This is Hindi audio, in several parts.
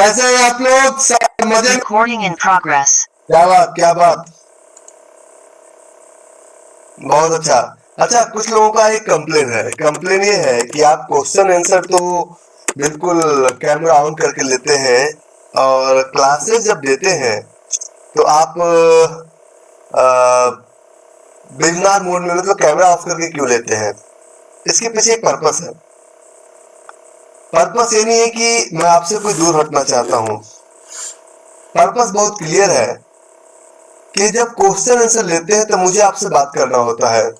कैसे हैं आप लोग? सब मजे में? Recording in progress. क्या बात, क्या बात। बहुत अच्छा। अच्छा, कुछ लोगों का एक कंप्लेन ये है कि आप क्वेश्चन आंसर तो बिल्कुल कैमरा ऑन करके लेते हैं और क्लासेस जब देते हैं तो आप वेबिनार मोड में मतलब कैमरा ऑफ करके क्यों लेते हैं? इसके पीछे एक पर्पस है। पर्पस ये नहीं है कि मैं आपसे कोई दूर हटना चाहता हूँ। पर्पस बहुत क्लियर है कि जब क्वेश्चन आंसर लेते हैं तो मुझे आपसे बात करना होता है,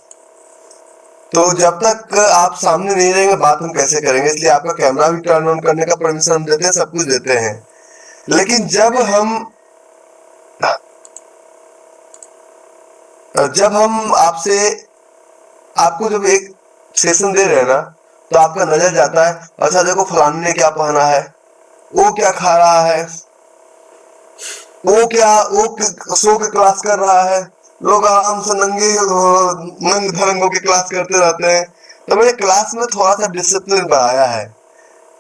तो जब तक आप सामने नहीं रहेंगे बात हम कैसे करेंगे? इसलिए आपका कैमरा भी टर्न ऑन करने का परमिशन हम देते हैं, सब कुछ देते हैं। लेकिन जब हम आपसे आपको जब एक सेशन दे रहे हैं ना, तो आपका नजर जाता है, अच्छा देखो फलाने ने क्या पहना है, वो क्या खा रहा है, वो सो के क्लास कर रहा है। लोग आराम से नंग धड़ंगों की क्लास करते रहते हैं। तो मैंने क्लास में थोड़ा सा डिसिप्लिन बढ़ाया है।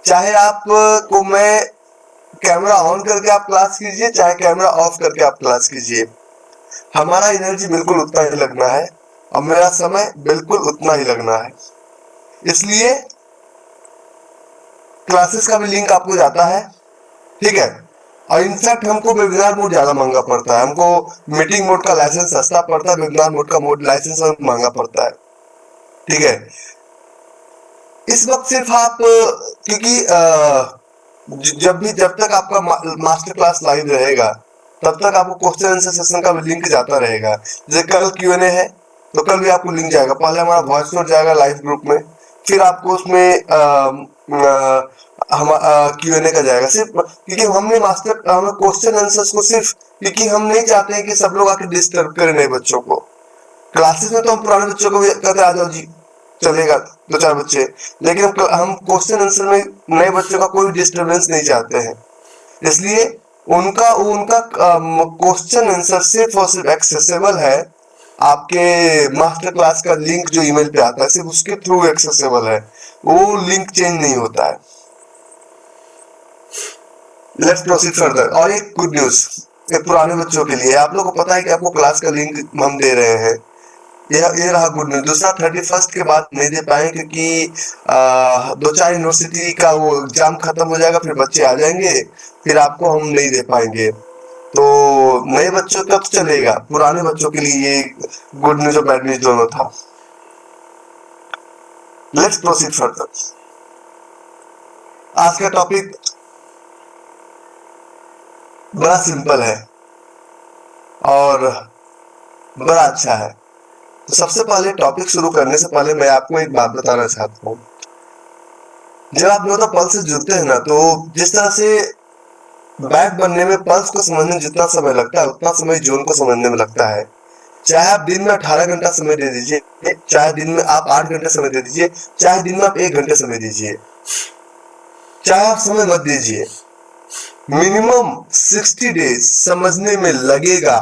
चाहे आप को मैं कैमरा ऑन करके आप क्लास कीजिए, चाहे कैमरा ऑफ करके आप क्लास कीजिए, हमारा एनर्जी बिल्कुल उतना ही लगना है और मेरा समय बिल्कुल उतना ही लगना है। इसलिए क्लासेस का भी लिंक आपको जाता है, ठीक है। और इनफैक्ट हमको वेबिनार मोड ज्यादा महंगा पड़ता है। हमको मीटिंग मोड का लाइसेंस सस्ता पड़ता है, वेबिनार मोड का लाइसेंस महंगा पड़ता है, ठीक है। इस वक्त सिर्फ आप क्योंकि जब तक आपका मास्टर क्लास लाइव रहेगा तब तक आपको क्वेश्चन आंसर सेशन का लिंक जाता रहेगा। जैसे कल Q&A है तो कल भी आपको लिंक जाएगा। पहले हमारा वॉइस नोट जाएगा लाइव ग्रुप में, फिर आपको उसमें हम Q&A का जाएगा। सिर्फ क्योंकि हमने क्वेश्चन आंसर्स को सिर्फ क्योंकि हम नहीं चाहते हैं कि सब लोग आके डिस्टर्ब करें नए बच्चों को। क्लासेस में तो हम पुराने बच्चों को भी कहते आ जाओ जी, चलेगा 2-4 बच्चे, लेकिन हम क्वेश्चन आंसर में नए बच्चों का कोई डिस्टर्बेंस नहीं चाहते हैं। इसलिए उनका उनका क्वेश्चन आंसर सिर्फ और सिर्फ एक्सेसिबल है आपके मास्टर क्लास का लिंक जो ईमेल पे आता है, सिर्फ उसके थ्रू एक्सेसिबल है, वो लिंक चेंज नहीं होता है। Let's proceed further. और एक गुड न्यूज एक पुराने बच्चों के लिए, आप लोगों को पता है कि आपको क्लास का लिंक हम दे रहे हैं। ये रहा गुड न्यूज। दूसरा 31 के बाद नहीं दे पाए क्योंकि 2-4 यूनिवर्सिटी का वो एग्जाम खत्म हो जाएगा, फिर बच्चे आ जाएंगे, फिर आपको हम नहीं दे पाएंगे। तो नए बच्चों का तो चलेगा, पुराने बच्चों के लिए ये गुड न्यूज और बैड न्यूज दोनों था। Let's proceed further. आज का टॉपिक बड़ा सिंपल है और बड़ा अच्छा है। तो सबसे पहले टॉपिक शुरू करने से पहले मैं आपको एक बात बताना चाहता हूँ। जब आप मतलब पल्स से जुड़ते हैं ना, तो जिस तरह से बैट बनने में पल्स को समझने में जितना समय लगता है उतना समय जोन को समझने में लगता है। चाहे आप दिन में 18 घंटा समय दे दीजिए, चाहे दिन में आप 8 घंटे समय दे दीजिए, चाहे दिन में आप 1 घंटे समय दीजिए, चाहे आप समय मत दीजिए, मिनिमम 60 डेज समझने में लगेगा।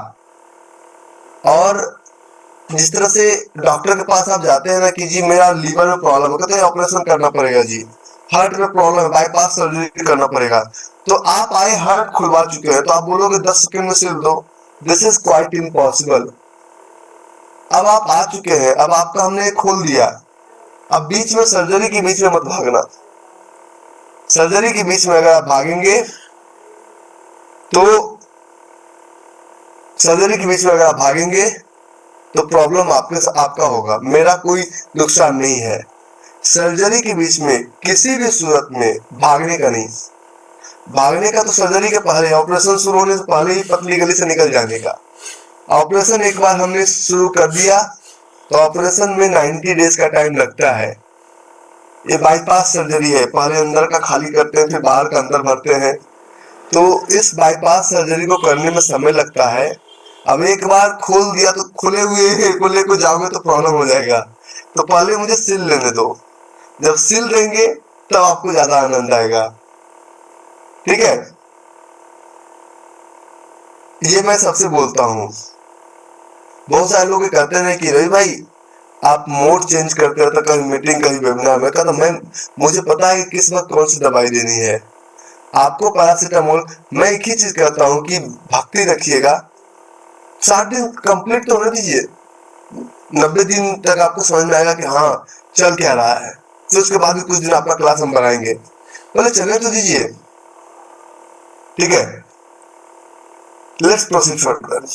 और जिस तरह से डॉक्टर के पास आप जाते हैं ना कि जी मेरा लीवर में प्रॉब्लम है, कहते हैं ऑपरेशन करना पड़ेगा जी, हार्ट में प्रॉब्लम है, बाईपास सर्जरी करना पड़ेगा। तो आप आए हार्ट खुलवा चुके हैं तो आप बोलोगे 10 सेकंड में सिल दो, दिस इज क्वाइट इम्पॉसिबल। अब आप आ चुके हैं, अब आपका हमने खोल दिया, अब बीच में सर्जरी के बीच में मत भागना। सर्जरी के बीच में अगर आप भागेंगे तो सर्जरी के बीच में अगर आप भागेंगे तो प्रॉब्लम आपका होगा, मेरा कोई नुकसान नहीं है। सर्जरी के बीच में किसी भी सूरत में भागने का नहीं। भागने का तो सर्जरी के पहले, ऑपरेशन शुरू होने से पहले ही पतली गली से निकल जाने का। ऑपरेशन एक बार हमने शुरू कर दिया तो ऑपरेशन में 90 डेज का टाइम लगता है। ये बाईपास सर्जरी है, पहले अंदर का खाली करते हैं फिर बाहर का अंदर भरते हैं। तो इस बाईपास सर्जरी को करने में समय लगता है। अब एक बार खोल दिया तो खुले हुए को लेकर जाओगे तो प्रॉब्लम हो जाएगा। तो पहले मुझे सिल लेने दो, जब सिल देंगे तब आपको ज्यादा आनंद आएगा, ठीक है। ये मैं सबसे बोलता हूँ। बहुत सारे लोग कहते हैं कि रवि भाई आप मोड चेंज करते रहते, कभी मीटिंग कभी वेबिनार में। कहता मैं मुझे पता है कि किस वक्त कौन सी दवाई देनी है। आपको पैरासिटामोल, मैं एक ही चीज कहता हूँ कि भक्ति रखिएगा, 60 दिन कंप्लीट तो होने दीजिए, 90 दिन तक आपको समझ में आएगा कि हाँ चल क्या रहा है, फिर उसके बाद भी कुछ दिन आपका क्लास हम बनाएंगे, पहले चलने तो दीजिए, ठीक है। Let's proceed further.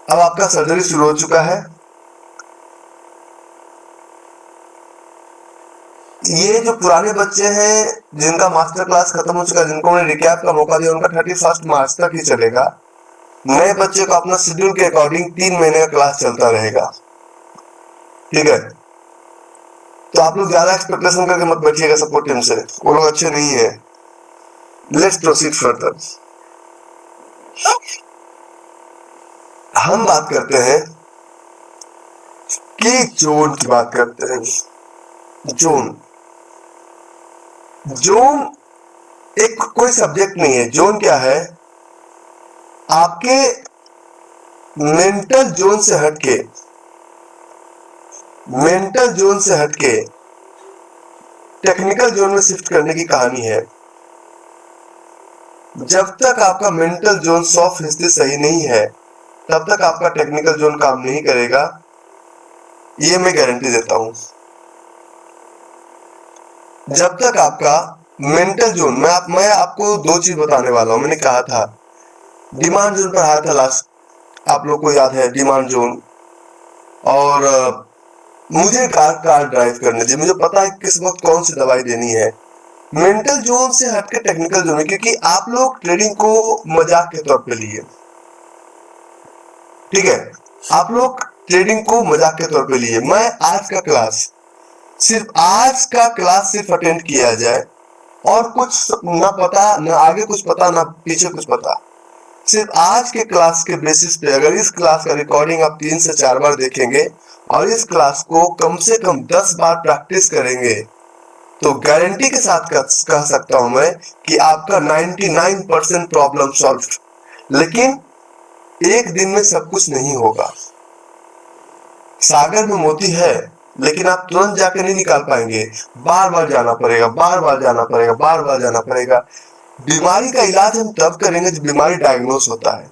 अब आपका सर्जरी शुरू हो चुका है। ये जो पुराने बच्चे हैं जिनका मास्टर क्लास खत्म हो चुका है, जिनको मैंने रिकैप का मौका दिया, उनका 31 मार्च तक ही चलेगा। नए बच्चे को अपना शेड्यूल के अकॉर्डिंग 3 महीने का क्लास चलता रहेगा, ठीक है। तो आप लोग ज्यादा एक्सपेक्टेशन करके मत बैठिएगा सपोर्ट टीम से, वो लोग अच्छे नहीं है। Let's proceed further. हम बात करते हैं कि जोन की बात करते हैं। जोन जोन एक कोई सब्जेक्ट नहीं है। जोन क्या है? आपके मेंटल जोन से हटके, मेंटल जोन से हटके टेक्निकल जोन में शिफ्ट करने की कहानी है। जब तक आपका मेंटल जोन 100% सही नहीं है, तब तक आपका टेक्निकल जोन काम नहीं करेगा, ये मैं गारंटी देता हूं। जब तक आपका मेंटल जोन, मैं आपको 2 चीज बताने वाला हूं। मैंने कहा था डिमांड जोन पर आया था लास्ट, आप लोग को याद है डिमांड जोन। और मुझे कार ड्राइव करने दे, मुझे पता है किस वक्त कौन सी दवाई देनी है। मेंटल जोन से हटके टेक्निकल जोन में, क्योंकि आप लोग ट्रेडिंग को मजाक के तौर पे लिए, ठीक है, आप लोग ट्रेडिंग को मजाक के तौर पे लिए। मैं आज का क्लास सिर्फ अटेंड किया जाए और कुछ ना पता, ना आगे कुछ पता, ना पीछे कुछ पता, सिर्फ आज के क्लास के बेसिस पे अगर इस क्लास का रिकॉर्डिंग आप 3 से 4 बार देखेंगे और इस क्लास को कम से कम 10 बार प्रैक्टिस करेंगे, तो गारंटी के साथ कह सकता हूं मैं कि आपका 99% प्रॉब्लम सॉल्व। लेकिन एक दिन में सब कुछ नहीं होगा। सागर में मोती है, लेकिन आप तुरंत जाकर नहीं निकाल पाएंगे, बार बार जाना पड़ेगा, बार बार जाना पड़ेगा, बार बार जाना पड़ेगा। बीमारी का इलाज हम तब करेंगे जब बीमारी डायग्नोस होता है।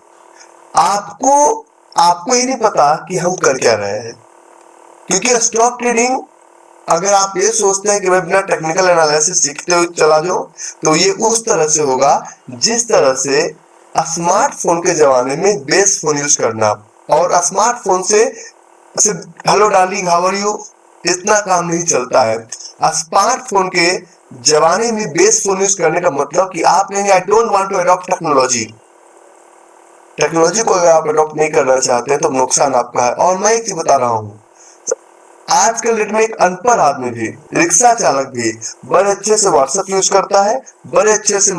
आपको आपको ये नहीं पता कि हम कर क्या रहे हैं, क्योंकि स्टॉक ट्रेडिंग, अगर आप ये सोचते हैं कि मैं बिना टेक्निकल एनालिसिस सीखते हुए चला जाऊं, तो ये उस तरह से होगा जिस तरह से स्मार्टफोन के जमाने में बेस फोन यूज करना, और स्मार्टफोन से सिर्फ hello darling how are you इतना काम नहीं चलता है। स्मार्टफोन के जमाने में बेस फोन यूज करने का मतलब कि आप कहेंगे I don't want to adopt technology. Technology को अगर आप अडॉप्ट नहीं करना चाहते हैं तो नुकसान आपका है। और मैं एक चीज बता रहा हूँ, आज के डेट में एक अनपढ़ आदमी भी, रिक्शा चालक भी बड़े अच्छे से व्हाट्सएप यूज करता है, बड़े अच्छे से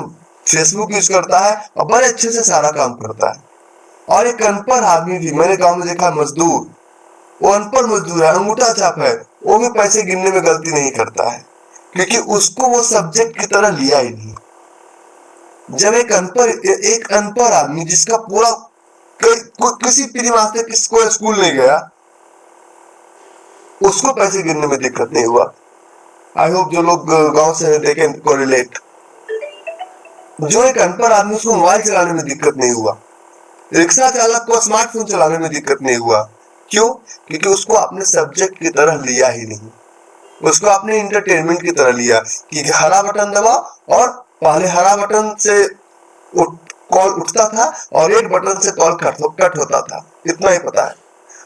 फेसबुक यूज करता है और बड़े अच्छे से सारा काम करता है। और एक अनपढ़ आदमी भी मैंने गांव में देखा, मजदूर, वो अनपढ़ मजदूर है, अंगूठा छाप है, वो भी पैसे गिनने में गलती नहीं करता है, क्योंकि उसको वो सब्जेक्ट की तरह लिया ही नहीं। जब एक अनपढ़ आदमी जिसका पूरा किसी पीढ़ी वास्ते किसको स्कूल नहीं गया, उसको पैसे गिनने में दिक्कत नहीं हुआ। आई होप जो लोग गांव से दे कैन कोरिलेट। जो एक अनपढ़ आदमी, उसको मोबाइल चलाने में दिक्कत नहीं हुआ, रिक्शा चालक को स्मार्टफोन चलाने में दिक्कत नहीं हुआ। क्यों? क्योंकि उसको अपने सब्जेक्ट की तरह लिया ही नहीं, उसको अपने इंटरटेनमेंट की तरह लिया कि हरा बटन दबा, और पहले हरा बटन से कॉल उठता था और रेड बटन से कॉल कट होता था, इतना ही पता है।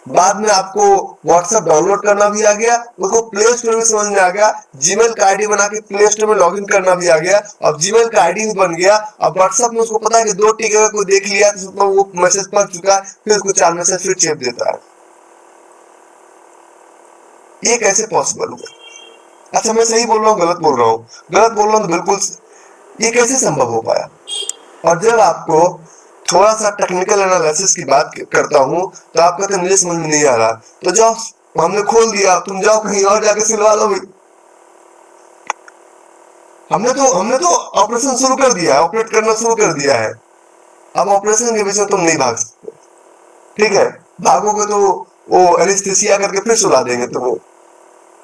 बाद में आपको व्हाट्सएप डाउनलोड करना भी आ गया, उसको प्ले स्टोर में समझ में आ गया, जीमेल का आईडी बना के प्ले स्टोर में लॉगिन करना भी आ गया, अब जीमेल का आईडी भी बन गया। अब व्हाट्सएप में उसको पता है कि 2 टिक अगर कोई देख लिया तो वो मैसेज पढ़ चुका है, फिर उसको 4 मैसेज फिर चेप देता है। ये कैसे पॉसिबल हुआ? अच्छा, मैं सही बोल रहा हूँ गलत बोल रहा हूँ? गलत बोल रहा हूँ तो बिल्कुल, ये कैसे संभव हो पाया? और जब आपको थोड़ा सा टेक्निकल एनालिसिस की बात करता हूँ तो आप कहते हैं मुझे समझ में नहीं आ रहा, तो जाओ, हमने खोल दिया, तुम जाओ कहीं और जाके सिलवा लो। हमने तो ऑपरेशन शुरू कर दिया है, ऑपरेट करना शुरू कर दिया है। अब ऑपरेशन के पीछे तुम नहीं भाग सकते, ठीक है? भागोगे तो वो एनेस्थीसिया करके फिर सुला देंगे तुम्हें,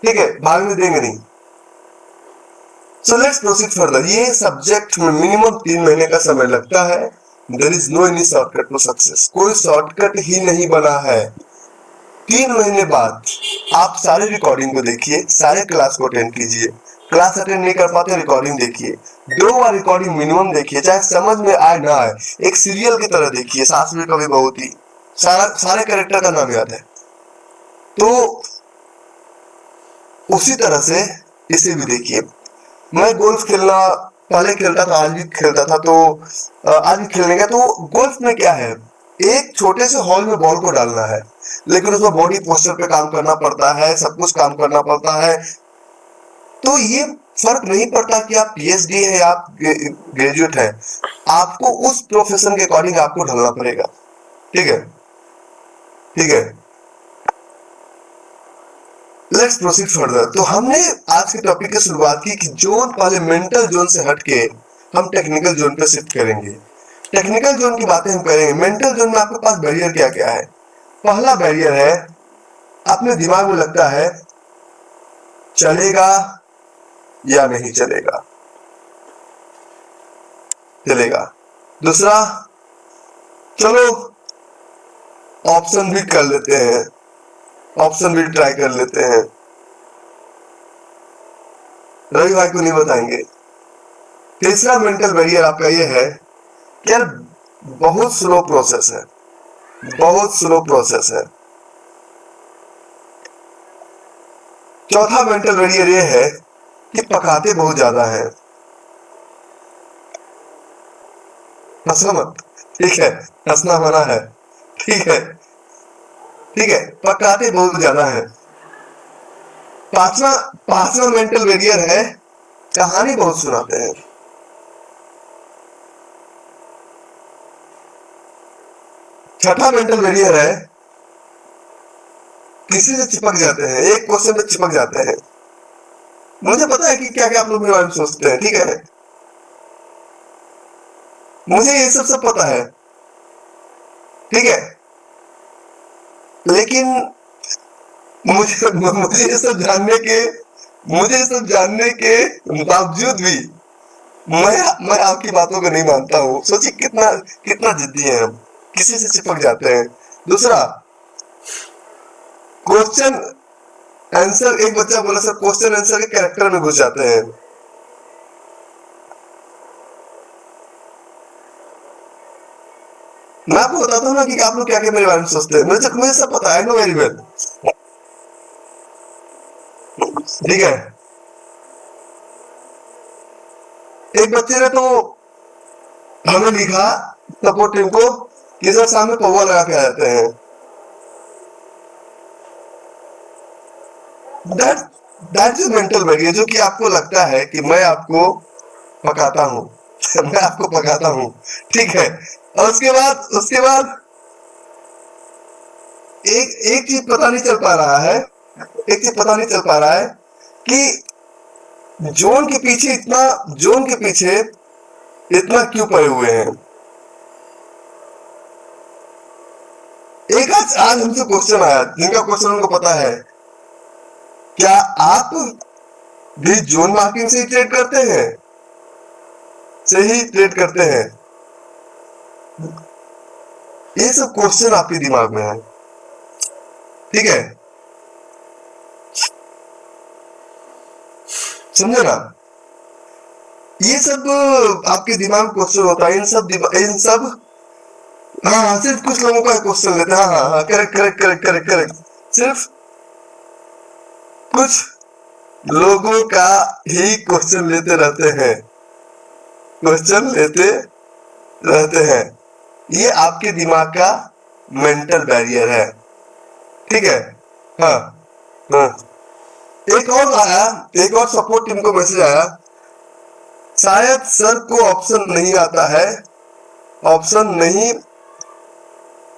ठीक है? भागने देंगे नहीं। So let's proceed further. ये सब्जेक्ट में मिनिमम 3 महीने का समय लगता है। There is no any shortcut to success, कोई शॉर्टकट ही नहीं बना है। 3 महीने बाद आप सारे रिकॉर्डिंग को देखिए, सारे क्लास को अटेंड कीजिए। क्लास अटेंड नहीं कर पाते रिकॉर्डिंग देखिए, 2 बार रिकॉर्डिंग मिनिमम देखिए, चाहे समझ में आए ना आए। एक सीरियल की तरह देखिए, सास में कभी बहू थी, सारे कैरेक्टर का नाम याद है। तो उसी तरह से इसे भी देखिए। मैं गोल्फ खेलना पहले खेलता था, आज भी खेलता था, तो आज भी खेलने का। तो गोल्फ में क्या है, एक छोटे से हॉल में बॉल को डालना है, लेकिन उसमें बॉडी पोस्चर पे काम करना पड़ता है, सब कुछ काम करना पड़ता है। तो ये फर्क नहीं पड़ता कि आप पीएचडी है या आप ग्रेजुएट है, आपको उस प्रोफेशन के अकॉर्डिंग आपको ढलना पड़ेगा। ठीक है, ठीक है। Let's proceed further. तो हमने आज के टॉपिक की शुरुआत की कि जोन, पहले मेंटल जोन से हटके हम टेक्निकल जोन पे शिफ्ट करेंगे। टेक्निकल जोन की बातें हम करेंगे। मेंटल जोन में आपके पास बैरियर क्या क्या है? पहला बैरियर है, अपने दिमाग में लगता है चलेगा या नहीं चलेगा, चलेगा। दूसरा, चलो ऑप्शन भी कर लेते हैं, ऑप्शन भी ट्राई कर लेते हैं, रवि भाई को नहीं बताएंगे। तीसरा मेंटल बैरियर आपका ये है कि यार बहुत स्लो प्रोसेस है, बहुत स्लो प्रोसेस है। चौथा मेंटल बैरियर ये है कि पकाते बहुत ज्यादा है। हंसना मत, ठीक है, हंसना मना है, ठीक है, ठीक है, पकाते बहुत ज्यादा है। पांचवा पांचवा मेंटल बैरियर है, कहानी बहुत सुनाते हैं। छठा मेंटल बैरियर है, किसी से चिपक जाते हैं, एक क्वेश्चन पे चिपक जाते हैं। मुझे पता है कि क्या क्या आप लोग मेरे बारे में सोचते हैं, ठीक है, मुझे ये सब पता है, ठीक है, लेकिन मुझे ये सब जानने के बावजूद भी मैं आपकी बातों को नहीं मानता हूँ। सोचिए कितना कितना जिद्दी है हम, किसी से चिपक जाते हैं। दूसरा, क्वेश्चन आंसर, एक बच्चा बोला सर क्वेश्चन आंसर के कैरेक्टर में घुस जाते हैं। मैं आपको बताता हूँ ना कि आप लोग क्या क्या मेरे बारे में सोचते हैं, मुझे सब पता है, नो वेरी वेल, ठीक है। एक बच्चे ने तो हमें लिखा सपोर्ट टीम को कि सर सामने पौवा लगा के आ जाते हैं। दैट इज मेंटल बैरियर, जो कि आपको लगता है कि मैं आपको पकाता हूँ मैं आपको पकाता हूँ, ठीक है। और उसके बाद एक चीज पता नहीं चल पा रहा है, एक चीज पता नहीं चल पा रहा है कि जोन के पीछे इतना क्यों पड़े हुए हैं। एक आज हमसे क्वेश्चन आया, जिनका क्वेश्चन उनको पता है, क्या आप भी जोन मार्किंग से ही ट्रेड करते हैं, ये सब क्वेश्चन आपके दिमाग में है, ठीक है, समझे ना। ये सब आपके दिमाग में क्वेश्चन होता है, इन सब हाँ, सिर्फ कुछ लोगों का क्वेश्चन लेते हैं। हाँ हाँ, correct correct correct correct correct, सिर्फ कुछ लोगों का ही क्वेश्चन लेते रहते हैं, क्वेश्चन लेते रहते हैं। ये आपके दिमाग का मेंटल बैरियर है, ठीक है। हाँ हाँ, एक और सपोर्ट टीम को मैसेज आया, शायद सर को ऑप्शन नहीं आता है, ऑप्शन नहीं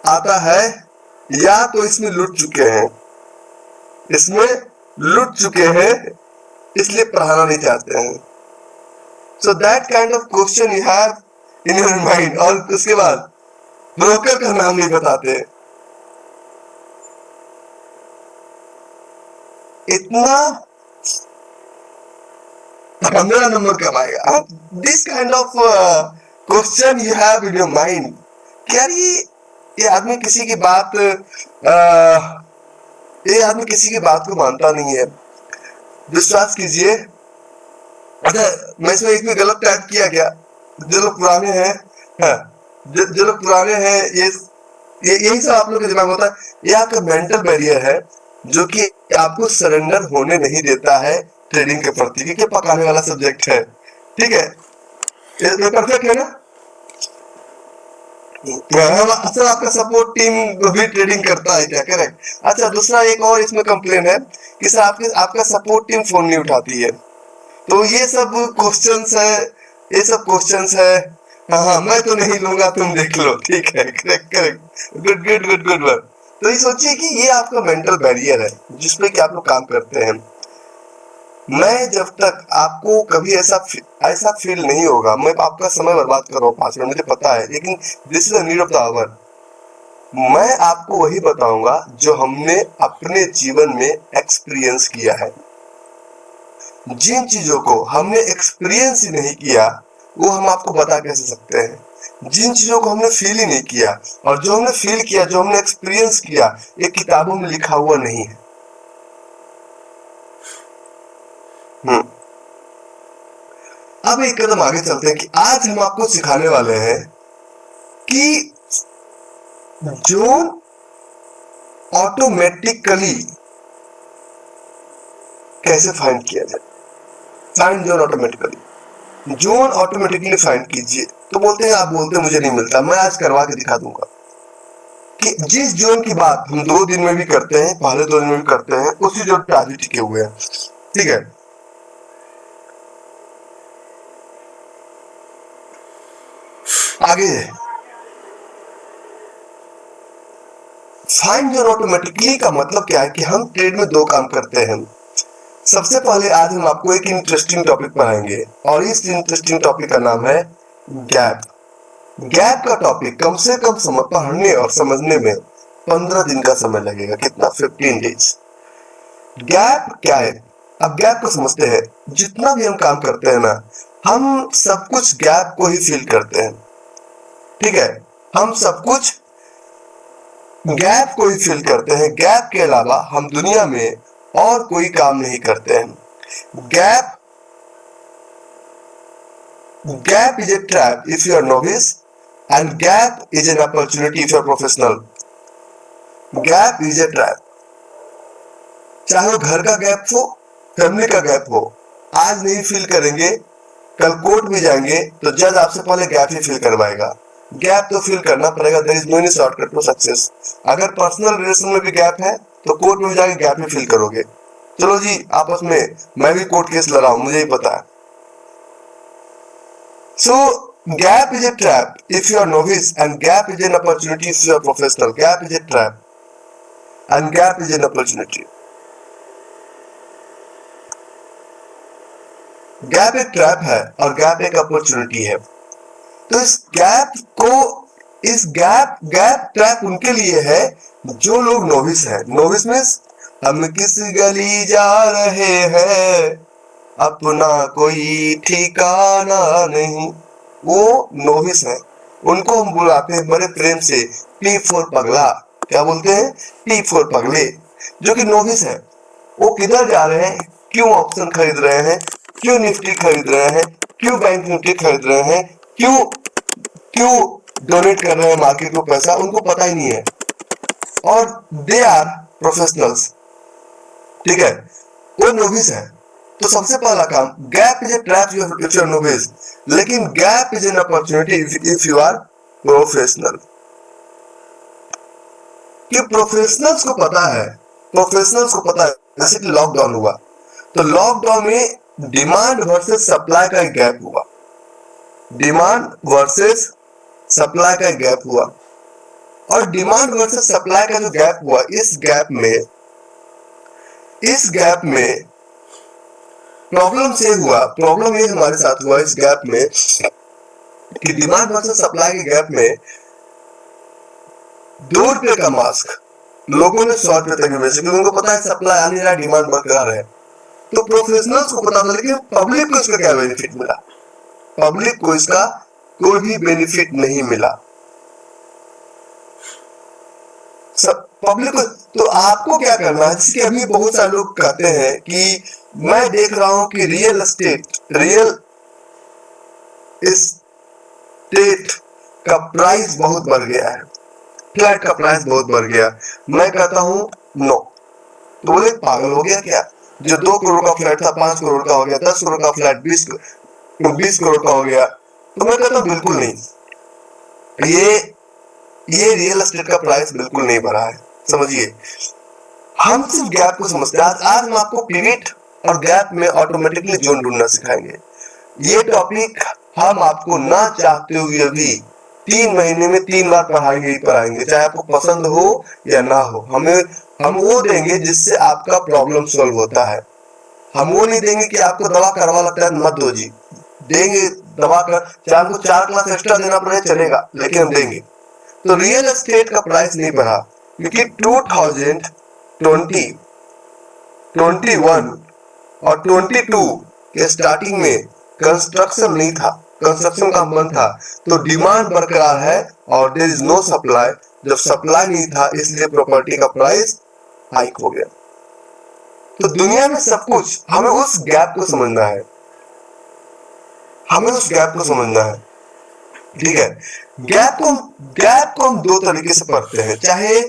आता है, या तो इसमें लुट चुके हैं, इसलिए पढ़ाना नहीं चाहते हैं। So that kind of question you have in your mind. और उसके बाद ब्रोकर का नाम नहीं बताते। 15 नंबर कब आएगा? This kind of question you have in your mind. क्या ये आदमी किसी की बात ये आदमी किसी की बात को मानता नहीं है। विश्वास कीजिए, अच्छा मैं इसमें एक भी गलत टाइप किया क्या? जो लोग पुराने हैं, हाँ, जो लोग पुराने हैं, ये यही सब आप लोग के दिमाग में होता है। ये आपका मेंटल बैरियर है जो कि आपको सरेंडर होने नहीं देता है ट्रेडिंग के प्रति, क्योंकि पकाने वाला सब्जेक्ट है। ठीक है, ये परफेक्ट है ना? अक्सर आपका सपोर्ट टीम भी ट्रेडिंग करता है क्या? करेक्ट। अच्छा, दूसरा एक और इसमें कंप्लेन है कि सर आपका सपोर्ट टीम फोन नहीं उठाती है। तो ये सब क्वेश्चंस है, ये सब क्वेश्चंस है। हाँ हाँ, मैं तो नहीं लूंगा, तुम देख लो। ठीक है, correct correct, good good good good work. तो ये सोचिए कि ये आपका मेंटल बैरियर है जिसपे कि आप लोग काम करते हैं। मैं जब तक आपको कभी ऐसा फील नहीं होगा, मैं आपका समय बर्बाद कर रहा हूँ 5 मिनट, मुझे पता है, लेकिन this is the need of the hour. मैं आपको वही बताऊंगा जो हमने अपने जीवन में एक्सपीरियंस किया है। जिन चीजों को हमने एक्सपीरियंस ही नहीं किया वो हम आपको बता कैसे सकते हैं? जिन चीजों को हमने फील ही नहीं किया, और जो हमने फील किया, जो हमने एक्सपीरियंस किया, ये किताबों में लिखा हुआ नहीं है। अब एक कदम आगे चलते हैं कि आज हम आपको सिखाने वाले हैं कि जोन ऑटोमेटिकली कैसे फाइंड किया जाए। Find zone automatically, zone automatically find कीजिए। तो बोलते हैं, आप बोलते हैं मुझे नहीं मिलता, मैं आज करवा के दिखा दूंगा कि जिस जोन की बात हम 2 दिन में भी करते हैं, पहले 2 दिन में भी करते हैं, उसी जोन पे आज भी टिके हुए हैं। ठीक है, आगे फाइंड जोन ऑटोमेटिकली का मतलब क्या है कि हम ट्रेड में 2 काम करते हैं। सबसे पहले आज हम आपको एक इंटरेस्टिंग टॉपिक पढ़ाएंगे, और इस इंटरेस्टिंग टॉपिक का नाम है गैप। गैप का टॉपिक कम से कम पढ़ने और समझने में 15 दिन का समय लगेगा। कितना? 15 डेज। गैप क्या है? अब गैप को समझते हैं। जितना भी हम काम करते हैं ना, हम सब कुछ गैप को ही फील करते हैं। ठीक है, हम सब कुछ गैप को ही फील करते हैं। गैप के अलावा हम दुनिया में और कोई काम नहीं करते हैं। Gap is a trap if you are novice, and gap is an opportunity if you are professional. Gap is a trap, चाहे वो घर का गैप हो, फैमिली का गैप हो। आज नहीं फील करेंगे, कल कोर्ट में जाएंगे तो जज आपसे पहले गैप ही फील करवाएगा। गैप तो फील करना पड़ेगा। There is no any shortcut to success. अगर पर्सनल रिलेशन में भी गैप है तो कोर्ट में जाके गैप ही फील करोगे। चलो जी, आपस में मैं भी कोर्ट केस लड़ा हूं, मुझे ही पता है। So gap is a trap if you are novice, and gap is an opportunity if you are professional. Gap is a trap and gap is an opportunity. Gap एक ट्रैप है और गैप एक अपॉर्चुनिटी है। तो इस गैप ट्रैप उनके लिए है जो लोग नोविस है। नोविस मींस हम किस गली जा रहे हैं, अपना कोई ठिकाना नहीं। वो नोविस है, उनको हम बुलाते हैं बड़े प्रेम से टी फॉर पगला। क्या बोलते हैं? टी फॉर पगले, जो कि नोविस है। वो किधर जा रहे हैं, क्यों ऑप्शन खरीद रहे हैं, क्यों निफ्टी खरीद रहे हैं, क्यों बैंक निफ्टी खरीद रहे हैं, क्यों डोनेट कर रहे हैं मार्केट को पैसा, उनको पता ही नहीं है। और दे आर प्रोफेशनल्स। ठीक है, वो नोविस है। तो सबसे पहला काम, gap is a trap if you are novice, लेकिन gap is an opportunity if you are professional. कि प्रोफेशनल्स को पता है, जैसे कि लॉकडाउन हुआ तो लॉकडाउन में डिमांड वर्सेस सप्लाई का एक गैप हुआ। डिमांड वर्सेस सप्लाई का एक गैप हुआ, और डिमांड वर्सेस सप्लाई का जो गैप हुआ, इस गैप में प्रॉब्लम ये हमारे साथ हुआ इस गैप में कि डिमांड वर्सेस सप्लाई के गैप में 2 रुपए का मास्क लोगों ने 100 रुपए तक बेचा, क्योंकि उनको पता है सप्लाई आ नहीं रहा, डिमांड बरकरार है। तो प्रोफेशनल्स को पता था, लेकिन पब्लिक को इसका क्या बेनिफिट मिला? पब्लिक को इसका कोई भी बेनिफिट नहीं मिला। सब पब्लिक को, तो आपको क्या करना है? जैसे कि अभी बहुत सारे लोग कहते हैं कि मैं देख रहा हूं कि रियल एस्टेट का प्राइस बहुत बढ़ गया है, फ्लैट का प्राइस बहुत बढ़ गया। मैं कहता हूं नो। तो बोले पागल हो गया क्या? जो 2 करोड़ का फ्लैट था 5 करोड़ का हो गया, 10 करोड़ का फ्लैट 20 करोड़ का हो गया। तो मैं कहता हूं बिल्कुल नहीं, ये रियल एस्टेट का प्राइस बिल्कुल नहीं बढ़ा है। समझिए, हम सिर्फ गैप को समझते हैं। आज हम आपको पिवट और गैप में ऑटोमेटिकली जोन ढूंढना सिखाएंगे। ये टॉपिक हम आपको ना चाहते हुए भी 3 महीने में 3 बार पढ़ाएंगे ही पढ़ाएंगे, चाहे आपको पसंद हो या ना हो। हम वो देंगे जिससे आपका प्रॉब्लम सॉल्व होता है। हम वो नहीं देंगे कि आपको दवा करवा लगता है मत दो जी, देंगे दवा कर, चाहे हमको 4 क्लास एक्स्ट्रा देना पड़े चलेगा, लेकिन हम देंगे। तो रियल एस्टेट का प्राइस नहीं बढ़ा क्योंकि 2020, 21 और 22 के स्टार्टिंग में कंस्ट्रक्शन नहीं था, कंस्ट्रक्शन का बंद था, तो डिमांड बरकरार है और देयर इज नो सप्लाई। जब सप्लाई नहीं था इसलिए प्रॉपर्टी का प्राइस हाइक हो गया। तो दुनिया में सब कुछ, हमें उस गैप को समझना है, हमें उस गैप को समझना है। ठीक है, गैप को हम 2 तरीके से पढ़ते हैं। चाहे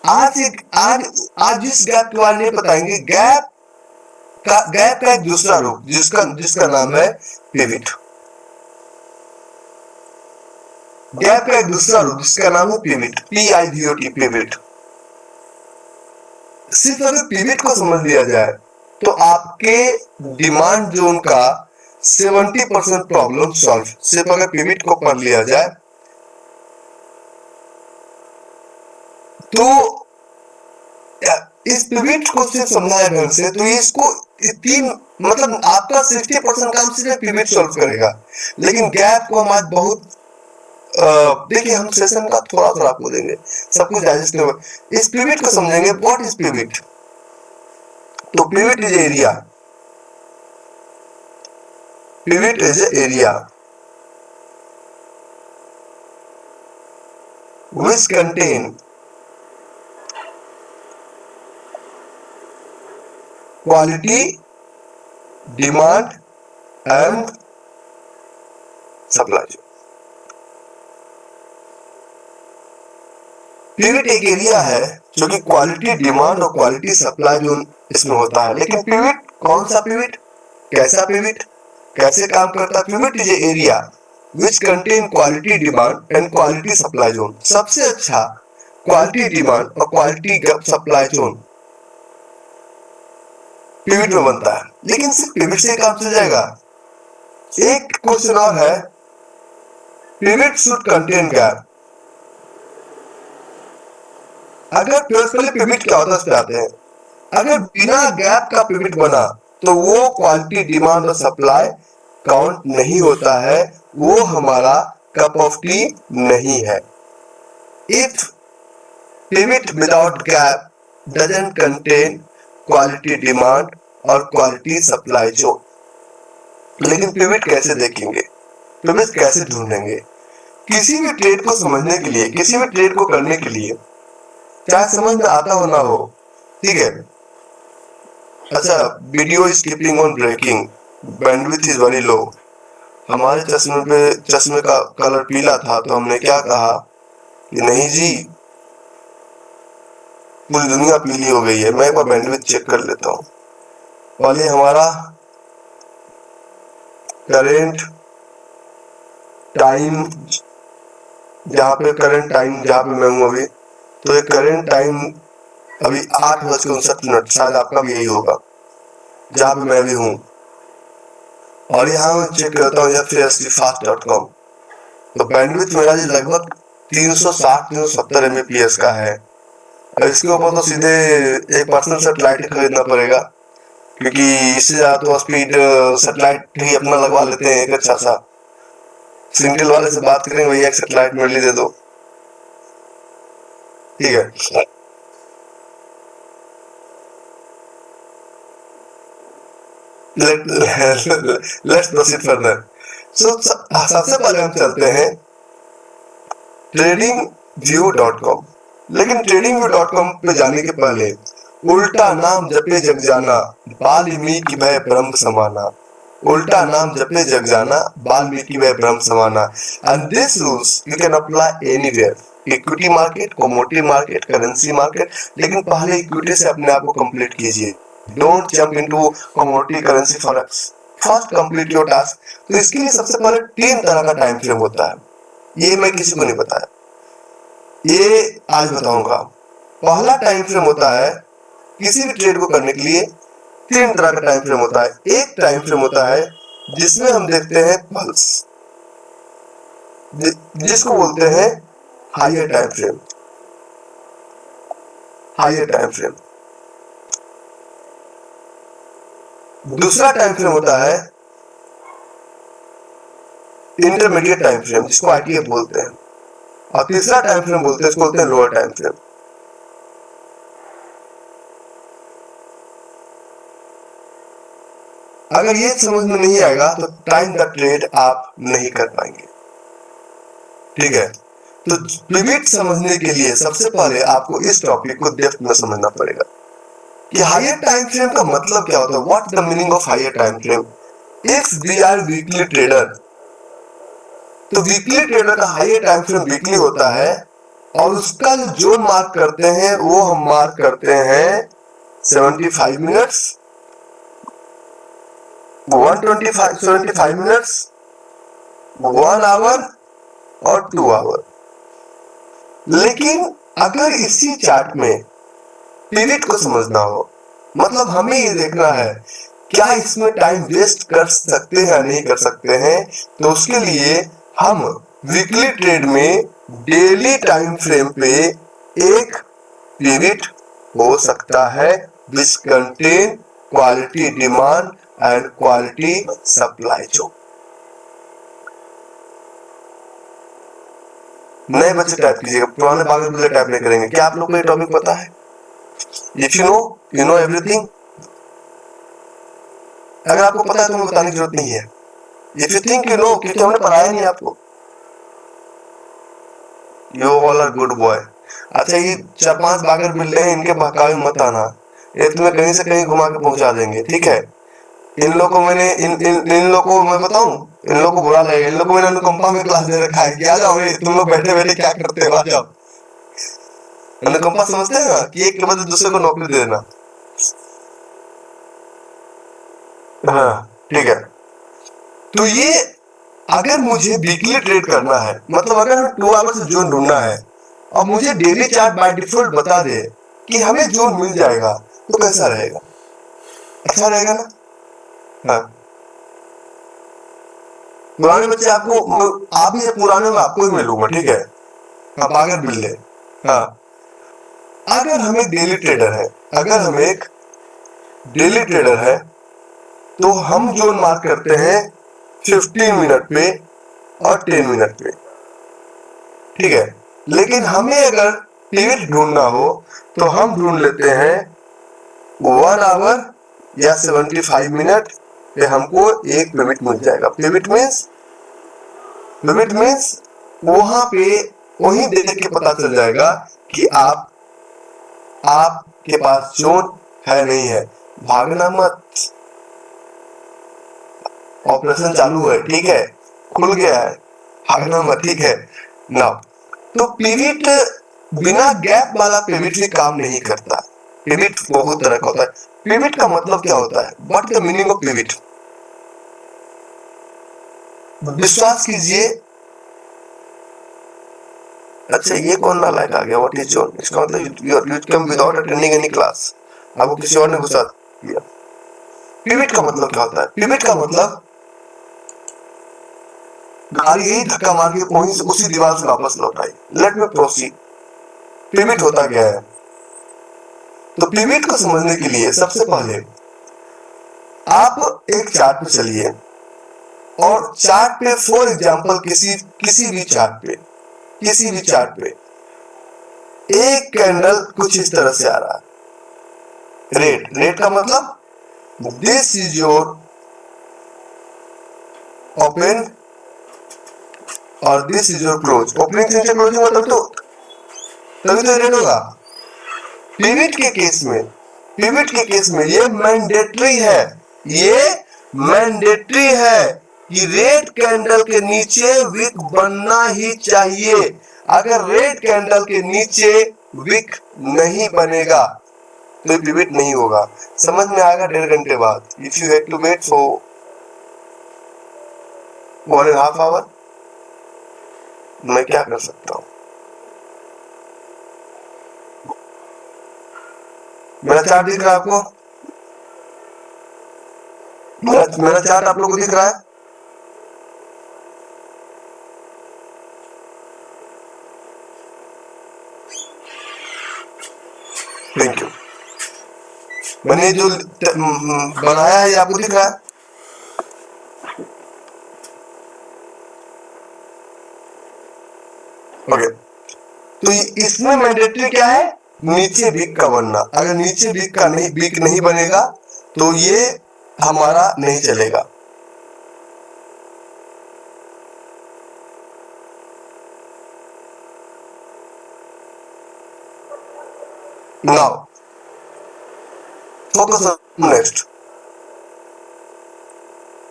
आज जिस गैप के बारे में बताएंगे, गैप का एक दूसरा रूप जिसका नाम है पिवट। गैप का एक दूसरा रूप जिसका नाम है पिवट, PIVOT, पिवट। सिर्फ अगर पिवट को समझ लिया जाए तो आपके डिमांड जोन का 70% प्रॉब्लम सॉल्व। सिर्फ अगर पिवट को पढ़ लिया जाए तो इस पिवट को सिर्फ समझाया ढंग से तो इसको 3 मतलब आपका 60% काम सिर्फ पिवट सॉल्व करेगा। लेकिन गैप को हम आज बहुत देखिए, हम सेशन का थोड़ा आपको देंगे, सब कुछ डाइजेस्ट होगा। इस पिवट को समझेंगे। What is pivot? तो pivot is area, pivot is area which contain quality, demand and supply। Pivot एक एरिया है जो कि क्वालिटी, डिमांड और क्वालिटी सप्लाई जोन इसमें होता है। लेकिन पिवट कौन सा पिवट, कैसा पिवट, कैसे काम करता है? Pivot is area which contain quality, demand and quality supply zone। सबसे अच्छा क्वालिटी, डिमांड और क्वालिटी सप्लाई जोन पिवट में बनता है। लेकिन सिर्फ पिवट से काम चल जाएगा? एक क्वेश्चन और है, पिवट शुड कंटेन गैप। अगर पहले पिवट क्या होता है उस पे आते हैं। अगर बिना गैप का पिवट बना तो वो क्वालिटी, डिमांड और सप्लाई काउंट नहीं होता है, वो हमारा कप ऑफ टी नहीं है। If pivot without gap doesn't contain quality, demand और क्वालिटी सप्लाई जोन। लेकिन पिवट कैसे देखेंगे, पिवट कैसे ढूंढेंगे? किसी भी ट्रेड को समझने के लिए, किसी भी ट्रेड को करने के लिए, चाहे समझ में आता हो ना हो, ठीक है। अच्छा, video skipping on breaking, bandwidth is very low. हमारे चश्मे का कलर पीला था तो हमने क्या कहा कि नहीं जी, पूरी दुनिया पीली हो गई है, मैं एक बार बैंडविड्थ चेक कर लेता हूँ। पहले हमारा करेंट टाइम, जहाँ पे मैं हूँ अभी, तो ये करेंट टाइम अभी 8:59, शायद आपका भी यही होगा जहाँ पे मैं भी हूँ। और यहाँ मैं चेक करता हूँ fast.com, तो बैंडविड्थ मेरा जी लगभग 360-370 Mbps का है। इसके ऊपर तो सीधे एक पर्सनल सेटेलाइट खरीदना पड़ेगा, क्योंकि इससे ज्यादा तो स्पीड सेटेलाइट ही अपना लगवा लेते हैं। एक अच्छा सा सिंगल वाले से बात करेंगे, भैया एक सेटेलाइट मेरे लिए दे दो, ठीक है। Let's proceed further. सो सबसे पहले हम चलते हैं tradingview.com। लेकिन tradingview.com पे जाने के पहले उल्टा नाम जपे जग जाना, वाल्मीकि भय ब्रह्म समाना। उल्टा नाम जपे जग जाना, वाल्मीकि भय ब्रह्म समाना। And this rules you can apply anywhere, equity market, commodity market, currency market. लेकिन पहले इक्विटी से अपने आप को कंप्लीट कीजिए। Don't jump into commodity, currency, forex. First complete your task. तो इसके लिए सबसे पहले 3 तरह का टाइम फ्रेम होता है। ये मैं किसी को नहीं बताया, ये आज बताऊंगा। पहला टाइम फ्रेम होता है किसी भी ट्रेड को करने के लिए 3 तरह का टाइम फ्रेम होता है। एक टाइम फ्रेम होता है जिसमें हम देखते हैं पल्स, जिसको बोलते हैं higher time frame. Higher time frame. दूसरा टाइम फ्रेम होता है इंटरमीडिएट टाइम फ्रेम, जिसको आईटीएफ बोलते हैं। और तीसरा टाइम फ्रेम बोलते हैं, इसको बोलते हैं लोअर टाइम फ्रेम। अगर ये समझ में नहीं आएगा तो टाइम द ट्रेड आप नहीं कर पाएंगे, ठीक है। तो पिवट समझने के लिए सबसे पहले आपको इस टॉपिक को डेप्थ में समझना पड़ेगा कि हायर टाइम फ्रेम का मतलब क्या होता है। What the meaning of higher time frame. If we are weekly trader, तो वीकली ट्रेडर का हायर टाइम फ्रेम वीकली होता है और उसका जो मार्क करते हैं वो हम मार्क करते हैं 75 मिनट्स, 75 मिनट्स, 1 आवर और 2 आवर। लेकिन अगर इसी चार्ट में पीरियड को समझना हो, मतलब हमें ये देखना है क्या इसमें टाइम वेस्ट कर सकते हैं या नहीं कर सकते हैं, तो उसके लिए हम वीकली ट्रेड में डेली टाइम फ्रेम पे एक पीरियड हो सकता है which contain quality demand and quality supply zone. नए बच्चे टाइप कीजिएगा, पुराने पागल बुले टाइप नहीं करेंगे। क्या आप लोग को ये टॉपिक पता है? If you know everything. अगर आपको पता है तो हमें बताने की जरूरत नहीं है। If you think you know, क्योंकि हमने पढ़ाया नहीं आपको। You all are good boy. अच्छा, ये 4-5 बागर बिल्ले हैं, इनके बहकावे मत आना, ये तुम्हें कहीं से कहीं घुमा के पहुंचा देंगे, ठीक है। इन लोगों को मैंने इन लोगों को मैं बताऊं, इन लोगों को बुरा लगेगा। इन लोगों को मैंने अनुकंपा में क्लास दे रखा है कि आ जाओ, तुम लोग बैठे बैठे क्या करते हो, आ जाओ। अनुकंपा समझते हैं ना कि एक के बदले दूसरे को नौकरी दे देना। हाँ, ठीक है। तो ये अगर मुझे वीकली ट्रेड करना है, मतलब अगर हमें 2 आवर्स जोन ढूंढना है और मुझे डेली चार्ट बाय डिफॉल्ट बता दे कि हमें जोन मिल जाएगा, तो कैसा रहेगा? अच्छा रहेगा ना। हाँ, पुराने बच्चे आपको, आप ही पुराने में आपको ही मिलूंगा, ठीक है। हाँ, पागल बिल्ले। हाँ, अगर हम एक डेली ट्रेडर है, अगर हम एक डेली ट्रेडर है, तो हम जोन मार्क करते हैं 15 मिनट पे और 10 मिनट पे, ठीक है। लेकिन हमें अगर पीरियड ढूंढना हो तो हम ढूंढ लेते हैं 1 आवर या 75 मिनट पे हमको एक पिवट मिल जाएगा। पिवट मीन्स वहां पे वहीं देख के पता चल जाएगा कि आपके पास जोन है नहीं है। भागना मत, ऑपरेशन चालू है, ठीक है, खुल गया है, भागना मत, ठीक है ना। तो पिवट बिना गैप वाला पिवट भी काम नहीं करता। पिवट बहुत तरह का होता है। पिवट का मतलब क्या होता है? What the meaning of pivot? विश्वास कीजिए। अच्छा, ये कौन नालायक आ गया? What is zone? इसका मतलब you come without attending any class. आपको किसी और ने घुसा दिया। पिवट का मतलब क्या होता है? पिवट का मतलब गाड़ी यही धक्का मार के वहीं से उसी दीवार से वापस लौट आई। Let me proceed. पिवट होता क्या है? तो पिवट को समझने के लिए सबसे पहले आप एक चार्ट पे चलिए और चार्ट पे फॉर एग्जांपल किसी भी चार्ट पे एक कैंडल कुछ इस तरह से आ रहा है। रेड का मतलब दिस इज योर ओपन और this is your close. Opening से नीचे क्लोजिंग होगा तभी तो रेड होगा। पिविट के केस में ये मैंडेटरी है, ये मैंडेटरी है कि रेड कैंडल के नीचे विक बनना ही चाहिए। अगर रेड कैंडल के नीचे विक नहीं बनेगा तो पिविट नहीं होगा। समझ में आएगा 1.5 घंटे बाद। If you have to wait for 1.5 hour, मैं क्या कर सकता हूँ। मेरा चार्ट दिख रहा है आपको? मेरा चार्ट आप लोगों को दिख रहा है? Thank you. मैंने जो बनाया है आपको दिख रहा है? ओके, तो इसमें मैंडेटरी क्या है? नीचे विक का बनना। अगर नीचे विक नहीं बनेगा तो ये हमारा नहीं चलेगा। Now focus on next.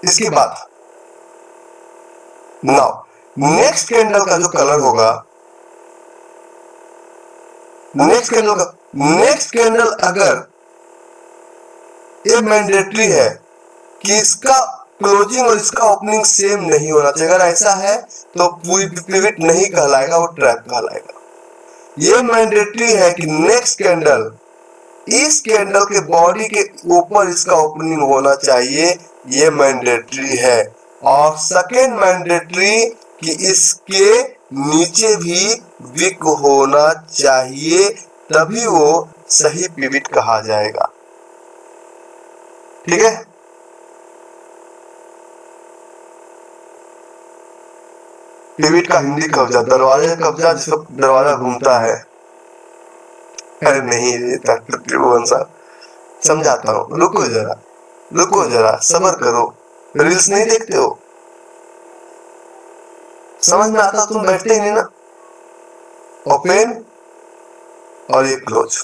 इसके बाद नाउ नेक्स्ट कैंडल का जो कलर होगा, नेक्स्ट कैंडल अगर ये मैंडेटरी है कि इसका क्लोजिंग और इसका ओपनिंग सेम नहीं होना चाहिए। अगर ऐसा है तो पिविट नहीं कहलाएगा, वो ट्रैप कहलाएगा। ये मैंडेटरी है कि नेक्स्ट कैंडल इस कैंडल के बॉडी के ऊपर इसका ओपनिंग होना चाहिए, ये मैंडेटरी है। और सेकेंड मैंडेटरी कि इसके नीचे भी विक होना चाहिए, तभी वो सही पिविट कहा जाएगा। ठीक है? पिविट का हिंदी कब्जा, दरवाजे कब्जा, जिसका दरवाजा घूमता है। अरे नहीं त्रिभुवन साहब, समझाता हूँ, रुको जरा सब्र करो। रील्स नहीं देखते हो? समझ में आता तुम बैठते ही नहीं ना। ओपन और ये क्लोज।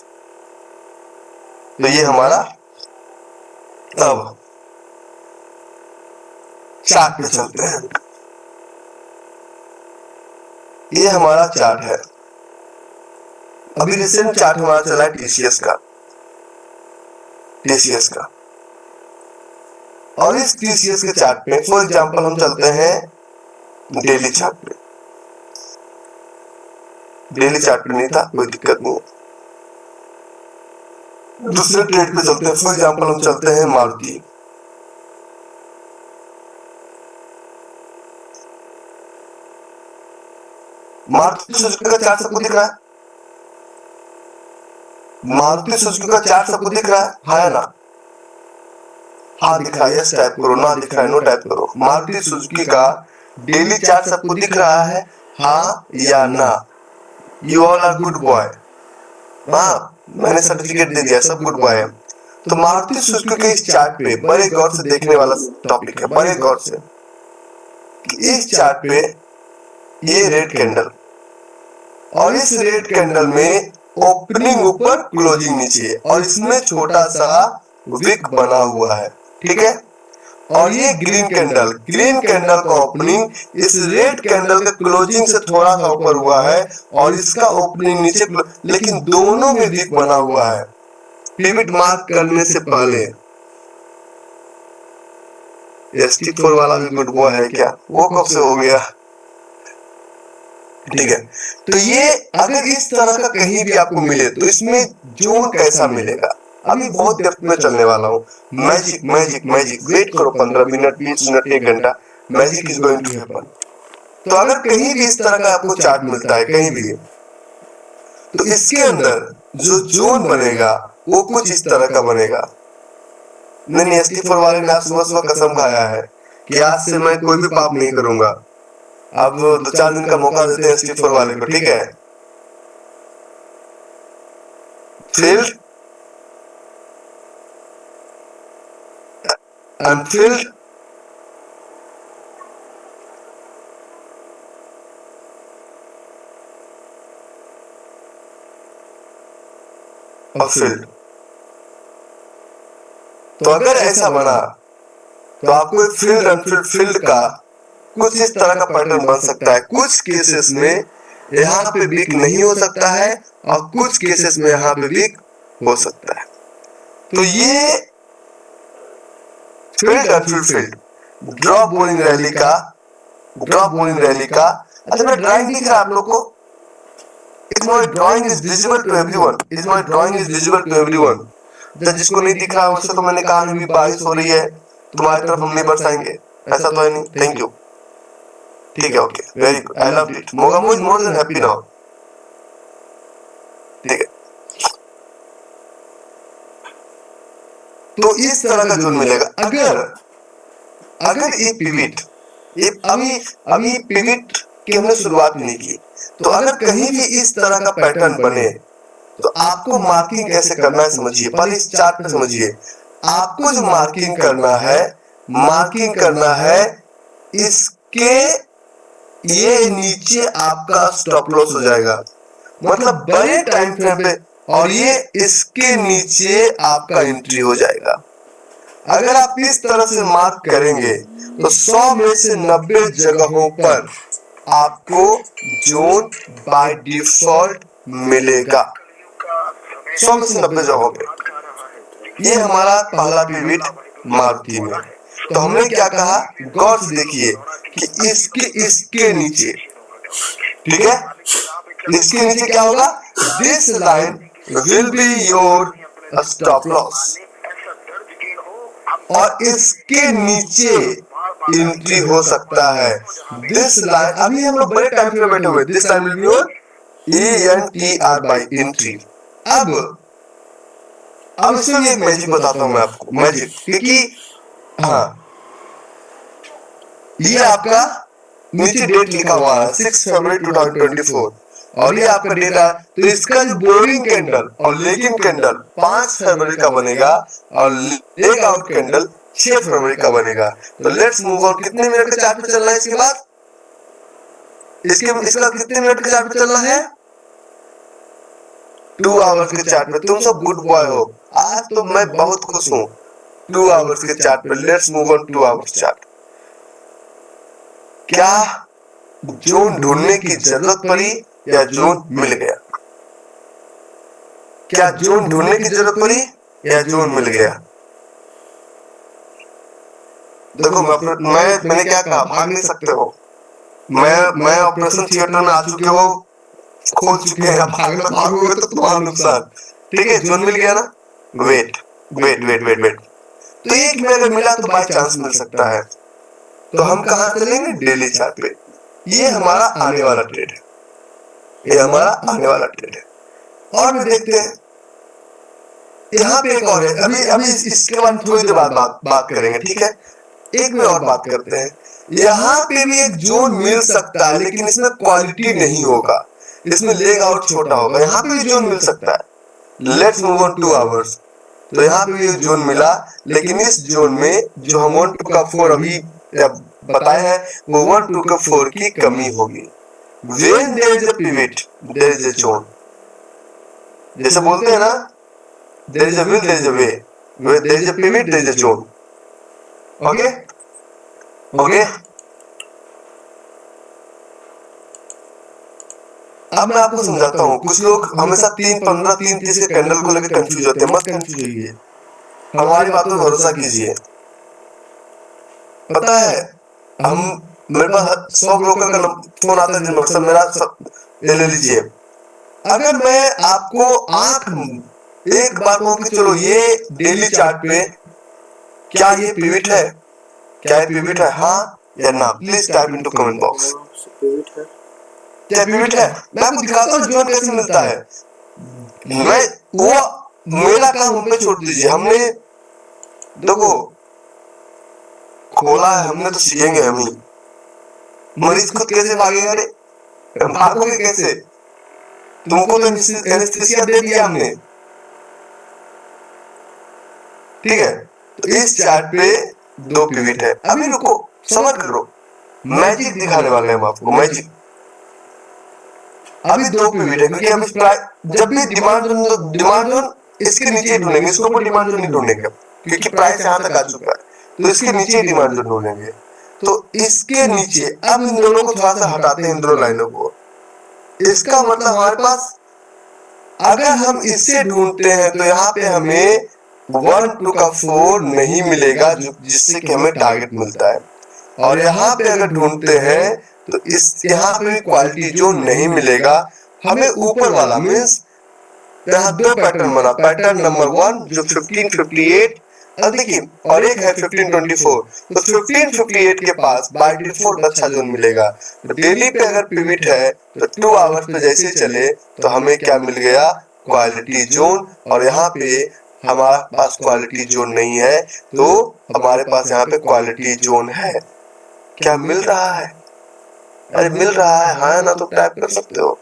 तो ये हमारा अब चार्ट पे चलते हैं। ये हमारा चार्ट है। अभी रिसेंट चार्ट हमारा चला है टीसीएस का। और इस टीसीएस के चार्ट पे फॉर एग्जांपल हम चलते हैं डेली चार्ट पे। डेली चार्ट पे नहीं था, कोई दिक्कत नहीं। दूसरे ट्रेड पे चलते हैं। फॉर एग्जांपल हम चलते हैं मारुति। मारुति सुजुकी का चार्ट सबको दिख रहा है? मारुति सुजुकी का चार्ट सबको दिख रहा है? हाँ या ना? हाँ दिख रहा है, यस टाइप करो, ना दिख रहा है नो टाइप करो। मारुति सुजुकी का डेली चार्ट सबको दिख रहा है? हाँ या ना? You all are good boy. हाँ, मैंने सर्टिफिकेट दे दिया, सब गुड बॉय है। तो मारुति सुजुकी के इस चार्ट पे बड़े गौर से देखने वाला टॉपिक है, बड़े गौर से। इस चार्ट पे ये रेड कैंडल और इस रेड कैंडल में ओपनिंग ऊपर क्लोजिंग नीचे और इसमें छोटा सा विक बना हुआ है। ठीक है? और ये ग्रीन कैंडल का ओपनिंग इस रेड कैंडल के क्लोजिंग से थोड़ा सा ऊपर हुआ है और इसका ओपनिंग नीचे, लेकिन दोनों में विक बना हुआ है। पिविट मार्क करने से पहले ST4 वाला भी गुड बॉय है क्या? वो कब से हो गया? ठीक है, तो ये अगर इस तरह का कहीं भी आपको मिले तो इसमें जोन कैसा मिलेगा, अभी बहुत डेप्थ में चलने वाला हूँ। मैजिक वेट करो 15 मिनट 20 मिनट 1 घंटा, magic is going to happen. तो अगर कहीं भी इस तरह का आपको चार्ट मिलता है कहीं भी, तो इसके अंदर जो जोन बनेगा वो कुछ इस तरह का बनेगा। नहीं, ST4 वाले ने आज सुबह कसम खाया है कि आज से मैं कोई भी पाप नहीं करूंगा। अब 2-4 दिन का मौका देते हैं ST4 वाले को। ठीक है? फील्ड अनफील्ड और फील्ड। तो अगर ऐसा बना तो आपको एक फील्ड अनफील्ड फील्ड का कुछ इस तरह का पैटर्न बन सकता है। कुछ केसेस में यहाँ पे वीक नहीं हो सकता है और कुछ केसेस में यहाँ पे वीक हो सकता है। तो ये field unfilled field drop bowling rally का अच्छा मैं ड्राइंग दिख रहा है आप लोग को? Is my drawing is visible to everyone? Is my drawing is visible to everyone? जिसको नहीं दिख रहा है उससे तो मैंने कहा अभी बारिश हो रही है, तुम्हारी तरफ हम नहीं बरसाएंगे, ऐसा तो है नहीं। थैंक यू, ठीक है, okay, very good, I love it, Mogambo is more than happy now. ठीक है, तो इस तरह का जोन मिलेगा। अगर ये पिवट, अभी पिवट की हमने शुरुआत नहीं की, तो अगर कहीं भी इस तरह का पैटर्न बने तो आपको मार्किंग कैसे करना है समझिए। पहले इस चार्ट पे समझिए, आपको जो मार्किंग करना है इसके ये नीचे आपका स्टॉप लॉस हो जाएगा, मतलब बड़े टाइम फ्रेम पे, और ये इसके नीचे आपका एंट्री हो जाएगा। अगर आप इस तरह से मार्क करेंगे तो 100 में से 90 जगहों पर आपको जोन बाय डिफॉल्ट मिलेगा। 100 में से 90 जगहों पे। ये हमारा पहला पिवट मारुति में। तो हमने क्या कहा, गौर से देखिए कि इसके नीचे, ठीक है, इसके नीचे क्या होगा, this line will be your stop loss, और इसके नीचे एंट्री हो सकता है। दिस लाइन, अभी हम लोग बड़े टाइम फ्रेम में बैठे हुए, this line will be your ENTR by entry. अब इसमें एक मैजिक बताता हूं मैं आपको, मैजिक, क्योंकि हाँ ये आपका नीचे डेट लिखा हुआ है 6 फरवरी 2024 और ये आपका डेट है। तो इसका जो बोरिंग कैंडल और लेगिंग कैंडल 5 फरवरी का बनेगा और लेग आउट कैंडल 6 फरवरी का बनेगा। तो लेट्स मूव ऑन। कितने मिनट का चार्ट पे चलना है इसके बाद, इसका कितने मिनट का चार्ट पे चलना है, 2 आवर्स के चार्ट पे। तुम सब गुड बॉय हो, आज तो मैं बहुत खुश हूँ। 2 आवर्स के चार्ट पे, let's move on 2 hours chart. क्या जोन ढूंढने की जरूरत पड़ी या जोन मिल गया? क्या जोन ढूंढने की जरूरत पड़ी या जोन मिल गया? देखो मैंने क्या कहा, भाग नहीं सकते हो। मैं ऑपरेशन थिएटर में आ चुके हो, खोल चुके हैं, भागोगे तो तुम्हारा नुकसान। ठीक है, जोन मिल गया ना। वेट, तो एक में अगर मिला तो बाय चांस मिल सकता है। तो हम कहां चलेंगे, डेली चार्ट पे। ये हमारा आने वाला ट्रेड है, और भी देखते हैं। यहाँ पे एक और है, अभी इसके बाद थोड़ी देर बाद बात करेंगे, ठीक है। एक में और बात करते हैं। यहाँ पे भी एक जोन मिल सकता है, लेकिन इसमें क्वालिटी नहीं होगा, इसमें लेग आउट छोटा होगा। यहाँ पे भी जोन मिल सकता है। Let's move on 2 hours. तो यहाँ पे भी जोन मिला, लेकिन इस जोन में जो हम 1 2 का 4 अभी बताए हैं, वो 1 2 का 4 की कमी होगी। When there is a pivot, there is a zone. जैसे बोलते हैं ना, there is a will, there is a way. Where there is a pivot, there is a zone. Okay? अब मैं आपको समझाता हूँ। कुछ लोग हमेशा 3-15 3-30 के कैंडल को लेकर कंफ्यूज होते हैं। मत कंफ्यूज होइए, हमारी बातों पर भरोसा कीजिए। पता है, मेरे पास 100 ब्रोकर का फोन आता है, जिन मेरा ले लीजिए। अगर मैं आपको एक बार कहूं कि चलो ये डेली चार्ट पे क्या ये पिवट है, हाँ या ना, please type into comment box. क्या पिवट है? मैं आपको दिखाता हूँ जोन कैसे मिलता है। मैं वो मेरा काम हम पे छोड़ दीजिए। हमने देखो खोला है, हमने तो सीखेंगे हम ही। मरीज खुद कैसे भागेगा रे, भागोगे कैसे? तुमको तो एनेस्थीसिया दे दिया हमने, ठीक है। तो इस चार्ट पे 2 पिवट है। अभी रुको, समझ करो, मैजिक दिखाने वाले हैं हम आपको, मैजिक। अभी 2 पिवट है, क्योंकि अभी जब भी डिमांड जोन इसके नीचे ढूंढेंगे, इसके ऊपर डिमांड जो नहीं ढूंढेंगे क्योंकि प्राइस यहाँ तक आ चुका है, तो इसके नीचे डिमांड जो ढूंढेंगे। तो इसके नीचे अब इन दोनों को थोड़ा सा हटाते हैं, इन दोनों लाइनों को। इसका मतलब हमारे पास अगर हम इससे ढूंढते हैं तो यहाँ पे हमें 1 2 का 4 नहीं मिलेगा, जो जिससे कि हमें टारगेट मिलता है। और यहाँ पे अगर ढूंढते हैं तो इस यहाँ पे क्वालिटी जो नहीं मिलेगा हमें, ऊपर वाला मीन्स यहाँ दो पैटर्न बना, पैटर्न नंबर 1 जो 1558 और देखिए, और एक है 1524। तो 1558 के पास बाय डिफॉल्ट अच्छा जोन मिलेगा। तो डेली पे अगर पिवट है तो 2 आवर्स पे जैसे चले तो हमें क्या मिल गया, क्वालिटी जोन। और यहाँ पे हमारे पास क्वालिटी जोन नहीं है, तो हमारे पास यहाँ पे क्वालिटी जोन है। क्या मिल रहा है? अरे मिल रहा है, हाँ ना, तो टाइप कर सकते हो,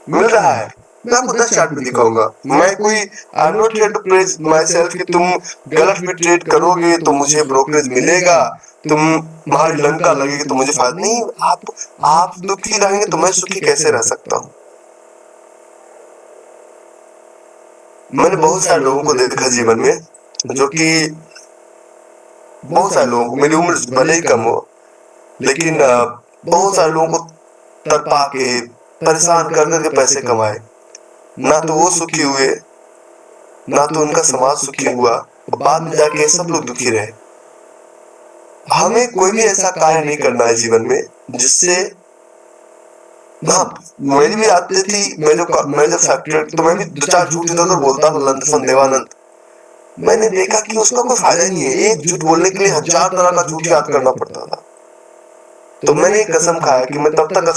मिल रहा है। मैं आपको 10 चार्ट में दिखाऊंगा। मैं कोई I am not here to praise myself कि तुम गलत भी ट्रेड करोगे तो मुझे ब्रोकरेज मिलेगा, तुम्हारी लंका लगेगी तो मुझे फायदा नहीं। आप दुखी रहेंगे तो मैं सुखी कैसे रह सकता हूँ? मैंने बहुत सारे लोगों को देखा जीवन में, जो कि बहुत सारे लोगों को, मेरी उम्र भले ही कम हो, लेकिन बहुत सारे लोगों को तड़पा के परेशान कर करके पैसे कमाए। ना तो वो सुखी हुए, ना तो उनका समाज सुखी हुआ, बाद में जाके सब लोग दुखी रहे। हमें कोई भी ऐसा कार्य नहीं करना है जीवन में जिससे, हाँ मेरी भी आदत थी, मैं जब फैक्ट्री, तो मैं भी 2-4 झूठ इधर बोलता था, लंदन देवानंद। मैंने देखा कि उसका कोई फायदा नहीं है, एक झूठ बोलने के लिए 1000 तरह का झूठ याद करना पड़ता था। तो मैंने एक कसम खाया कि मैं तब तक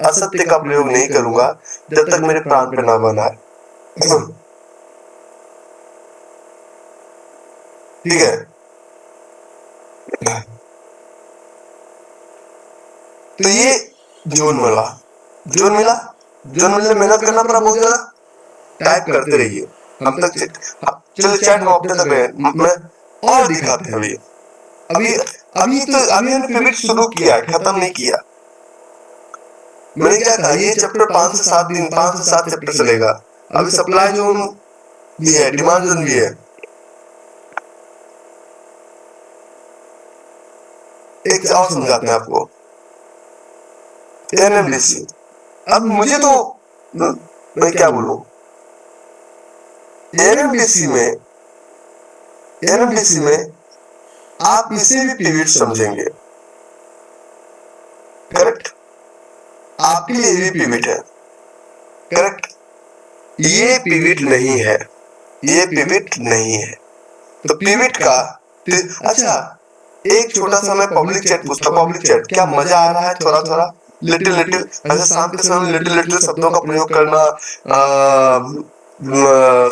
असत्य का प्रयोग नहीं करूंगा जब तक मेरे प्राण पे ना बना है। ठीक है, तो ये जोन मिला, जोन मिलने मेहनत करना पड़ा बहुत ज्यादा। टाइप करते रहिए, हम तक चलो चैट हम अपने तक रहे, मैं और दिखाते हैं। अभी हमने पिवट शुरू किया है, खत्म नहीं किया। मैंने क्या कहा, ये चैप्टर 5 से 7 दिन, 5 से 7 चैप्टर चलेगा। अभी सप्लाई जोन भी है, डिमांड जोन भी है। एक और समझाते हैं आपको, एनएमडीसी। अब मुझे तो मैं क्या बोलूं, एनएमडीसी में आप इसे भी पिवट समझेंगे, करेक्ट? आपके लिए ये पिवट है, करेक्ट? ये पिवट नहीं है, ये पिवट नहीं है। तो पिवट का अच्छा, एक छोटा सा मैं पब्लिक चैट पूछता, पब्लिक चैट क्या मजा आ रहा है? थोड़ा थोड़ा लिटिल लिटिल, ऐसे शाम के समय लिटिल लिटिल शब्दों का प्रयोग करना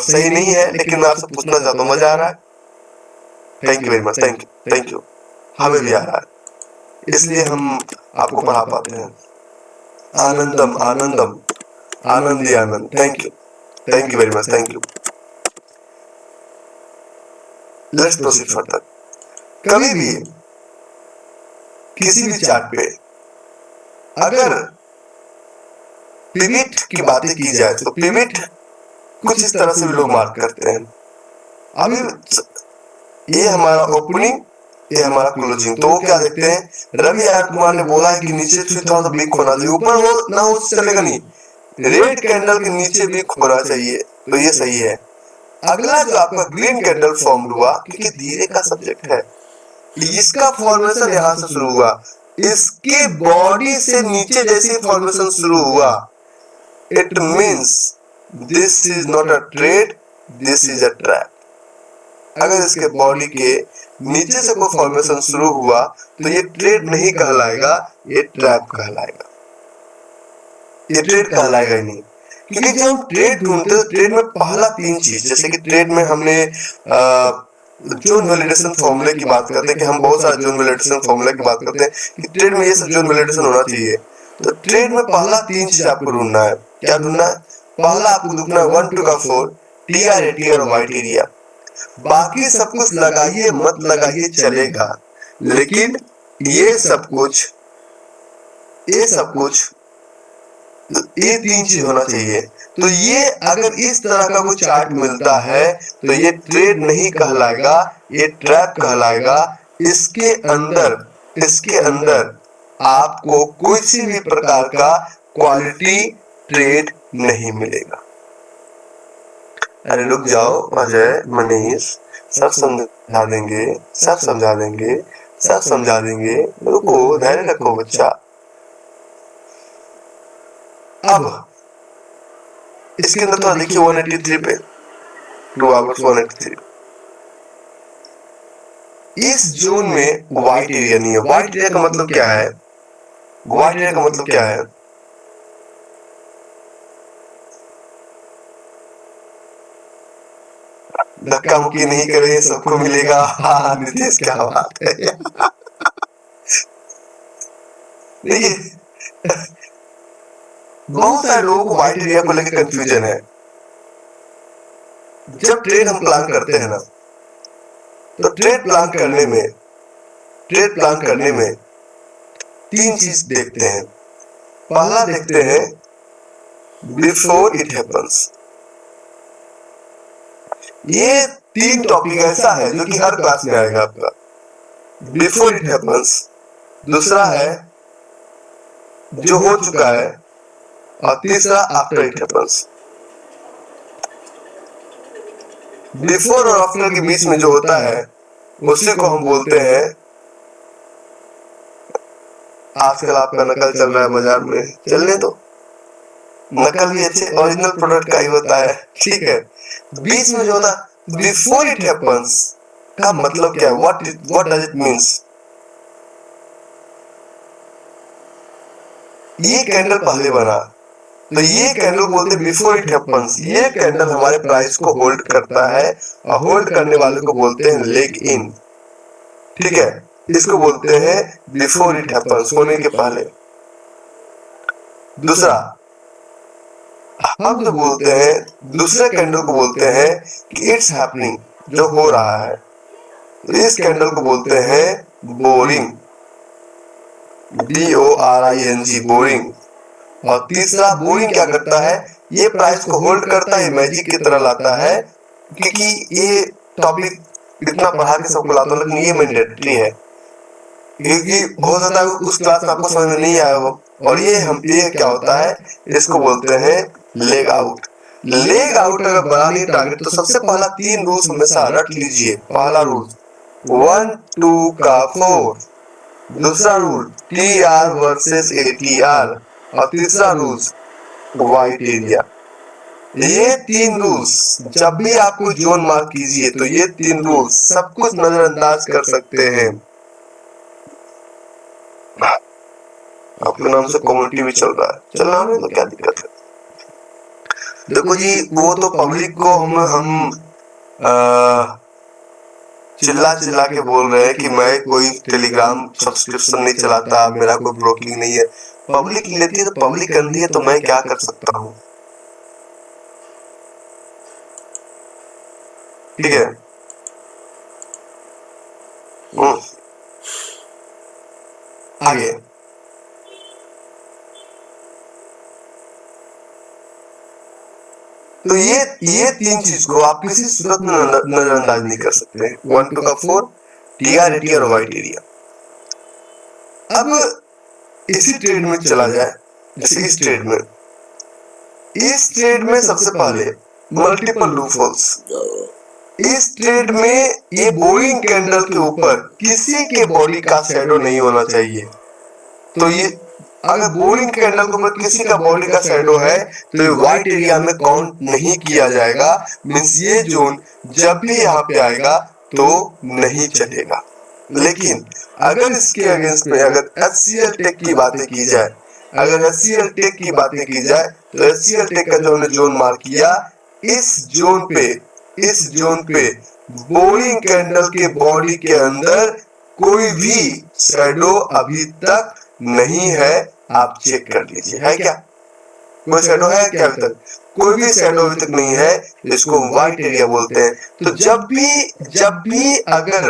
सही नहीं है, लेकिन मैं आपसे पूछना चाहता हूँ, मजा आ रहा है? Thank you very much, thank you. हमें भी आ रहा है, इसलिए हम आपको पढ़ा पाते हैं। आनंदम आनंदम, आनंदी आनंद। Thank you very much, thank you. Let's proceed further. कभी भी किसी भी चार्ट पे अगर पिवट की बातें की जाए तो पिवट कुछ इस तरह से भी लोग मार्क करते हैं। अभी ये हमारा ओपनिंग, ये हमारा क्लोजिंग, तो वो क्या देखते हैं, रवि आर कुमार ने बोला है कि नीचे से थोड़ा सा बिग होना चाहिए, ऊपर हो ना हो चलेगा नहीं, रेड कैंडल के नीचे बिग होना चाहिए, तो ये सही है। अगला जो आपका ग्रीन कैंडल फॉर्म हुआ, क्योंकि धीरे का सब्जेक्ट है, इसका फॉर्मेशन यहां से शुरू हुआ, इसके बॉडी से नीचे जैसे फॉर्मेशन शुरू हुआ, it means this is not a trade, this is a trap. अगर इसके बॉडी के नीचे से कोई फॉर्मेशन शुरू हुआ तो ये ट्रेड नहीं कहलाएगा, ये ट्रैप कहलाएगा, ये ट्रेड कहलाएगा ही नहीं। क्योंकि जब हम ट्रेड ढूंढते हैं, ट्रेड में पहला 3 चीज, जैसे कि ट्रेड में हमने जोन वैलिडेशन फॉर्मूले की बात करते हैं कि हम बहुत सारे जोन वैलिडेशन फॉर्मूले की बात करते हैं कि ट्रेड में ये सब जोन वैलिडेशन होना चाहिए। तो ट्रेड में पहला 3 चीज आपको ढूंढना है। क्या ढूंढना है? पहला आपको ढूंढना है 1 2 का 4 टीआर एटीआर और वाइट एरिया। बाकी सब कुछ लगाइए मत लगाइए चलेगा, लेकिन ये सब कुछ तो ये तीन चीज होना चाहिए। तो ये अगर इस तरह का कोई चार्ट मिलता है तो ये ट्रेड नहीं कहलाएगा, ये ट्रैप कहलाएगा। इसके अंदर आपको किसी भी प्रकार का क्वालिटी ट्रेड नहीं मिलेगा। अरे रुक जाओ अजय, मनीष, सब समझा देंगे, सब समझा देंगे, सब समझा देंगे, रुको, धैर्य रखो बच्चा। अब इसके अंदर तो देखिए 183 पे 2 आवर्स 183। इस जोन में व्हाइट एरिया नहीं है। व्हाइट एरिया का मतलब क्या है? व्हाइट एरिया का मतलब क्या है? धक्का मुक्की नहीं करें, सबको मिलेगा। हाँ नीतीश, क्या बात है। देखिए, बहुत सारे लोगों को व्हाइट एरिया को लेकर कंफ्यूजन है। जब ट्रेड हम प्लान करते हैं ना, तो ट्रेड प्लान करने में तीन चीज देखते हैं। पहला देखते हैं बिफोर इट हैपेंस। ये तीन टॉपिक ऐसा है जो कि हर क्लास में आएगा आपका। बिफोर इट हैपेंस, दूसरा है जो हो चुका है, और तीसरा आफ्टर इट हैपेंस। बिफोर और आफ्टर के बीच में जो होता है उसी को हम बोलते हैं, आजकल आपका नकल चल रहा है बाजार में, चलने दो, नकल भी अच्छे ओरिजिनल प्रोडक्ट का ही होता है, ठीक है। बीच में जो होता है बिफोर इट हैपेंस का मतलब क्या है? What does it means? ये कैंडल पहले बना तो ये कैंडल बोलते हैं बिफोर इट हैपेंस। ये कैंडल हमारे प्राइस को होल्ड करता है, और होल्ड करने वाले को बोलते हैं लेग इन, ठीक है। इसको बोलते हैं बिफोर इट हैपेंस, होने के पहले। दूसरा, हम जो बोलते हैं दूसरे कैंडल को बोलते हैं कि इट्स हैपनिंग, जो हो रहा है। तो इस कैंडल को बोलते हैं बोरिंग, BORING, बोरिंग। और तीसरा, बोरिंग क्या करता है? ये प्राइस को होल्ड करता है, मैजिक की तरह लाता है। क्योंकि ये टॉपिक इतना पढ़ा के सबको लाता हूँ, लेकिन ये मैंडेटरी है, क्योंकि हो सकता है उस क्लास में आपको समझ में नहीं आया हो। और ये क्या होता है? इसको बोलते हैं लेग आउट। लेग आउट अगर बना नहीं टारगेट, तो सबसे पहला 3 रूल्स हमेशा रट लीजिए। पहला रूल 1 2 का 4, दूसरा रूल TR वर्सेस ATR, और तीसरा रूल व्हाइट एरिया। ये 3 रूल्स जब भी आपको जोन मार्क कीजिए तो ये 3 रूल्स सब कुछ नजरअंदाज कर सकते हैं। आपके नाम से कम्युनिटी भी चल रहा है, चलना है तो क्या दिक्कत है? देखो जी, वो तो पब्लिक को हम चिल्ला चिल्ला के बोल रहे हैं कि मैं कोई टेलीग्राम सब्सक्रिप्शन नहीं चलाता, मेरा कोई ब्रोकिंग नहीं है। पब्लिक लेती है तो पब्लिक अंधी है, तो मैं क्या कर सकता हूँ, ठीक है। आगे तो ये 3 चीज को आप किसी सूरत में नजरअंदाज नहीं कर सकते। 1 2 का 4, TR ATR और व्हाइट एरिया। अब इसी ट्रेड में चला जाए, जैसे इस ट्रेड में सबसे पहले मल्टीपल लूपहोल्स। इस ट्रेड में ये बोरिंग कैंडल के ऊपर किसी के बॉडी का शैडो नहीं होना चाहिए। तो ये अगर बोरिंग कैंडल के ऊपर किसी का बॉडी का शैडो है तो ये व्हाइट एरिया में काउंट नहीं किया जाएगा। मींस ये जोन जब भी यहाँ पे आएगा तो नहीं चलेगा। लेकिन अगर इसके अगेंस्ट में अगर HCL टेक की बातें की जाए, अगर HCL टेक की बातें की जाए, तो HCL टेक का जो हमने जोन मार्क किया, इस जोन पे बोरिंग कैंडल के बॉडी के अंदर कोई भी शैडो अभी तक नहीं है। आप चेक कर लीजिए, है क्या? कोई शैडो है क्या अभी तक? कोई भी शैडो अभी तक नहीं है, इसको व्हाइट एरिया बोलते हैं। तो जब भी अगर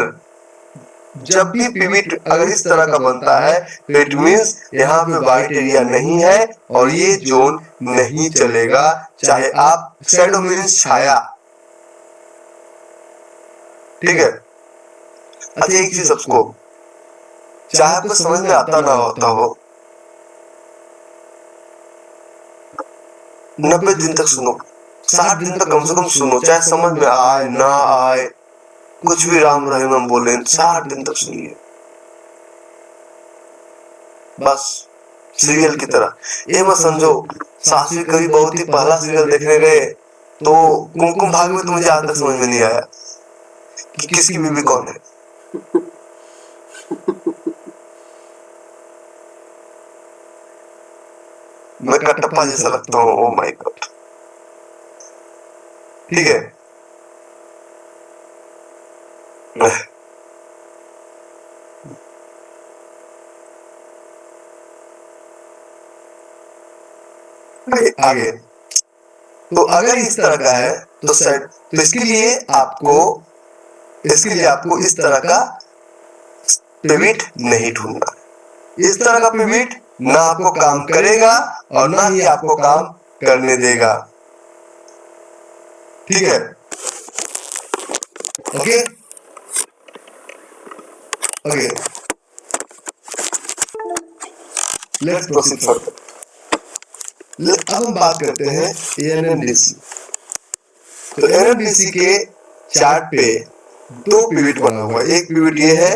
जब भी पिविट अगर इस तरह का बनता है तो इट मीन्स यहाँ पे वाइट एरिया नहीं है और ये जोन नहीं चलेगा, चाहे आप शैडो मीन्स छाया। ठीक है। अच्छा एक चीज सबको, चाहे आपको समझ में आता ना होता हो, 90 दिन तक सुनो, 60 दिन तक कम से कम सुनो, चाहे समझ में आए ना आए, कुछ भी राम रहीम हम बोले, 60 दिन तक सुनिए बस, सीरियल की तरह। ये मत समझो सासवी कभी बहुत ही पहला सीरियल देखने गए तो कुमकुम भाग्य में तो मुझे आज तक समझ में नहीं आया कि किसकी बीवी कौन है। मैं कटप्पा जैसा लगता हूँ, ओ माय गॉड। ठीक है। आगे तो अगर इस तरह का है तो सेट, तो इसके लिए आपको इस तरह का पिविट नहीं ढूंढना। इस तरह का पिविट ना आपको काम करेगा और ना ही आपको काम करने देगा। ठीक है। Okay okay, let's proceed further. अब हम बात करते हैं एनएमडीसी। तो एनएमडीसी के चार्ट पे दो पिविट बना हुआ है, एक पिविट ये है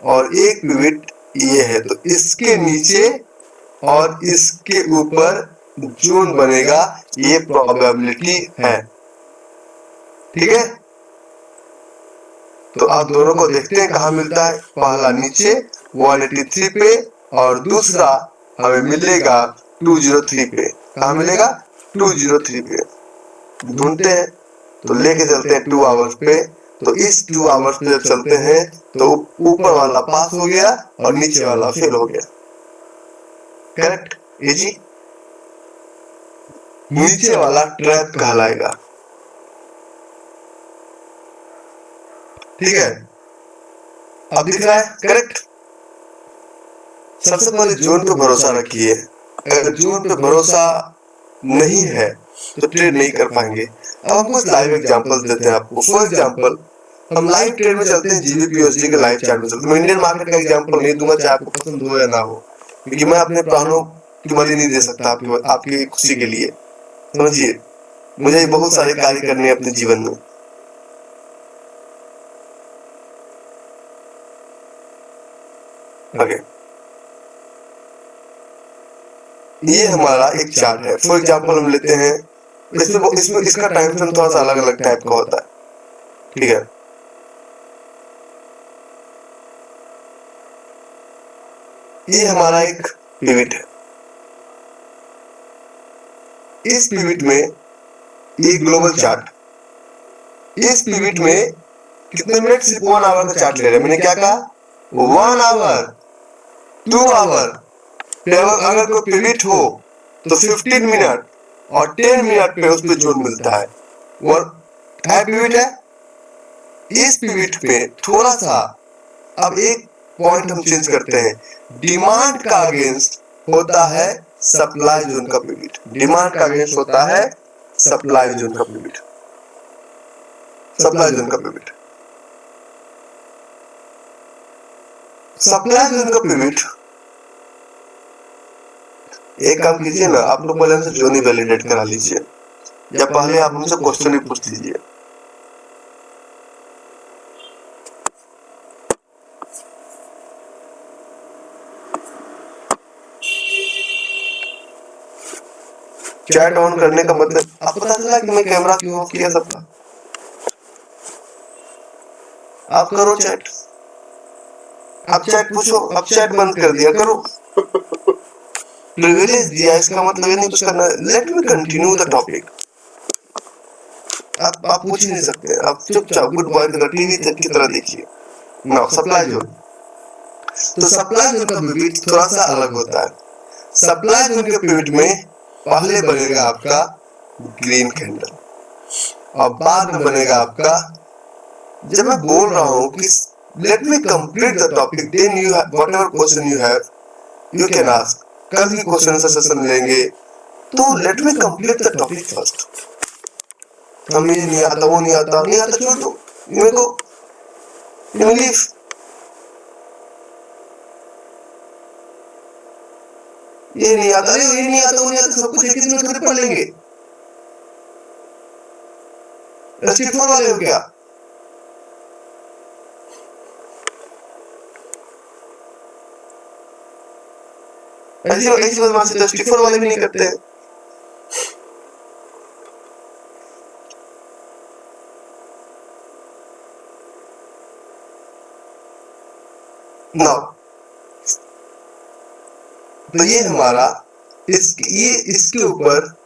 और एक पिविट ये है। तो इसके नीचे और इसके ऊपर जोन बनेगा, ये प्रोबेबिलिटी है। ठीक है। तो आप दोनों को देखते हैं कहां मिलता है, पहला नीचे 183 पे और दूसरा हमें मिलेगा 203 पे। कहां मिलेगा, 203 पे। ढूंढते हैं तो लेके चलते हैं 2 आवर्स पे। तो इस 2 आवर्स पे जब चलते हैं तो ऊपर वाला पास हो गया और नीचे वाला फेल हो गया। Correct, easy. नीचे वाला ट्रैप कहलाएगा। ठीक है। अब दिख रहा है, करेक्ट। सबसे पहले जोन पे भरोसा रखिए। अगर जोन पे भरोसा नहीं है तो ट्रेड नहीं कर पाएंगे। अब हम कुछ लाइव एग्जांपल्स देते हैं आपको। फॉर एग्जांपल हम लाइव ट्रेड में चलते हैं, जीबीपीयूएसडी के लाइव चार्ट में चलते हैं। मैं इंडियन मार्केट का एग्जांपल नहीं दूंगा, चाहे आपको पसंद हो या ना हो, क्योंकि मैं अपने प्राणों की बलि नहीं दे सकता आपकी खुशी के लिए। समझिए, मुझे बहुत सारे कार्य करने हैं अपने जीवन में। ओके, ये हमारा एक चार्ट है। फॉर एग्जांपल हम लेते हैं, इसमें इसका टाइम फ्रेम थोड़ा सा अलग अलग टाइप का होता है। ठीक है। ये हमारा एक पिविट है। इस पिविट में ये ग्लोबल चार्ट, इस पिविट में कितने मिनट, सिर्फ 1 आवर का चार्ट ले रहे हैं। मैंने क्या कहा, 1 आवर, 2 आवर। अगर कोई पिविट हो तो 15 मिनट और 10 मिनट पे उस पे जोन मिलता है। और पिविट है। इस पिविट पे थोड़ा सा अब एक पॉइंट हम चेंज करते हैं। डिमांड का अगेंस्ट होता है सप्लाई जोन का पिविट। डिमांड का अगेंस्ट होता है सप्लाई जोन का पिविट। सप्लाई जोन का पिविट, सप्लाई जोन का पिविट। एक काम कीजिए ना, आप लोग पहले हमसे जोन ही वैलिडेट करा लीजिए, या पहले आप हमसे क्वेश्चन ही पूछ लीजिए। चैट ऑन करने का मतलब, आपको पता चला कि मैं कैमरा क्यों ऑफ किया सबका? आप करो चैट, आप चैट पूछो, आप चैट बंद कर दिया करो। प्रिविलेज दिया, इसका मतलब ये नहीं कुछ करना। Let me continue the topic. आप पूछ ही नहीं सकते, आप चुपचाप गुड बॉय की टीवी की तरह देखिए। Now supply zone. तो सप्लाई जोन का पिविट थोड़ा सा अलग होता है। सप्लाई जोन के पिविट में पहले बनेगा आपका ग्रीन कैंडल और बाद में बनेगा आपका, जब मैं बोल रहा हूं कि let me complete the topic, then you whatever question you have you can ask. कल भी क्वेश्चन आंसर सेशन लेंगे, तो let me complete the topic first. हमें ये नहीं आता, वो नहीं आता, नहीं आता छोड़ दो, मेरे को इंग्लिश ये नहीं आता, अरे ये नहीं आता, वो नहीं आता, सब कुछ एक ही दिन में थोड़ी पढ़ लेंगे। स्टेप 4 वाले हो क्या? ऐसी बदमाशी तो स्टेप 4 वाले भी नहीं करते हैं। ना तो ये हमारा इसके ऊपर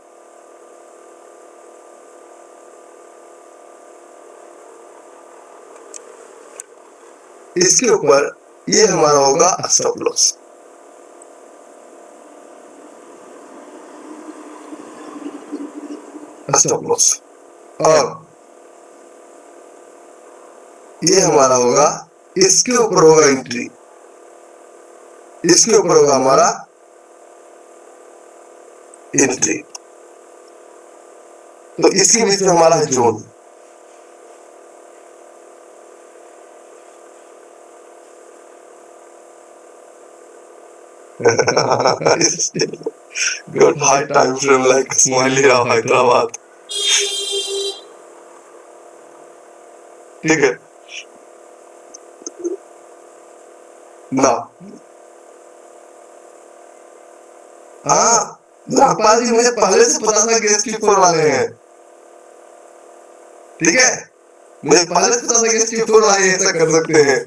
ये हमारा होगा स्टॉप लॉस। स्टॉप लॉस, और ये हमारा होगा, इसके ऊपर होगा एंट्री, इसके ऊपर होगा हमारा एंट्री। तो इसके बीच में हमारा है zone. Got high time frame like Smiley of Hyderabad। ठीक है ना? हाँ रामपाल जी, मुझे पहले से पता था कि स्टेप 4 वाले हैं। ठीक है, मुझे पहले से पता था कि स्टेप 4 वाले ऐसा कर सकते हैं।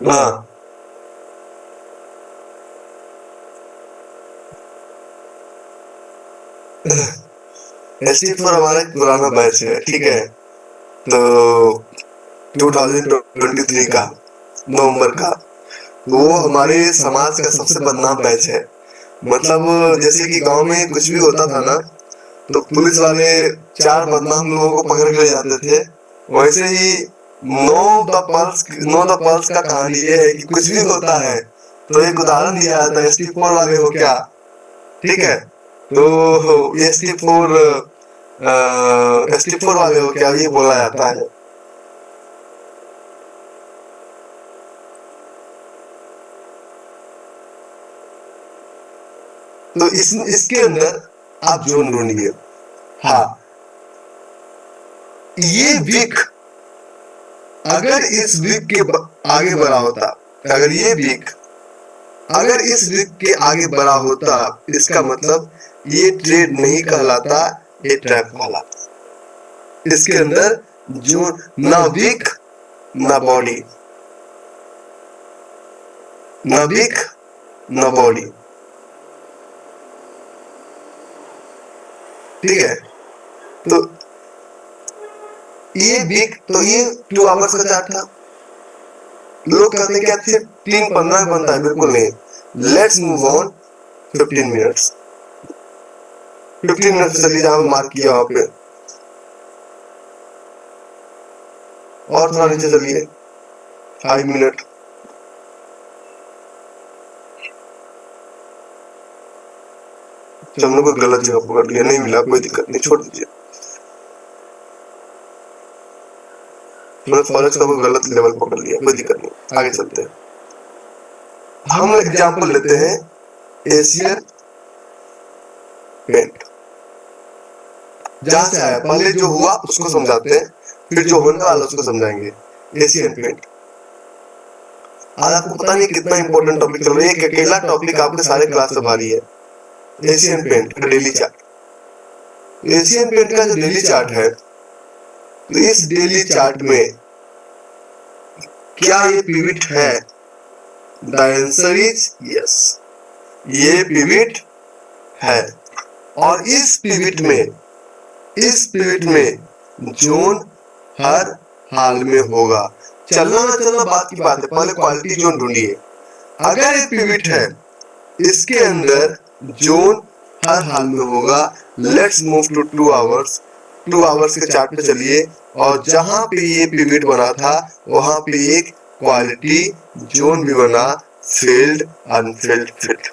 हाँ स्टेप 4 हमारा एक पुराना बैच है, ठीक है, तो 2023 का नवंबर का, तो वो हमारे समाज का सबसे बदनाम बैच है। मतलब जैसे कि गांव में कुछ भी होता था ना, तो पुलिस वाले 4 बदनाम लोगों को पकड़ के ले जाते थे। वैसे ही नो द पल्स का कहानी ये है कि कुछ भी होता है तो एक उदाहरण दिया जाता है, स्टेप 4 वाले हो क्या? ठीक है, तो ये स्टेप 4 वाले हो क्या, ये बोला जाता है। तो इसके अंदर आप जोन ढूंढिए। हाँ, ये वीक अगर इस वीक के आगे बढ़ा होता, अगर ये वीक अगर इस वीक के आगे बढ़ा होता, इसका मतलब ये ट्रेड नहीं कहलाता, ये ट्रैप कहलाता। इसके अंदर जो ना वीक ना बॉडी, ना वीक ना बॉडी, ठीक है। तो ये वीक, तो ये 2 आवर्स का चार्ट था। लोग कहते हैं कि सिर्फ 3:15 में बनता है, बिल्कुल नहीं। Let's move on 15 minutes. 15 minute चलिए जहां मार्क किया वहां पे, और थोड़ा नीचे चलिए 5 मिनट। हमने कोई गलत जगह पकड़ लिया, नहीं मिला, कोई दिक्कत नहीं, छोड़ दीजिए। फॉरेक्स का कोई गलत लेवल पकड़ लिया, कोई दिक्कत नहीं, आगे चलते हैं। हम एग्जांपल लेते हैं एशियन पेंट। जहां से आया, पहले जो हुआ उसको समझाते हैं, फिर जो होने वाला उसको समझाएंगे। एशियन पेंट आज आपको पता नहीं कितना इंपॉर्टेंट टॉपिक चल रहा है, एक अकेला टॉपिक आपके सारे क्लास से भारी है। एशियन पेंट का डेली चार्ट। एशियन पेंट का जो डेली चार्ट है, तो इस डेली चार्ट में क्या ये पिवट है? द आंसर इज यस, ये पिवट है। और इस पिवट में जोन हर हाल में होगा। चलना ना चलना बात की बात है, पहले क्वालिटी जोन ढूंढिए। अगर ये पिविट है, इसके अंदर जोन हर हाल में होगा। Let's move to 2 hours. 2 hours के चार्ट पे चलिए, और जहां पे ये पिविट बना था वहां पे एक क्वालिटी जोन भी बना, फील्ड अनफिल्ड फील्ड।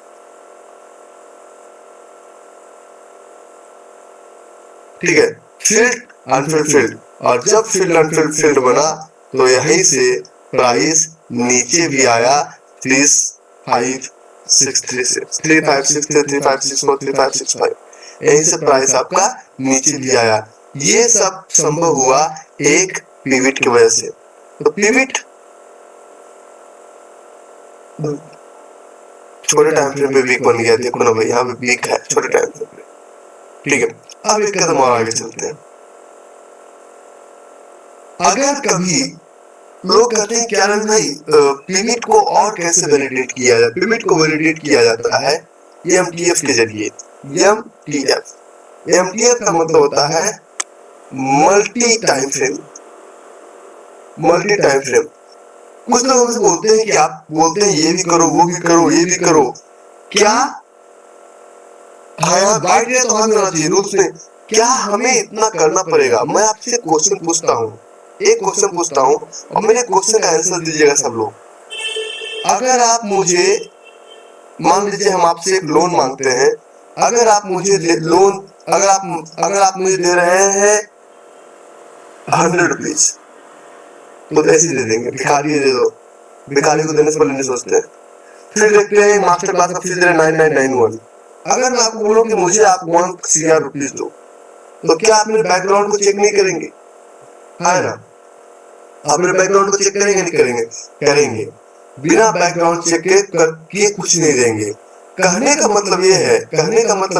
ठीक है, फील्ड अनफिल्ड फील्ड। और जब फील्ड अनफिल्ड फील्ड बना तो यहीं से प्राइस नीचे भी आया 3563 3563 3564 यहीं से प्राइस आपका नीचे भी आया। ये सब संभव हुआ एक पिविट की वजह से। तो पिविट छोटे टाइम फ्रेम पे वीक बन गया, देखो ना भाई यहाँ पे वीक है छोटे टाइम फ्रेम पे। ठीक है, अब एक कदम और आगे चलते हैं। अगर कभी लोग कहते हैं क्या भाई पिविट को और कैसे वैलिडेट किया जाए, पिविट को वैलिडेट किया जाता है एमटीएफ के जरिए। एमटीएफ का मतलब होता है multi time frame. Multi time frame, कुछ लोग हमसे बोलते हैं कि आप बोलते हैं ये भी करो वो भी करो ये भी करो, क्या हाँ गाइड है तो हमें होना चाहिए रूल्स में, क्या हमें इतना करना पड़ेगा? मैं आपसे क्वेश्चन पूछता हूँ, एक क्वेश्चन पूछता हूँ और मेरे क्वेश्चन का आंसर दीजिएगा सब लोग। अगर आप मुझे, मान लीजिए हम आपसे एक लोन मांगते हैं, अगर आप मुझे लोन, अगर आप मुझे दे रहे हैं 100 रुपीज, तो ऐसे दे देंगे, भिखारी दे दो, भिखारी को देने से पहले नहीं सोचते। फिर देखते हैं मास्टर क्लास का फीस दे रहे 9991। अगर मैं आपको बोलूं कि मुझे आप 1 CR रुपीज दो, तो क्या आप मेरे बैकग्राउंड को चेक नहीं करेंगे? है ना, आप मेरे बैकग्राउंड को चेक करेंगे नहीं करेंगे? करेंगे। बिना बैकग्राउंड चेक किए कुछ नहीं देंगे। कहने का मतलब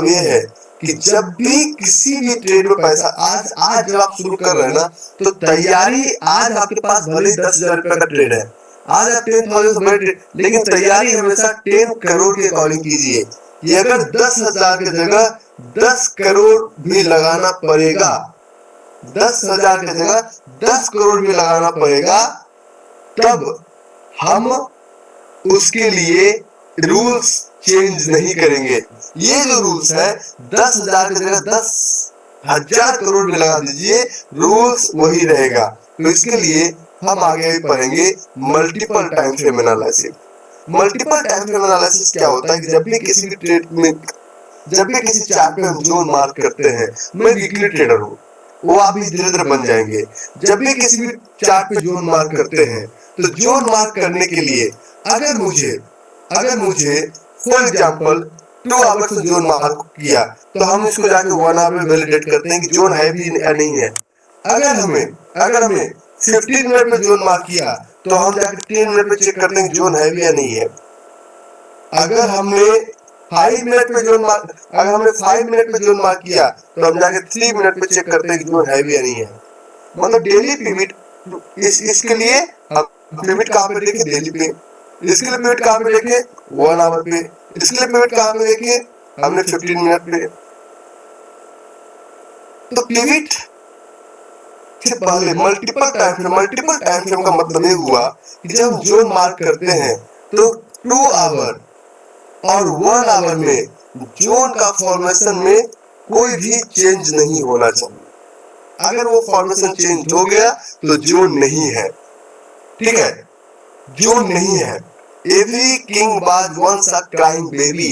ये है कि जब भी किसी भी ट्रेड में पैसा, आज जब आप शुरू कर रहे हैं ना, तो तैयारी, आज आपके पास भले 10,000 रुपए का ट्रेड है, आज आप 10,000 से बड़े ट्रेड, लेकिन तैयारी हमेशा 10 करोड़ के अकॉर्डिंग कीजिए। ये अगर 10,000 की जगह 10 करोड़ भी लगाना पड़ेगा, 10,000 की जगह 10 करोड़ भी लगाना पड़ेगा, तब हम उसके लिए रूल्स चेंज नहीं करेंगे। ये जो रूल्स है 10,000 की जगह 10,000 करोड़ भी लगा दीजिए, रूल्स वही रहेगा। तो इसके लिए हम आगे पढ़ेंगे multiple time frame analysis. Multiple time frame analysis क्या होता है कि जब भी किसी भी ट्रेड में, जब भी किसी चार्ट पे हम जोन मार्क करते हैं, मैं वीकली ट्रेडर हूँ, वो आप भी धीरे धीरे बन जाएंगे। जब भी किसी भी चार्ट पे जोन मार्क करते हैं, तो जोन मार्क करने के लिए अगर मुझे फॉर एग्जांपल 2 आवर्स में जोन मार्क किया, तो हम इसको जाके 1 आवर में वैलिडेट करते हैं कि जोन है भी या नहीं है। अगर हमें 15 मिनट में जोन मार्क किया, तो हम जाके 10 मिनट में चेक करते हैं कि जोन है भी या नहीं है। अगर हमने 5 मिनट में जोन मार्क, अगर हमने 5 मिनट में जोन मार्क किया, तो हम जाके 3 मिनट में चेक करते हैं कि जोन है भी या नहीं है। मतलब डेली पिविट, इसके लिए हम पिविट कहाँ पे देखें? डेली पे। इसके लिए पिविट कहाँ पे देखें? 1 आवर पे। इसके लिए पिविट कहाँ पे देखें? हमने 15 मिनट पे। तो पिविट से पहले मल्टीपल टाइम फ्रेम का मतलब ये हुआ कि जब हम जोन मार्क करते हैं, तो 2 आवर और 1 आवर में जोन का फॉर्मेशन में कोई भी चेंज नहीं होना चाहिए। अगर वो फॉर्मेशन चेंज हो गया तो जोन नहीं है। ठीक है, जोन नहीं है। Every king was once a crying baby.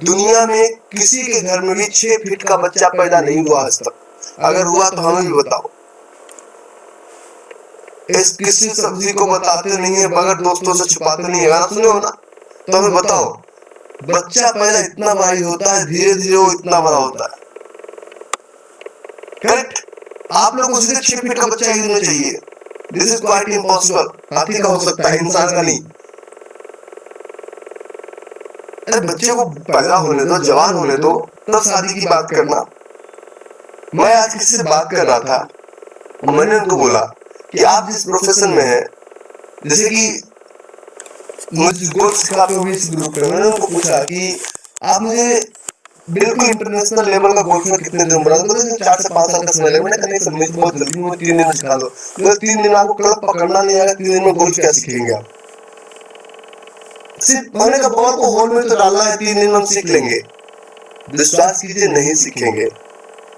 दुनिया में किसी के घर में भी 6 फीट का बच्चा पैदा नहीं हुआ आज तक। अगर हुआ तो हमें भी बताओ। इस किसी सब्जी को बताते नहीं है, मगर दोस्तों से छुपाते नहीं है, गाना सुने हो ना? तो हमें बताओ, बच्चा पहले इतना भारी होता है, धीरे धीरे वो इतना बड़ा होता है। करेक्ट? आप लोग को सीधे 6 फीट का बच्चा ही होना चाहिए। This is quite impossible. हाथी का हो सकता है, इंसान का नहीं। अरे बच्चे को पैदा होने दो, जवान होने दो, तब शादी की बात करना। मैं आज किसी से बात कर रहा था, मैंने उनको बोला कि आप जिस प्रोफेशन में हैं, जैसे कि मुझे गोल्फ सिखाते हो इस ग्रुप में, मैंने उनको पूछा कि आप मुझे बिल्कुल इंटरनेशनल लेवल का गोल्फर कितने दिन बना, बोले 4 से 5 साल का समय लगेगा। मैंने कहा नहीं सर, मुझे बहुत जल्दी, मुझे 3 दिन में सिखा दो। तो 3 दिन आपको क्लब पकड़ना नहीं आएगा, 3 दिन में गोल्फ क्या सीखेंगे आप? सिर्फ मैंने कहा बॉल को होल में तो डालना है, 3 दिन में हम सीख लेंगे। विश्वास कीजिए नहीं सीखेंगे।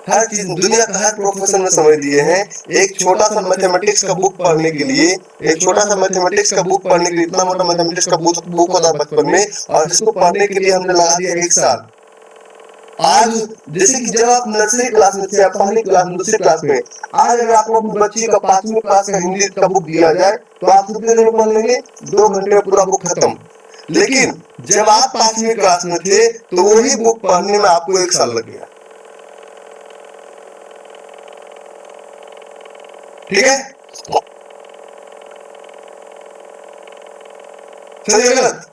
हर चीज दुनिया का हर प्रोफेशन में समझ दिए हैं। एक छोटा सा मैथमेटिक्स का बुक पढ़ने के लिए, एक छोटा सा मैथमेटिक्स का बुक पढ़ने के लिए, इतना मोटा मैथमेटिक्स का बुक होता है बचपन में, और जिसको पढ़ने के लिए हमने लगा दिया 1 साल। आज जैसे कि जब आप नर्सरी क्लास में थे, आप पहली क्लास में, दूसरी क्लास में, आज अगर आपको अपनी बच्ची का 5वीं क्लास का हिंदी का बुक दिया जाए तो आप कितने देर में पढ़ लेंगे? 2 घंटे में पूरा बुक खत्म। लेकिन जब आप 5वीं क्लास में थे तो वही बुक पढ़ने में आपको 1 साल लग गया। ठीक है, सही है गलत?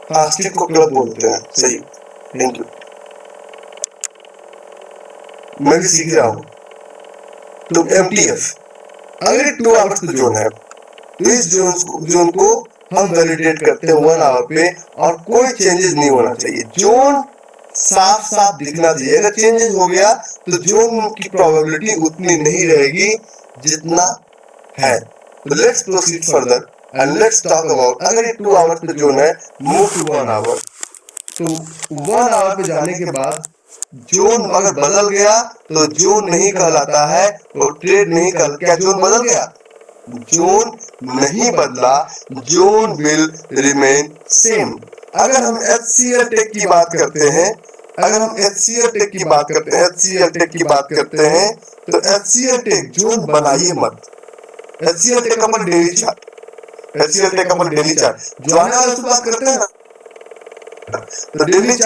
प्लास्टिक को क्लब बोलते हैं, सही। थैंक यू, मैं भी सीख रहा हूँ। तो MTF, अगर 2 आवर्स का जोन है तो इस जोन को हम वैलिडेट करते हैं 1 आवर पे, और कोई चेंजेस नहीं होना चाहिए। जोन साफ साफ दिखना चाहिए। अगर चेंजेस हो गया तो जोन की प्रोबेबिलिटी उतनी नहीं रहेगी जितना है। तो let's proceed further and let's talk about, अगर ये 2 आवर्स का जोन है, मूव टू 1 आवर। तो 1 आवर पे जाने के बाद जोन अगर बदल गया तो जोन नहीं कहलाता है, तो ट्रेड नहीं कहलाता। क्या जोन बदल गया? जोन नहीं बदला, जोन विल रिमेन सेम। अगर हम HCL टेक की बात करते हैं, अगर हम HCL टेक की बात करते हैं, HCL टेक की बात करते हैं, तो HCL टेक जोन बनाइए मत। HCL टेक अपन डेली चार्ट, HCL टेक अपन डेली चार्ट जो आने वाले बात करते हैं ना, तो डेली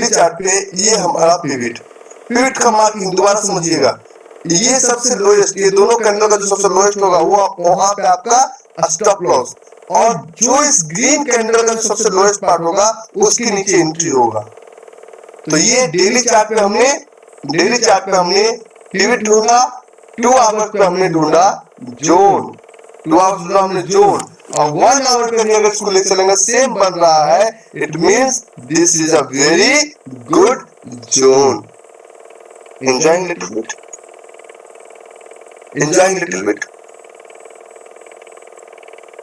चार्ट पे ये हमारा पिवट का मार्किंग दोबारा समझिएगा। ये सबसे लोएस्ट, ये दोनों कैंडल का जो सबसे लोएस्ट होगा वो वहां पे आपका स्टॉप लॉस, और जो इस ग्रीन कैंडल का जो सबसे लोएस्ट पार्ट होगा उसके नीचे एंट्री होगा। तो ये डेली चार्ट पे हमने पिवट ढूंढा, 2 आवर्स पे हमने ढूंढा जोन, 2 आवर्स ढूंढा हमने जोन, और 1 आवर पे भी अगर इसको ले चलेंगे सेम बन रहा है, it means this is a very good zone. Enjoying little bit, enjoying little bit.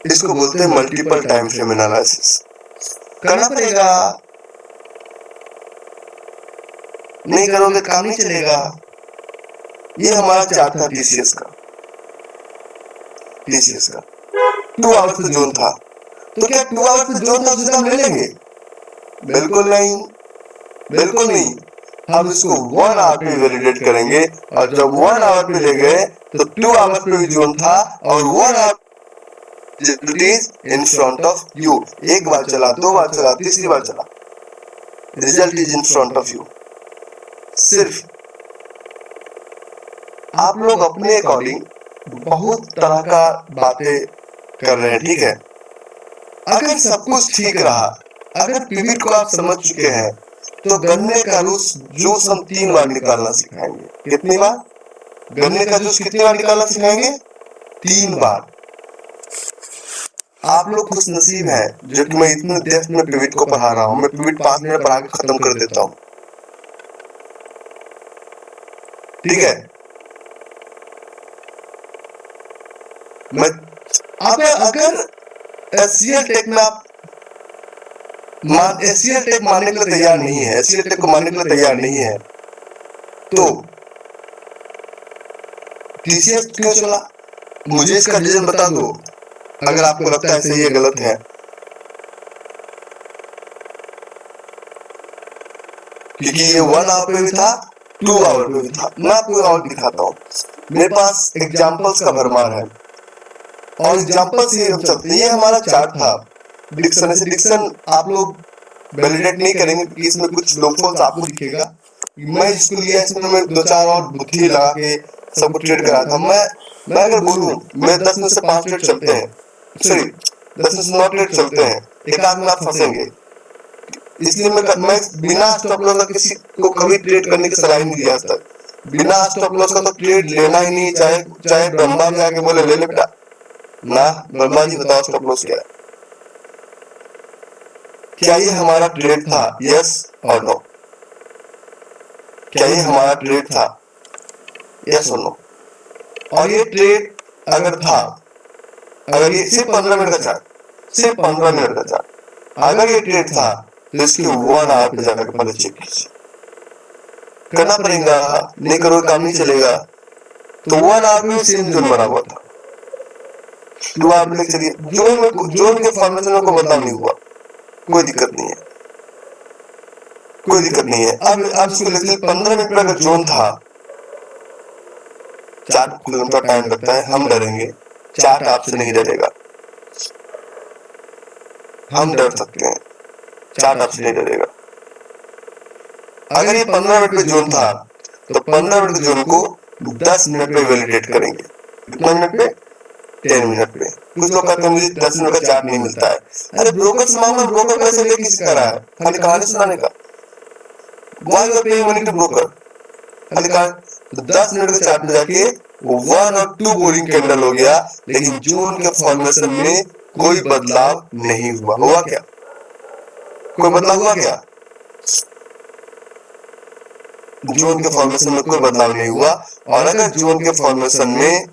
इसको बोलते हैं मल्टीपल टाइम फ्रेम एनालिसिस। करना पड़ेगा, नहीं करोगे काम नहीं चलेगा। ये हमारा चार्ट था TCS का, 2 आवर्स का जोन था। तो क्या 2 आवर्स का जोन था उससे हम ले लेंगे? बिल्कुल नहीं, बिल्कुल नहीं। हम इसको 1 आवर पे वैलिडेट करेंगे, और जब 1 आवर पे ले गए तो 2 आवर्स पे भी जोन था, और 1 hour in front of you. एक बार चला, 2 बार चला, तीसरी बार चला, result is in front of you. सिर्फ आप लोग अपने अकॉर्डिंग बहुत तरह का बातें कर रहे हैं, ठीक है। अगर सब कुछ ठीक रहा, अगर पिवट को आप समझ चुके हैं, तो गन्ने का जूस हम 3 बार निकालना सिखाएंगे। कितनी बार? गन्ने का जूस कितनी बार निकालना सिखाएंगे? 3 बार। आप लोग खुश नसीब हैं जो कि मैं इतने डेप्थ में पिवट को पढ़ा रहा हूं। मैं पिवट 5 मिनट पढ़ा के खत्म कर देता हूं, ठीक है। मैं अगर HCL टेक में आप HCL टेक मानने के लिए तैयार नहीं है, HCL टेक को मानने के लिए तैयार नहीं है, तो TCS क्यों चला? मुझे इसका रीजन बता दो, अगर आपको लगता है सही है गलत है। क्योंकि ये 1 आवर पे भी था, 2 आवर पे भी था। मैं आपको और दिखाता हूँ, मेरे पास एग्जाम्पल्स का भरमार है, और एग्जाम्पल से हम चलते हैं। ये हमारा चार्ट था डिक्सन। ऐसे डिक्सन आप लोग वैलिडेट नहीं करेंगे क्योंकि इसमें कुछ लोफोल्स आपको दिखेगा। मैं इसको लिया, इसमें मैं 2-4 और बुद्धि लगा के सबको ट्रेड करा था। मैं अगर बोलूं मैं 10 में से 5 ट्रेड चलते हैं, सॉरी 10 में से 9 ट्रेड चलते हैं, एक आध में आप फंसेंगे। इसलिए मैं बिना स्टॉप लॉस का किसी को कभी ट्रेड करने की सलाह नहीं दिया आज तक। बिना स्टॉप लॉस का तो ट्रेड लेना ही नहीं, चाहे ब्रह्मा भी आके बोले ले ले बेटा, ना। वर्मा जी बताओ इसका क्लोज क्या है? क्या ये हमारा ट्रेड था? यस और नो? क्या ये हमारा ट्रेड था? यस और नो? और ये ट्रेड अगर था, अगर ये सिर्फ 15 मिनट का चार्ट, सिर्फ 15 मिनट का चार्ट, अगर ये ट्रेड था तो इसके 1 आवर पे जाकर पहले चेक कीजिए। करना पड़ेगा, नहीं करोगे काम नहीं चलेगा। तो 1 आवर में सेम जोन बना हुआ था। 2 आवर में चलिए, जोन के फॉर्मेशन में कोई बदलाव नहीं हुआ, कोई दिक्कत नहीं है, कोई दिक्कत नहीं है। अब इसको लिखते 15 मिनट में अगर जोन था, चार्ट खुलने में टाइम लगता है, हम डरेंगे, चार्ट आपसे नहीं डरेगा। हम डर सकते हैं, चार्ट आपसे नहीं डरेगा। अगर ये 15 मिनट पे जोन था तो 15 मिनट के जोन को 10 मिनट पे वैलिडेट करेंगे। कितने मिनट पे? 10 मिनट पे। कुछ लोग कहते हैं मुझे 10 मिनट का चार्ट नहीं मिलता है। अरे ब्रोकर से मांगो, ब्रोकर पैसे ले किसी का रहा है, खाली कहानी सुनाने का। Why you are paying money to broker? खाली कहानी। तो 10 मिनट के चार्ट में जाके 1 और 2 बोरिंग कैंडल हो गया, लेकिन जोन के फॉर्मेशन में कोई बदलाव नहीं हुआ। हुआ क्या? कोई बदलाव हुआ क्या? जोन के फॉर्मेशन में कोई बदलाव नहीं हुआ। और अगर जोन के फॉर्मेशन में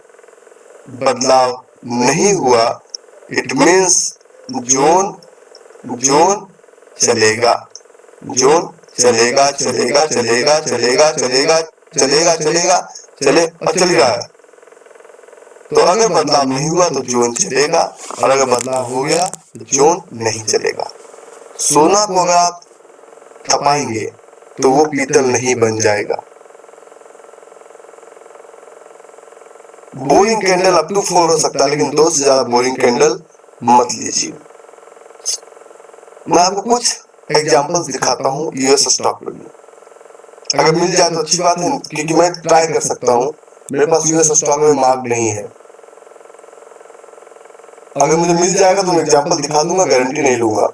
बदलाव नहीं हुआ, इट मीन्स जोन जोन चलेगा, जोन चलेगा चलेगा चलेगा चलेगा चलेगा चलेगा चलेगा चले और चल रहा है। तो अगर बदलाव नहीं हुआ तो जोन चलेगा, और अगर बदलाव हो गया तो जोन नहीं चलेगा। सोना को अगर आप तपाएंगे तो वो पीतल नहीं बन जाएगा। बोरिंग कैंडल अप टू 4 हो सकता है, लेकिन 2 से ज्यादा बोरिंग कैंडल मत लीजिए। मैं आपको कुछ एग्जांपल्स दिखाता हूँ यूएस स्टॉक में। अगर मिल जाए तो अच्छी बात है, क्योंकि मैं ट्राई कर सकता हूँ। मेरे पास यूएस स्टॉक में मार्क नहीं है। अगर मुझे मिल जाएगा तो मैं एग्जांपल दिखा दूंगा, गारंटी नहीं लूंगा।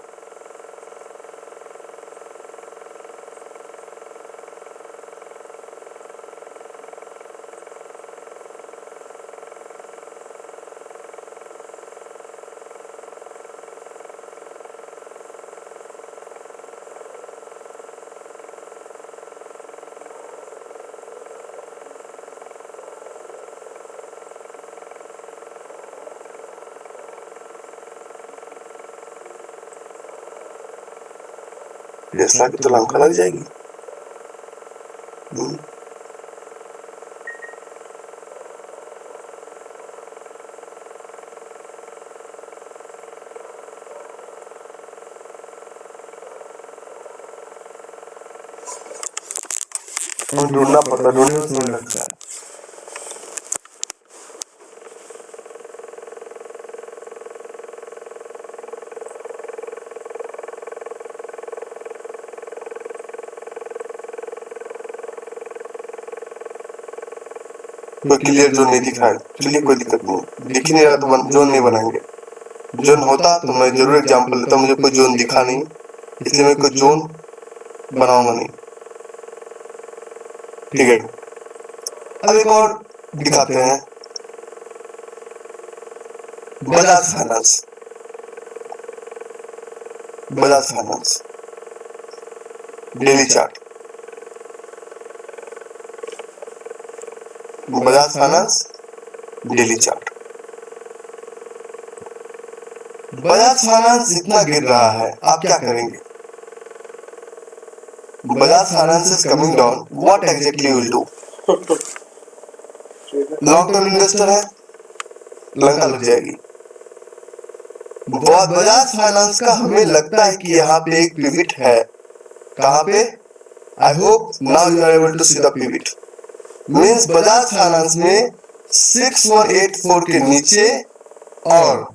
टेस्ला की तो लंका लग जाएगी। ढूंढना पड़ता, ढूंढने में समय लगता है। कोई क्लियर जोन नहीं दिख रहा है, चलिए कोई दिक्कत नहीं, दिख ही नहीं रहा तो जोन नहीं बनाएंगे। जोन होता तो मैं जरूर एग्जांपल लेता, मुझे कोई जोन दिखा नहीं, इसलिए मैं कोई जोन बनाऊंगा नहीं। ठीक है, अब एक और दिखाते हैं, Bajaj finance. Bajaj finance daily chart, Bajaj finance daily chart. Bajaj finance इतना गिर रहा है, आप क्या करेंगे? Bajaj finance is coming down, what exactly you will do? Long term investor है, लंका लग जाएगी। बजाज फाइनेंस का हमें लगता है कि यहाँ पे एक पिविट है। कहाँ पे? I hope now you are able to see the pivot. Means Bajaj finance में 6184 के नीचे और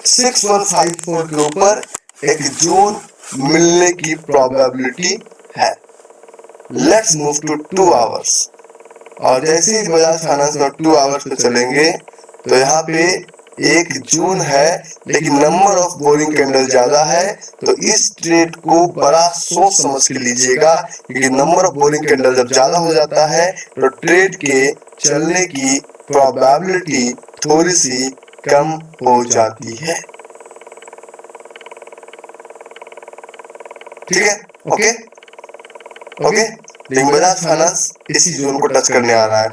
6154 के ऊपर एक जोन मिलने की प्रोबेबिलिटी है। Let's move to 2 hours. और जैसे ही बजाज फाइनेंस में 2 आवर्स पे चलेंगे तो यहाँ पे एक जोन है, लेकिन नंबर ऑफ बोरिंग कैंडल ज्यादा है। तो इस ट्रेड को बड़ा सोच समझ के लीजिएगा, क्योंकि नंबर ऑफ बोरिंग कैंडल जब ज्यादा हो जाता है तो ट्रेड के चलने की प्रोबेबिलिटी थोड़ी सी कम हो जाती है। ठीक है, ओके ओके। लेकिन बजाज फाइनेंस इसी जोन को टच करने आ रहा है,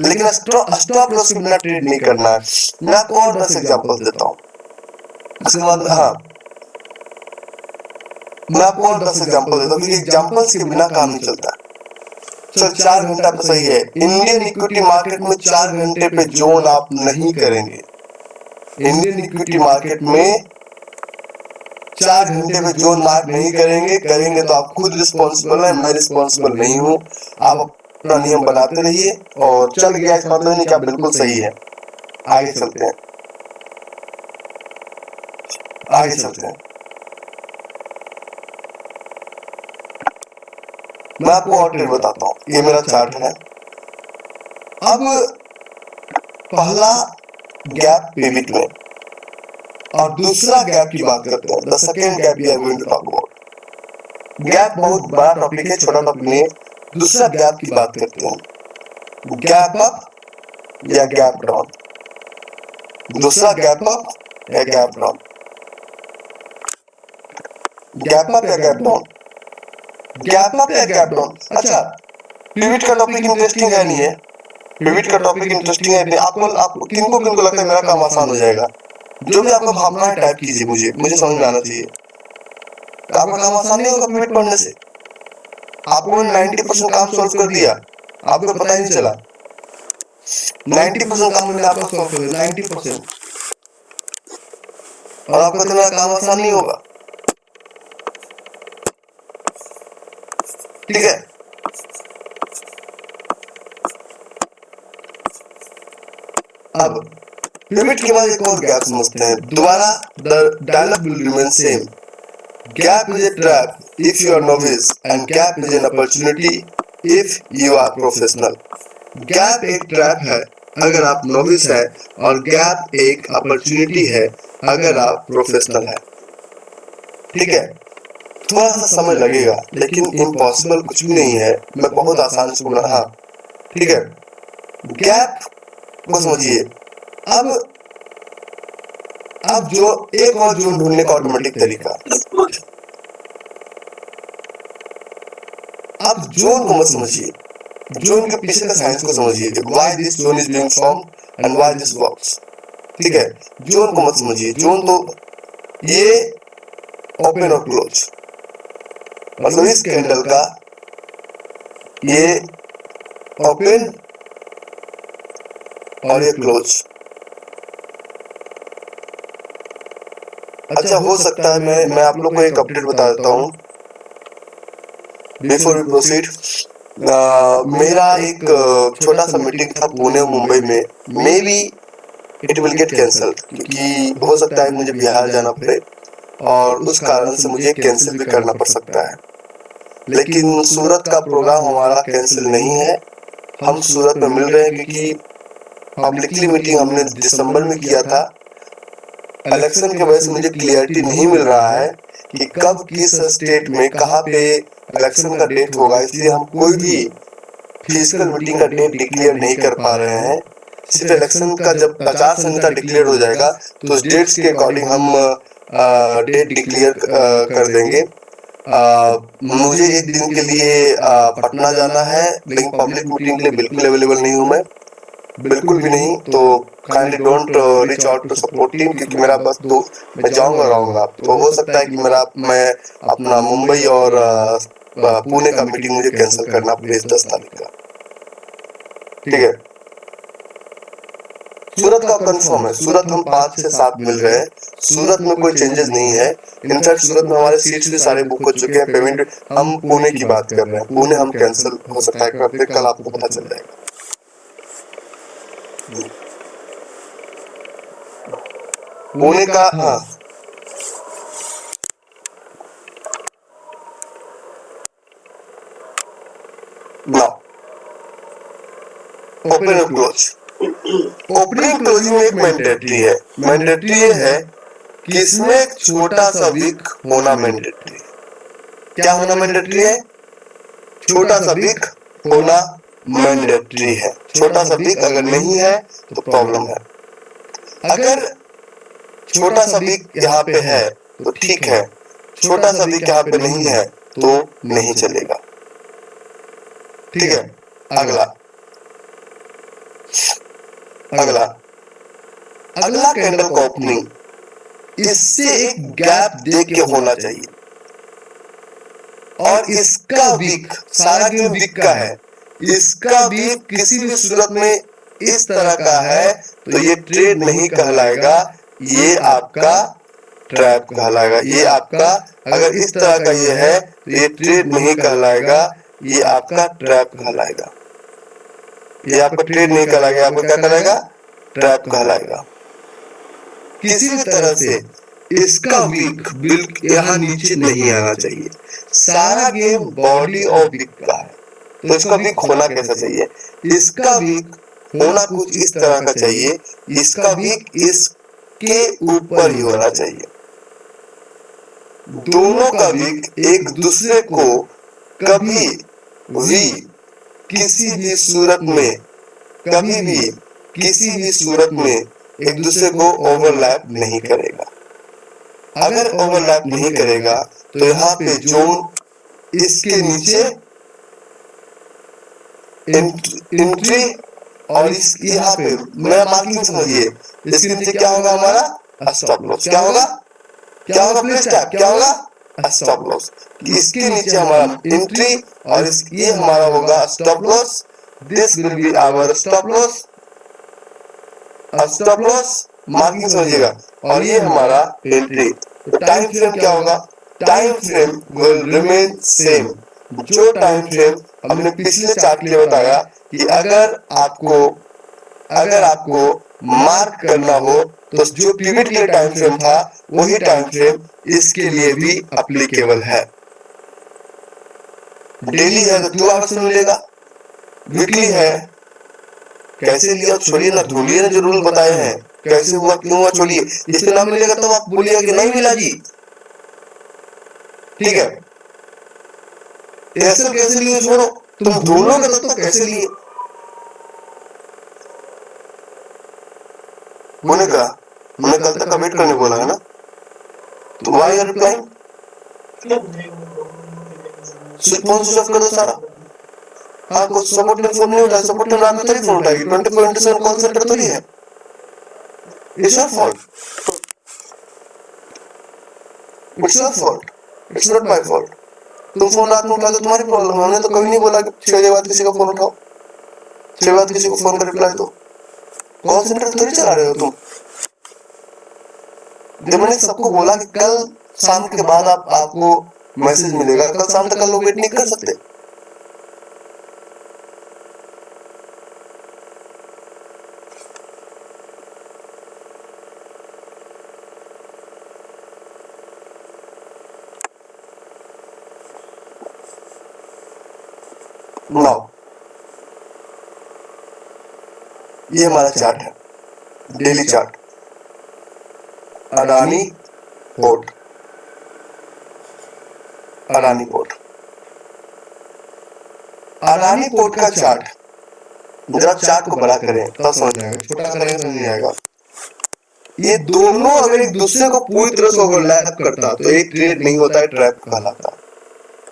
लेकिन स्टॉप लॉस के बिना ट्रेड नहीं करना है। मैं आपको और 10 एग्जांपल देता हूँ, उसके बाद हाँ मैं आपको और 10 एग्जांपल देता हूँ, क्योंकि एग्जांपल्स के बिना काम नहीं चलता। चल 4 घंटा तो सही है। इंडियन इक्विटी मार्केट में 4 घंटे पे जोन आप नहीं करेंगे। इंडियन इक्विटी मार्केट में 4 घंटे पे जोन मार्क नहीं करेंगे। करेंगे तो आप खुद रिस्पॉन्सिबल है, मैं रिस्पॉन्सिबल नहीं हूँ। आप अपना नियम बनाते रहिए, और चल गया इस मतलब नहीं कि आप बिल्कुल सही है। आगे चलते हैं, आगे चलते हैं। मैं आपको और ट्रेड बताता हूँ। ये मेरा चार्ट है। अब पहला गैप पिवट में, और दूसरा गैप की बात करते हैं। The second gap we are going to talk about. Gap बहुत बड़ा टॉपिक है, छोटा टॉपिक नहीं है। दूसरा गैप की बात करते हैं। गैप अप या गैप डाउन। दूसरा गैप अप या गैप डाउन। गैप अप या गैप डाउन। गैप अप या गैप डाउन। अच्छा, पिवट का टॉपिक इंटरेस्टिंग है नहीं है? पिवट का टॉपिक इंटरेस्टिंग है। आपको किनको किनको लगता है मेरा काम आसान हो जाएगा? जो भी आपका भावना है टाइप कीजिए, मुझे समझ में आना चाहिए। आपका काम आसान नहीं होगा पिवट पढ़ने से। आपको 90% काम सॉल्व कर दिया, आपको पता ही नहीं चला। 90% काम मैंने आपका सॉल्व कर दिया, 90%, और आपका तो मेरा काम आसान नहीं होगा। ठीक है, अब पिवट के बाद एक और गैप समझते हैं। दोबारा the dialogue will remain same. Gap is a trap if you are novice and gap is an opportunity if you are professional. Gap एक ट्रैप है अगर आप नोविस है, और गैप एक अपॉर्चुनिटी है अगर आप प्रोफेशनल है। ठीक है, थोड़ा सा समय लगेगा, लेकिन इम्पॉसिबल कुछ भी नहीं है। मैं बहुत आसान से बोला। हाँ ठीक है, गैप को समझिए। अब जो एक और जोन ढूंढने का ऑटोमेटिक तरीका। आप जोन को मत समझिए, जोन के पीछे का साइंस को समझिए। Why this zone is being formed and why this works. ठीक है, जोन को मत समझिए। जोन तो ये ओपन और क्लोज, मतलब इस कैंडल का ये ओपन और ये क्लोज। अच्छा, हो सकता है मैं आप लोग को एक अपडेट बता देता हूँ बिफोर वी प्रोसीड। मेरा एक छोटा सा मीटिंग था पुणे और मुंबई में। May be it will get cancelled, क्योंकि हो सकता है मुझे बिहार जाना पड़े, और उस कारण से मुझे कैंसिल भी करना पड़ सकता है। लेकिन सूरत का प्रोग्राम हमारा कैंसिल नहीं है। हम सूरत में मिल रहे हैं, क्योंकि पब्लिकली मीटिंग हमने दिसंबर में किया था। इलेक्शन की वजह से मुझे क्लियरिटी नहीं मिल रहा है कि कब किस स्टेट में कहाँ पे इलेक्शन का डेट होगा, इसलिए हम कोई भी फिजिकल मीटिंग का डेट डिक्लेयर नहीं कर पा रहे हैं। सिर्फ इलेक्शन का जब आचार संहिता डिक्लेयर हो जाएगा तो उस डेट्स के अकॉर्डिंग हम डेट डिक्लेयर कर देंगे। मुझे एक दिन के लिए पटना जाना है, लेकिन पब्लिक मीटिंग के लिए बिल्कुल अवेलेबल नहीं हूँ मैं, बिल्कुल भी नहीं। तो kindly don't reach out to support team, क्योंकि मेरा बस दो मैं जाऊंगा रहूंगा। तो हो सकता है कि मैं अपना मुंबई और पुणे का मीटिंग मुझे कैंसिल करना पड़े 10 तारीख का। ठीक है, सूरत का कंफर्म है। सूरत हम 5 से 7 मिल रहे हैं। सूरत में कोई चेंजेस नहीं है। इनफैक्ट सूरत में हमारे सीट्स भी सारे बुक हो चुके हैं। पेमेंट हम पुणे की बात कर रहे हैं, पुणे हम कैंसिल हो सकता है कर दे, कल आपको पता चल जाएगा। पुणे का हाँ, ओपन और क्लोज। ओपनिंग क्लोजिंग में एक मैंडेटरी है। मैंडेटरी ये है कि इसमें एक छोटा सा विक होना मैंडेटरी। क्या होना मैंडेटरी है? छोटा सा विक होना मैंडेटरी है। छोटा सा विक अगर नहीं है तो प्रॉब्लम है। अगर छोटा सा वीक यहाँ पे है तो ठीक है, छोटा सा वीक यहाँ पे नहीं है तो नहीं चलेगा। ठीक है, अगला अगला अगला कैंडल का ओपनिंग इससे एक गैप देख के होना चाहिए, और इसका वीक सारा गेम वीक का है, इसका वीक किसी भी सूरत में इस तरह का है तो ये ट्रेड नहीं कहलाएगा, ये आपका ट्रैप कहलाएगा। ये आपका अगर इस तरह का ये है तो ये ट्रेड नहीं कहलाएगा, ये आपका ट्रैप कहलाएगा। ये आपका ट्रेड नहीं कहलाएगा, आपको क्या कहलाएगा? ट्रैप कहलाएगा। किसी भी तरह से इसका वीक बिल्कुल यहाँ नीचे नहीं आना चाहिए। सारा गेम बॉडी और वीक का है, तो इसका वीक होना कैसा चाहिए? इसका वीक होना कुछ इस तरह का चाहिए, इसका वीक इसके ऊपर ही होना चाहिए। दोनों का वीक एक दूसरे को कभी भी किसी भी सूरत में, कभी भी किसी भी सूरत में एक दूसरे को ओवरलैप नहीं करेगा। अगर ओवरलैप नहीं करेगा तो यहाँ पे जोन इसके नीचे एंट्री, और इस यहाँ पे मेरा मार्किंग समझिए, इसके नीचे क्या होगा? हमारा स्टॉप लॉस। क्या होगा? क्या होगा? प्लेस टैप क्या होगा? Stop loss. इसके नीचे हमारा एंट्री और ये हमारा होगा stop loss. This will be our stop loss. Stop loss marking समझिएगा, और ये हमारा एंट्री। तो टाइम फ्रेम क्या होगा? Time frame will remain same. जो टाइम फ्रेम हमने पिछले चार्ट के लिए बताया कि अगर आपको मार्क करना हो तो जो पिवट के लिए टाइम फ्रेम था वही टाइम फ्रेम इसके लिए भी एप्लीकेबल है। डेली है तो 2 आवर्स में मिलेगा, वीकली है कैसे लिया छोड़िए ना, ढूंढिए ना, जो रूल बताए हैं कैसे हुआ क्यों हुआ छोड़िए। इसको ना मिलेगा तो आप बोलिएगा कि नहीं मिला जी। ठीक है, ऐसे कैसे लिए छोड़ो, तुम ढूंढोगे तो कैसे लिए। होने का मैंने कल तक वेट करने बोला है ना, तो why are replying? Phone switch off कर दो सारा। आपको सपोर्ट ने फोन नहीं उठाया, सपोर्ट ने रात में तभी फोन उठाएगी। 24/7 कॉल सेंटर तो नहीं है, it's your fault, it's your fault, it's not my fault. तुम फोन रात में उठा दो, तुम्हारी प्रॉब्लम है। हमने तो कभी नहीं बोला कि 6 बजे बाद किसी का फोन उठाओ, 6 बजे बाद किसी को फोन कर रिप्लाई दो। कॉल सेंटर थोड़ी चला रहे हो तुम। जब मैंने सबको बोला कि कल शाम के बाद आपको मैसेज मिलेगा, कल शाम तक लोग वेट नहीं कर सकते। नाउ ये हमारा चार्ट है, daily chart. Adani port, Adani port, Adani port का चार्ट। जरा चार्ट को बड़ा करें तब समझ आएगा, छोटा करेंगे समझ नहीं आएगा। ये दोनों अगर एक दूसरे को पूरी तरह से ओवरलैप करता तो एक ट्रेड नहीं होता है, ट्रैप कहलाता।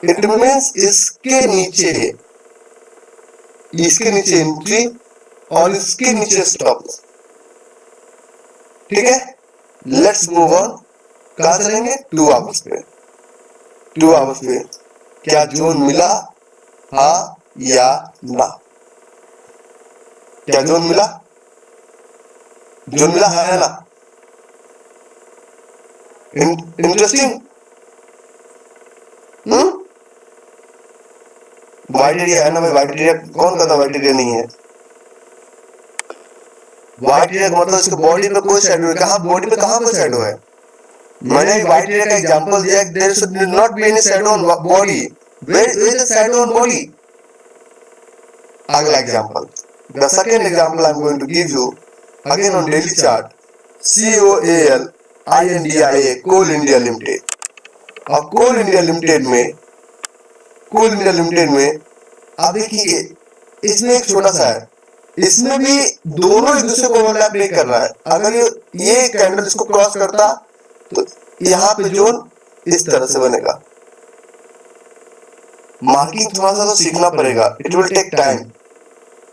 इट मींस इसके नीचे एंट्री और इसके नीचे स्टॉप। ठीक है, लेट्स मूव ऑन। कहां चलेंगे? 2 आवर्स पे। 2 आवर्स पे क्या जोन मिला? हाँ या ना? क्या जोन मिला? जोन मिला है ना? इंटरेस्टिंग। वाइट एरिया है ना भाई? वाइट एरिया कौन कहता वाइट एरिया नहीं है? व्हाइट एरिया का मतलब इसके बॉडी पे कोई शैडो है। कहां बॉडी पे कहां पर शैडो है? मैंने व्हाइट एरिया का एग्जांपल दिया, there should not be any shadow on body. Where is the shadow on body? अगला example, the second example I am going to give you again on daily chart. COAL INDIA Coal India limited. और कोल इंडिया लिमिटेड में आप देखिए इसमें एक छोटा सा है, इसमें भी दोनों एक दूसरे को ओवरलैप नहीं कर रहा है। अगर ये कैंडल इसको क्रॉस करता तो यहाँ पे जोन इस तरह से बनेगा। मार्किंग थोड़ा सा तो सीखना पड़ेगा, it will take time.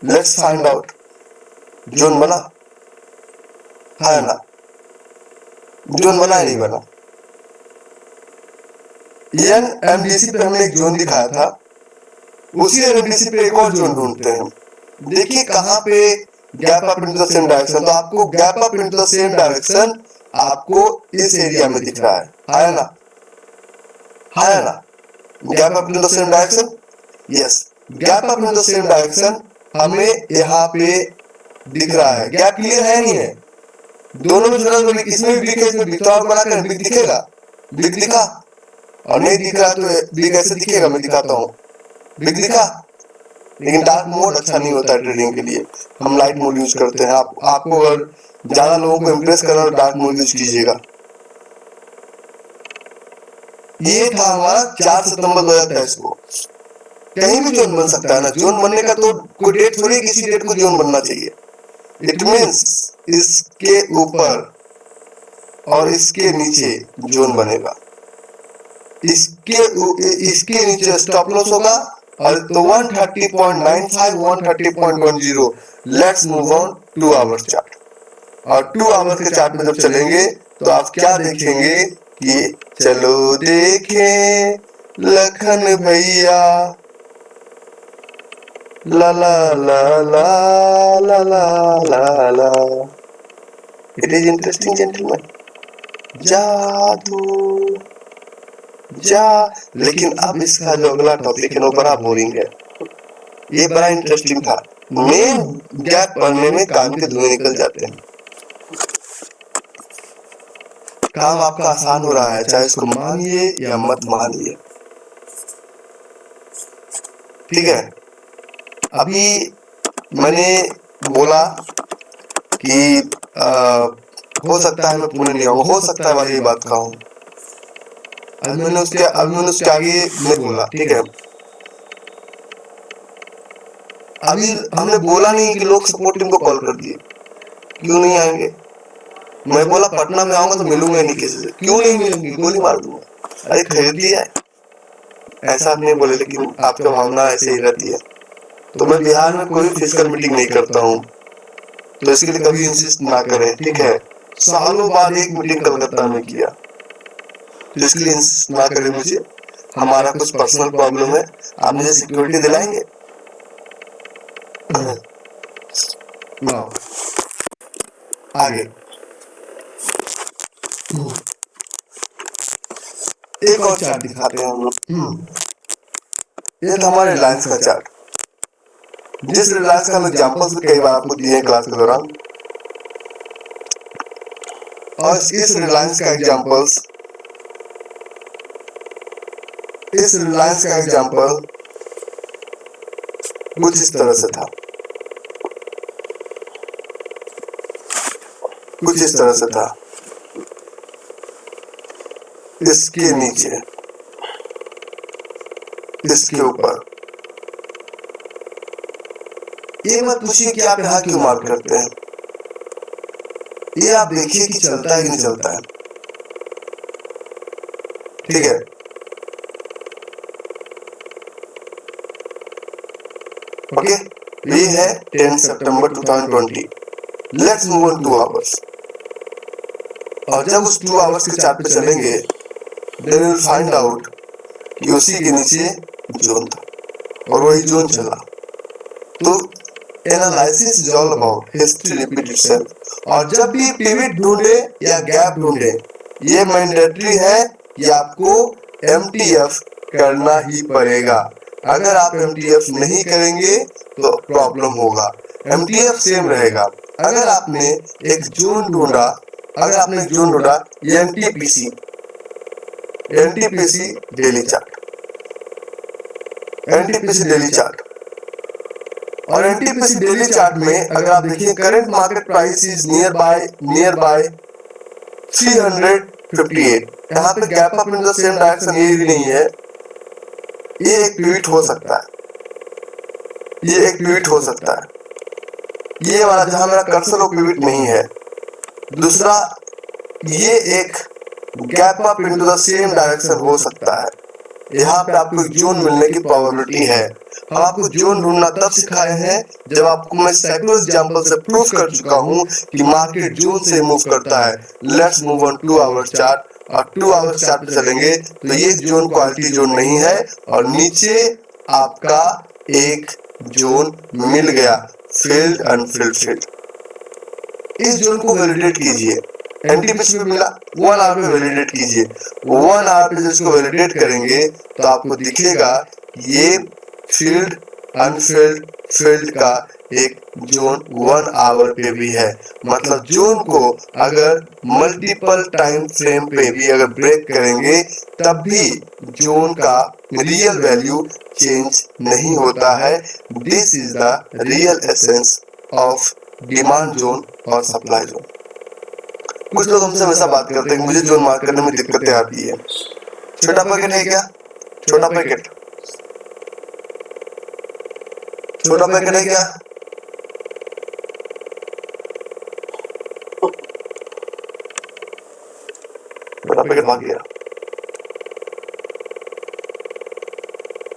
Let's find out. Zone बना है ना? जोन बना है नहीं बना? एनएमडीसी पे हमने एक जोन दिखाया था, उसी एनएमडीसी पे एक और जोन ढूंढते हैं। देखिए कहाँ पे gap up into the same direction. तो आपको gap up into the same direction आपको इस एरिया में दिख रहा है ना? है ना? Gap up into the same direction, yes. Gap up into the same direction हमें यहाँ पे दिख रहा है। गैप क्लियर है नहीं है? दोनों में थोड़ा सा इसमें भी ब्रिक है, इसमें ब्रिक। तो और बड़ा कर, ब्रिक दिखेगा? ब्रिक दिखा? और नहीं दिख रहा तो ब्रिक ऐसे दिखेगा, मैं दिखाता हूँ। ब्रिक दिखा? लेकिन डार्क मोड अच्छा नहीं होता है ट्रेडिंग के लिए, हम लाइट मोड यूज करते हैं। आपको अगर ज्यादा लोगों को इम्प्रेस करना तो डार्क मोड यूज कीजिएगा। ये था हमारा 4 सितंबर 2023 को। कहीं भी जोन बन सकता है ना। जोन बनने का तो कोई डेट थोड़ी, किसी डेट को जोन बनना चाहिए। इट मीन्स इसके ऊपर और इसके नीचे जोन बनेगा। इसके नीचे स्टॉप लॉस होगा और तो 130.95 130.10। Let's move on 2 hours chart. और 2 आवर्स के चार्ट में जब चलेंगे तो आप क्या देखेंगे कि चलो देखें लखन भैया, ला ला ला ला ला ला ला ला। It is interesting gentleman. जादू जा। लेकिन अब इसका जो अगला टॉपिक है वो बड़ा बोरिंग है। ये बड़ा इंटरेस्टिंग था। मेन गैप बनने में काम के धुएं निकल जाते हैं। काम आपका आसान हो रहा है, चाहे इसको मानिए या मत मानिए। ठीक है, अभी मैंने बोला कि हो सकता है मैं पुणे नहीं आऊँ, हो सकता है वाली बात कहूँ। अभी मैंने उसके आगे नहीं बोला। ठीक है, अभी हमने बोला नहीं कि लोग सपोर्ट टीम को कॉल कर दिए, क्यों नहीं आएंगे। मैं बोला पटना में आऊंगा तो मिलूंगा नहीं किसी से, क्यों नहीं मिलेंगे, गोली मार दूंगा। अरे खरीद लिया है, ऐसा आप नहीं बोले, लेकिन आपका भावना ऐसे ही रहती है। तो मैं बिहार में कोई फिजिकल मीटिंग नहीं करता हूँ, तो इसके लिए कभी इंसिस्ट ना करें। ठीक है, सालों बाद एक मीटिंग कलकत्ता में किया, तो इसके लिए इंसिस्ट ना करें मुझे। हमारा कुछ पर्सनल प्रॉब्लम है, आप मुझे सिक्योरिटी दिलाएंगे? आगे एक और चार्ट दिखाते हैं हम लोग। ये था हमारे रिलायंस का चार्ट, जिस रिलायंस का हम एग्जाम्पल्स भी कई बार आपको दिए हैं क्लास के दौरान। और इस रिलायंस का एग्जाम्पल्स, इस रिलायंस का एग्जाम्पल कुछ इस तरह से था, कुछ इस तरह से था। इसके नीचे, इसके ऊपर। ये मत पूछिए कि आप यहाँ क्यों मार्क करते हैं, ये आप देखिए कि चलता है कि नहीं चलता है। ठीक है, ओके। ये है 10 सितंबर 2020। Let's move on 2 hours. और जब उस 2 आवर्स के चार्ट पे चलेंगे, देन विल फाइंड आउट कि उसी के नीचे जोन था और वही जोन चला। तो analysis is all about history repeat itself. और जब भी पिवट ढूंढे या गैप ढूंढे, ये मैंडेटरी है कि आपको एमटीएफ करना ही पड़ेगा। अगर आप एमटीएफ नहीं करेंगे तो प्रॉब्लम होगा। एमटीएफ सेम रहेगा। अगर आपने एक जोन ढूंढा, अगर आपने एक जोन ढूंढा, NTPC, NTPC daily chart, NTPC daily chart. और एनटीपीसी डेली चार्ट में अगर आप देखिए, current market price is near by 358। यहाँ पे gap up in the same direction ये भी नहीं है। ये एक पिवट हो सकता है, ये एक पिवट हो सकता है। ये वाला जहां मेरा कर्सर और पिवट नहीं है। दूसरा, ये एक gap up into the same direction हो सकता है। यहाँ पे आपको एक जोन मिलने की प्रोबेबिलिटी है। हम आपको जोन ढूंढना तब सिखाए हैं जब आपको मैं सैकड़ों एग्जांपल से प्रूफ कर चुका हूँ कि मार्केट जोन से मूव करता है। Let's move on 2 hours chart. और 2 आवर्स चार्ट पे चलेंगे तो ये जोन क्वालिटी जोन नहीं है और नीचे आपका एक जोन मिल गया, फील्ड अनफिल्ड फील्ड। इस जोन को वैलिडेट कीजिए। एनटीपीसी पे मिला, 1 आवर पे वैलिडेट कीजिए। 1 आवर पे जिसको वैलिडेट करेंगे तो आपको दिखेगा ये फील्ड अनफील्ड फील्ड का एक जोन 1 आवर पे भी है। मतलब जोन को अगर मल्टीपल टाइम फ्रेम पे भी अगर ब्रेक करेंगे तब भी जोन का रियल वैल्यू चेंज नहीं होता है। This is the real essence of demand zone और सप्लाई जोन। कुछ लोग हमसे हमेशा बात करते हैं कि मुझे जोन मार्क करने में दिक्कतें आती है। छोटा पैकेट है क्या? छोटा पैकेट, छोटा पैकेट है क्या? छोटा पैकेट भाग गया,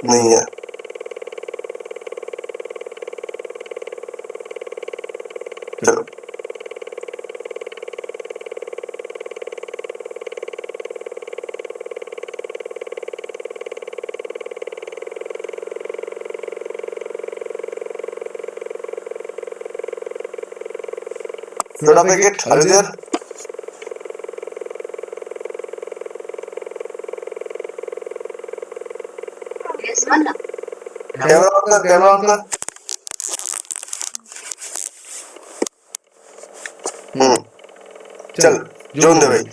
नहीं है। चलो छोटा पैकेट अरे देर कैमरा ऑन कर, कैमरा ऑन कर। चल जोन दे भाई।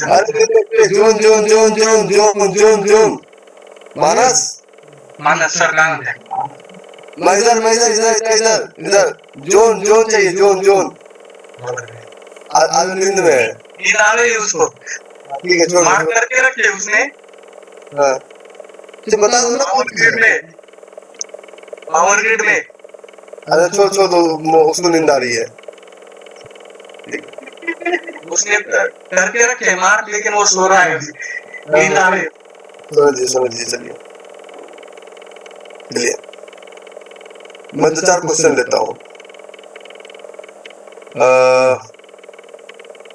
अरे जोन जोन जोन जोन जोन जोन जोन मानस मानस सर कहाँ है? मैं इधर इधर इधर इधर जोन जोन चाहिए, जोन जोन। आज नींद में है। नींद आ रही है उसको? ठीक है छोड़ मार्क करके रखे उसने। हाँ बता दो ना पावर ग्रिड में, पावर ग्रिड में। अरे छोड़ छोड़ दो, उसको नींद आ रही है। उसने करके रखे मार्क, लेकिन वो सो रहा है अभी। नींद आ रही है। समझिए चलिए चलिए मैं 2-4 क्वेश्चन लेता हूँ।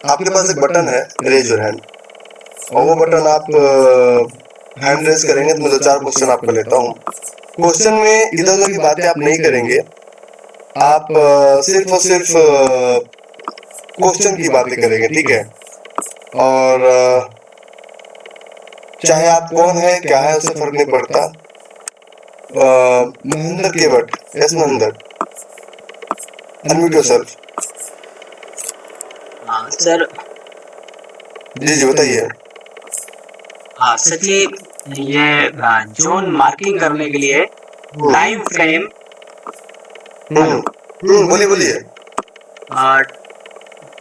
आपके पास एक बटन है रेज योर हैंड, और वो बटन आप हैंड रेज करेंगे तो मैं 2-4 क्वेश्चन आपको लेता हूँ। क्वेश्चन में इधर उधर की बातें आप नहीं करेंगे, आप सिर्फ और सिर्फ क्वेश्चन की बातें करेंगे, ठीक है? और चाहे आप कौन है क्या है उससे फर्क नहीं पड़ता। Mahendra Kewat, yes Mahendra, unmute yourself. Sir जी जी बताइए। सर जी, ये जोन मार्किंग करने के लिए टाइम फ्रेम बोलिए बोलिए।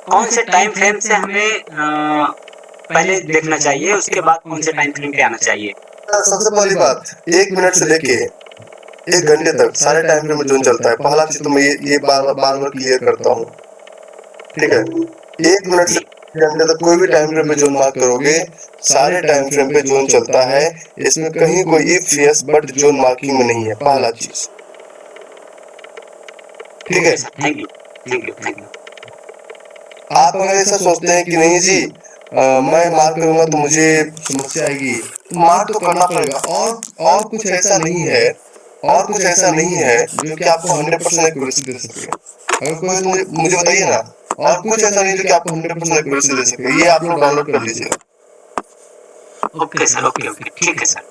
कौन से टाइम फ्रेम से हमें पहले देखना चाहिए, उसके बाद कौन से टाइम फ्रेम पे आना चाहिए? सबसे पहली बात, 1 मिनट से लेके 1 घंटे तक सारे टाइम फ्रेम में जोन चलता है। पहला चीज तो मैं ये बार बार क्लियर करता हूँ, ठीक है? 1 मिनट से घंटे तक कोई भी टाइम फ्रेम पे जोन मार्क करोगे, सारे टाइम फ्रेम पे जोन चलता है। इसमें कहीं कोई if yes but zone marking में नहीं है, पहला चीज, ठीक है? Thank you thank you thank you. आप अगर ऐसा सोचते हैं कि नहीं जी मैं मार्क करूंगा तो मुझे समस्या आएगी, तो मार्क तो करना पड़ेगा। और कुछ ऐसा नहीं है, और कुछ ऐसा नहीं है जो कि आपको 100% एक्यूरेसी दे सके। अगर कोई तो मुझे बताइए ना, और कुछ ऐसा नहीं जो कि आपको 100% एक्यूरेसी दे सके। ये आप लोग डाउनलोड कर लीजिए। ओके सर, ओके ओके, ठीक है सर।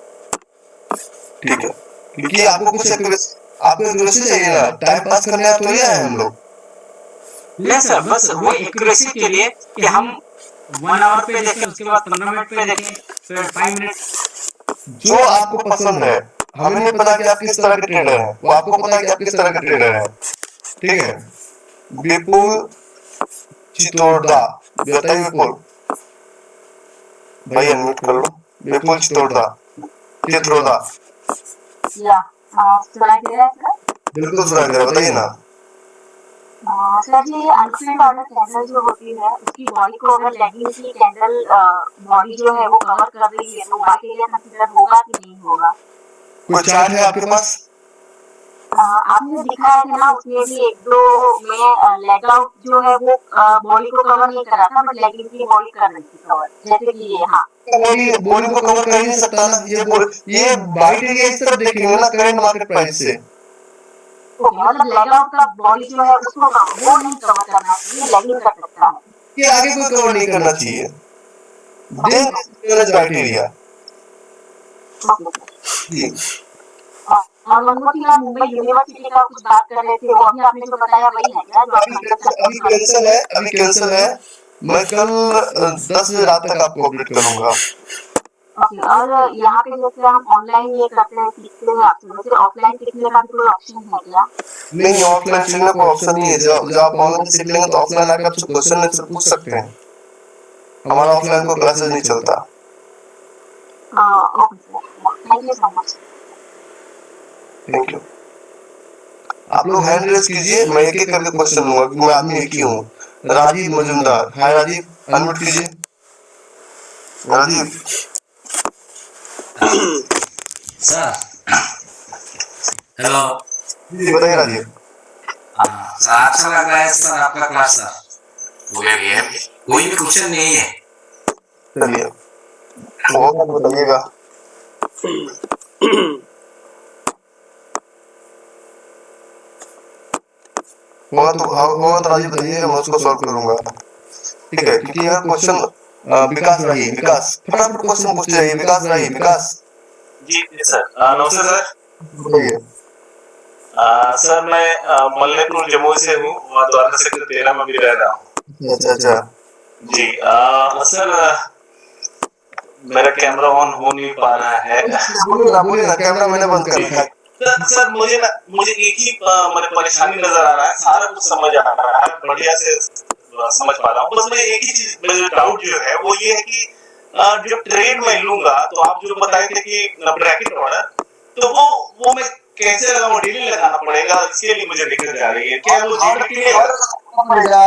ठीक है, क्योंकि आपको कुछ आपको एक्यूरेसी चाहिए ना, टाइम पास करने आप थोड़ी आए हम लोग। नहीं सर, बस वो एक्यूरेसी के लिए कि हम 1 आवर पे देखें, उसके बाद 15 मिनट पे देखें, फिर 5 मिनट। जो आपको पसंद है, हमें नहीं पता कि आप किस तरह के ट्रेडर हैं, वो आपको पता है कि आप किस तरह के ट्रेडर हैं, ठीक है? विपुल चितोड़दा, बताइए विपुल भाई, अनम्यूट कर लो। विपुल चितोड़दा, चित्रोदा। Yeah, सुनाई दे रहा है? बिल्कुल सुनाई दे रहा है, बताइए ना। सर जी, ये अनफिल्ड ऑर्डर कैंडल जो होती है उसकी बॉडी को अगर लेगिंग की कैंडल बॉडी जो है वो कवर कर रही है तो वाइट एरिया कंसीडर होगा कि नहीं होगा? कोई चार्ट है आपके पास? आपने दिखाया था ना उसमें भी एक दो में लेग आउट जो है वो बॉडी को कवर नहीं कर रहा था बट लेगिंग की बॉडी कर रही थी कवर, जैसे कि ये। हाँ, बॉडी को कवर कर ही नहीं सकता ना, ये वाइट एरिया इस तरफ देखेंगे ना करंट मार्केट प्राइस से, तो मतलब लेग आउट का बॉडी जो है उसको वो नहीं कवर करना चाहिए, लेगिंग कर सकता है। ये आगे कोई कवर नहीं करना चाहिए, देन वाइट एरिया जी। और मनमोहन सिंह मुंबई यूनिवर्सिटी का कुछ बात कर रहे थे, वो अभी आपने जो बताया वही है क्या? जो अभी कैंसिल है, मैं कल 10 बजे रात तक आपको अपडेट करूंगा। ओके, और यहाँ पे जैसे हम ऑनलाइन ये करते हैं सीखते हैं आपसे, वैसे ऑफलाइन सीखने का भी कोई ऑप्शन है क्या? नहीं, ऑफलाइन सीखने का ऑप्शन नहीं है, जब आप ऑनलाइन सीख लेंगे तो ऑफलाइन आकर आपसे क्वेश्चन आंसर पूछ सकते हैं, हमारा ऑफलाइन को क्लासेस नहीं चलता। Okay sir, thank you so much. Thank you. आप लोग हैंड रेज कीजिए, मैं एक एक करके क्वेश्चन लूंगा क्योंकि मैं आदमी एक ही हूँ। राजीव मजुमदार, हाय राजीव, अनम्यूट कीजिए। राजीव सर, हेलो जी बताइए राजीव। सर अच्छा लग रहा है सर आपका क्लास सर। बोलिए कोई भी क्वेश्चन नहीं है। चलिए होगा तो बताइएगा। होगा तो राजीव बताइएगा, मैं उसको सॉल्व करूंगा, ठीक है? क्योंकि यह क्वेश्चन विकास रही, विकास फटाफट क्वेश्चन पूछते रहिए। विकास रही, विकास जी सर, नमस्ते सर। बताइए। सर मैं मल्लेपुर जमुई से हूँ और द्वारका सेक्टर 13 में भी रह रहा हूँ। अच्छा जी सर, मेरा कैमरा ऑन हो नहीं पा रहा है। बोलिए ना, कैमरा मैंने बंद कर रखा है। सर मुझे एक ही परेशानी नजर आ रहा है, सारा कुछ समझ आ रहा है, बढ़िया से समझ पा रहा हूँ। बस मैं एक ही चीज डाउट जो है वो ये है कि जो ट्रेड में लूंगा तो आप जो बताए थे कि ब्रैकेट ऑर्डर, तो वो मैं कैसे लगाऊं? डेली लगाना पड़ेगा, इसके लिए मुझे दिक्कत आ रही है। क्या वो जीटीटी नहीं पड़ेगा?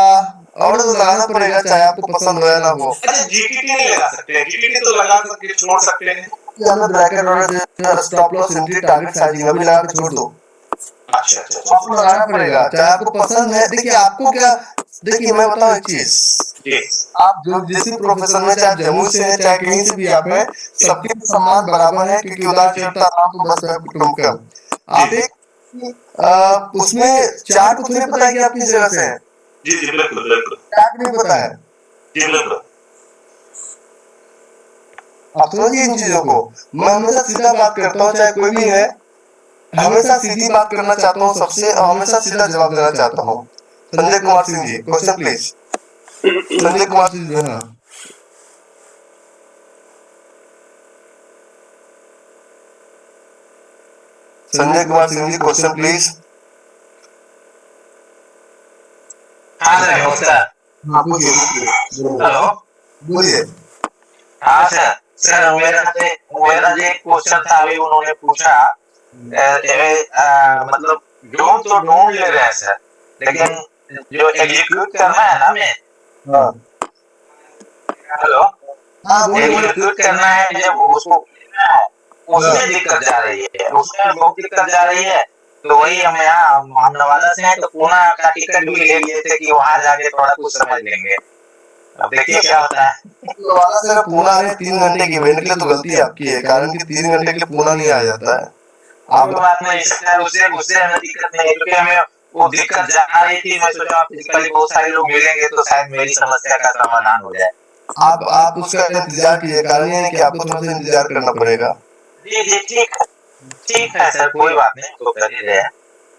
ऑर्डर तो लगाना पड़ेगा चाहे आपको पसंद हो या ना हो। अच्छा, जीटीटी नहीं लगा सकते? जीटीटी तो लगा करके छोड़ सकते हैं। हमें bracket order, stop loss, entry, target, sizing अभी लगा के छोड़ दो। अच्छा, आपको लगाना पड़ेगा चाहे आपको पसंद है। देखिए आपको क्या, देखिए मैं बताऊं एक चीज, आप जो जिस भी प्रोफेशन में, चाहे जम्मू से है चाहे कहीं से भी आप हैं, सबके सम्मान बराबर है, क्योंकि उदार चढ़ता राम तो बस है कुटुंब। आप एक उसमें चार्ट को थोड़ी पता है कि आप किस जगह से हैं। जी बिल्कुल चार्ट नहीं पता है। जी बिल्कुल। आप समझिए इन चीजों को। मैं हमेशा सीधा बात करता हूँ, चाहे कोई भी है, हमेशा सीधी बात करना चाहता हूँ सबसे, हमेशा सीधा जवाब देना चाहता हूँ। Sanjay Kumar Singh ji, question please. संजय कुमार सिंह जी, हाँ संजय कुमार सिंह जी, क्वेश्चन प्लीज। हाँ सर, नमस्कार। हाँ पूछिए। हेलो, बोलिए। हाँ सर मेरा जो क्वेश्चन था अभी उन्होंने पूछा, मतलब ड्रोन तो ढूंढ ले रहे हैं सर, लेकिन जो एग्जीक्यूट करना है ना हमें। हाँ हेलो, हाँ एग्जीक्यूट करना है जब उसको, उसमें दिक्कत जा रही है, उसमें बहुत दिक्कत जा रही है। तो वही हम यहाँ नवादा से हैं तो पूना का टिकट भी ले लिए थे कि वहां जाके थोड़ा कुछ समझ लेंगे। अब देखिए क्या होता है। नवादा से पूना आ रहे 3 घंटे की वेट के लिए, तो गलती आपकी है, कारण कि 3 घंटे के लिए पूना नहीं आ जाता है। आप बात नहीं सर, उससे हमें दिक्कत नहीं है, क्योंकि हमें वो दिक्कत जा रही थी। मैं सोचा फिजिकली बहुत सारे लोग मिलेंगे तो शायद मेरी समस्या का समाधान हो जाए। आप उसका इंतजार कीजिए, कारण ये है कि आपको थोड़ा सा इंतजार करना पड़ेगा। जी ठीक है सर, कोई बात नहीं, तो कर ही रहे हैं।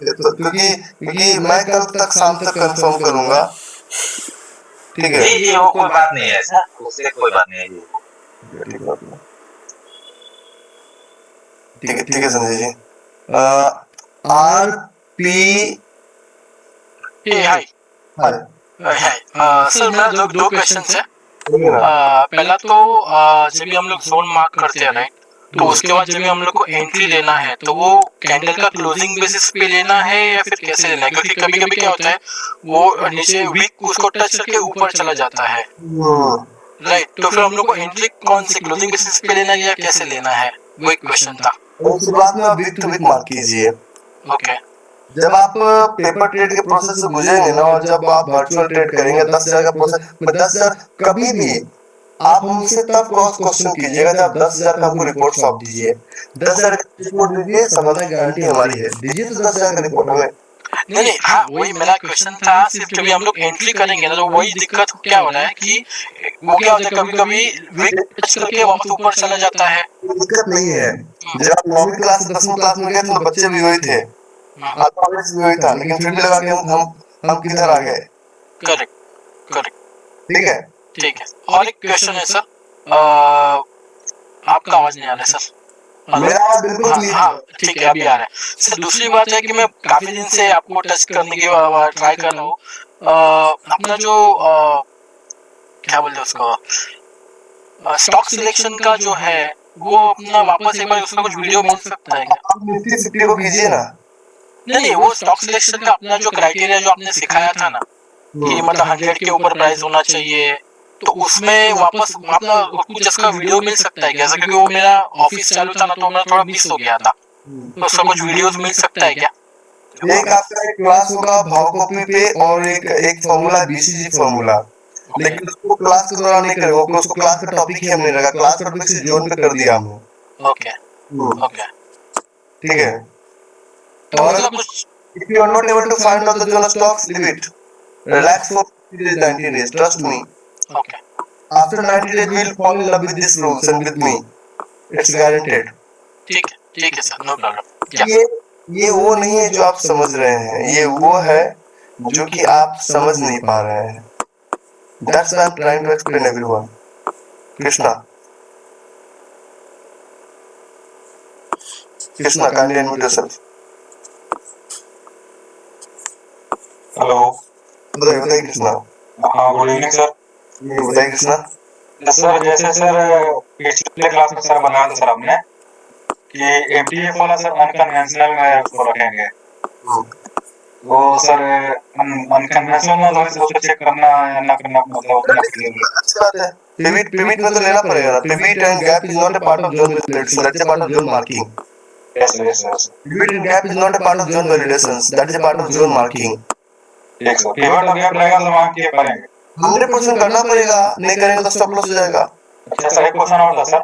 तो क्योंकि मैं कल तक शाम तक कंफर्म करूंगा, ठीक है? जी वो कोई बात नहीं है सर, उससे कोई बात नहीं है जी। ठीक है Sanjay ji. R P hi sir, मेरा दो क्वेश्चन है। पहला तो जब भी हम लोग जोन मार्क करते हैं राइट, तो उसके बाद जब हम लोग को एंट्री लेना है तो वो कैंडल का क्लोजिंग बेसिस पे लेना है या फिर कैसे लेना है, क्योंकि कभी कभी क्या होता है वो नीचे वीक उसको टच करके ऊपर चला जाता है, राइट। तो फिर हम लोग को एंट्री कौन सी क्लोजिंग बेसिस पे लेना है या कैसे लेना है, वो एक क्वेश्चन था। उसके बाद में आप वीक टू वीक मार्क कीजिए। ओके जब आप पेपर ट्रेड के प्रोसेस से गुजरेंगे ना, और जब आप वर्चुअल ट्रेड करेंगे 10,000 का प्रोसेस में 10,000 कभी भी आप हमसे तब क्रॉस क्वेश्चन कीजिएगा जब 10,000 का हमको रिपोर्ट सौंप दीजिए। 10,000 का रिपोर्ट दीजिए, समाधान की गारंटी हमारी है। दीजिए तो 10,000 का रिपोर्ट हमें। नहीं, हाँ वही मेरा क्वेश्चन था। सिर्फ जब हम लोग एंट्री करेंगे ना तो वही दिक्कत क्या हो रहा है कि वो क्या होता है कभी कभी वीक टच करके वापस ऊपर चला जाता है। दिक्कत नहीं है। जब आप 9वीं क्लास से 10वीं क्लास में गए तो बच्चे भी वही थे, अल्फाबेट्स भी वही था, लेकिन फिर भी लगा कि हम किधर आ गए। करेक्ट करेक्ट, ठीक है। ठीक है। और एक क्वेश्चन है सर, आपका आवाज नहीं आ रहा है सर। मेरा आवाज बिल्कुल क्लियर है। हाँ ठीक है, अभी आ रहा है सर। दूसरी बात है कि मैं काफी दिन से आपको टच करने की ट्राई कर रहा हूँ। अपना जो क्या बोलते हैं उसको, स्टॉक सिलेक्शन का जो है वो अपना वापस एक बार उसका कुछ वीडियो मिल सकता है क्या? आप निफ्टी फिफ्टी को कीजिए ना। नहीं, वो स्टॉक सिलेक्शन का अपना जो क्राइटेरिया जो आपने सिखाया था ना कि मतलब 100 के ऊपर प्राइस होना चाहिए, तो उसमें वापस अपना कुछ इसका वीडियो मिल सकता है क्या? क्योंकि वो मेरा ऑफिस चालू था ना तो मेरा थोड़ा मिस हो गया था, तो उसका कुछ वीडियोस मिल सकता है क्या? एक आपका एक क्लास होगा भाव कॉपी पे, और एक फॉर्मूला बीसीजी फॉर्मूला, लेकिन उसको क्लास के दौरान नहीं करेगा, उसको क्लास का टॉपिक ही हम नहीं रखा, क्लास का टॉपिक से जोन पे कर दिया हमने। ओके ओके, ठीक है। तो और मतलब कुछ if you are not able to find out the zone of stocks, leave it. Relax for 90 days. Trust me. Okay After 90 days, you will fall in love with these rules and with me. It's guaranteed. ठीक है सर, नो प्रॉब्लम। ये वो नहीं है जो आप समझ रहे हैं, ये वो है जो कि आप समझ नहीं पा रहे हैं। That's why I'm trying to explain everyone. Krishna, kindly unmute yourself. Hello, बताइए कृष्णा। हाँ गुड इवनिंग सर। बताइए कृष्णा। सर जैसे सर पिछले क्लास में सर बनाया था सर आपने कि एमटीएफ वाला सर अनकन्वेंशनल में उसको रखेंगे, वो सर अनकन्वेंशनल में तो हमें उसको चेक करना या ना करना मतलब अपना अच्छी बात है। पिवट में तो लेना पड़ेगा ना। Pivot and gap is not a part of zone validation, that is a part of zone marking. Yes sir. Pivot and gap is not a part of zone validation, that is a part of zone marking. ठीक सर, पिवट और गैप रहेगा तो वहां क्या करेंगे? 100% करना पड़ेगा, नहीं करेंगे तो स्टॉप लॉस हो जाएगा। अच्छा सर, एक क्वेश्चन और था सर।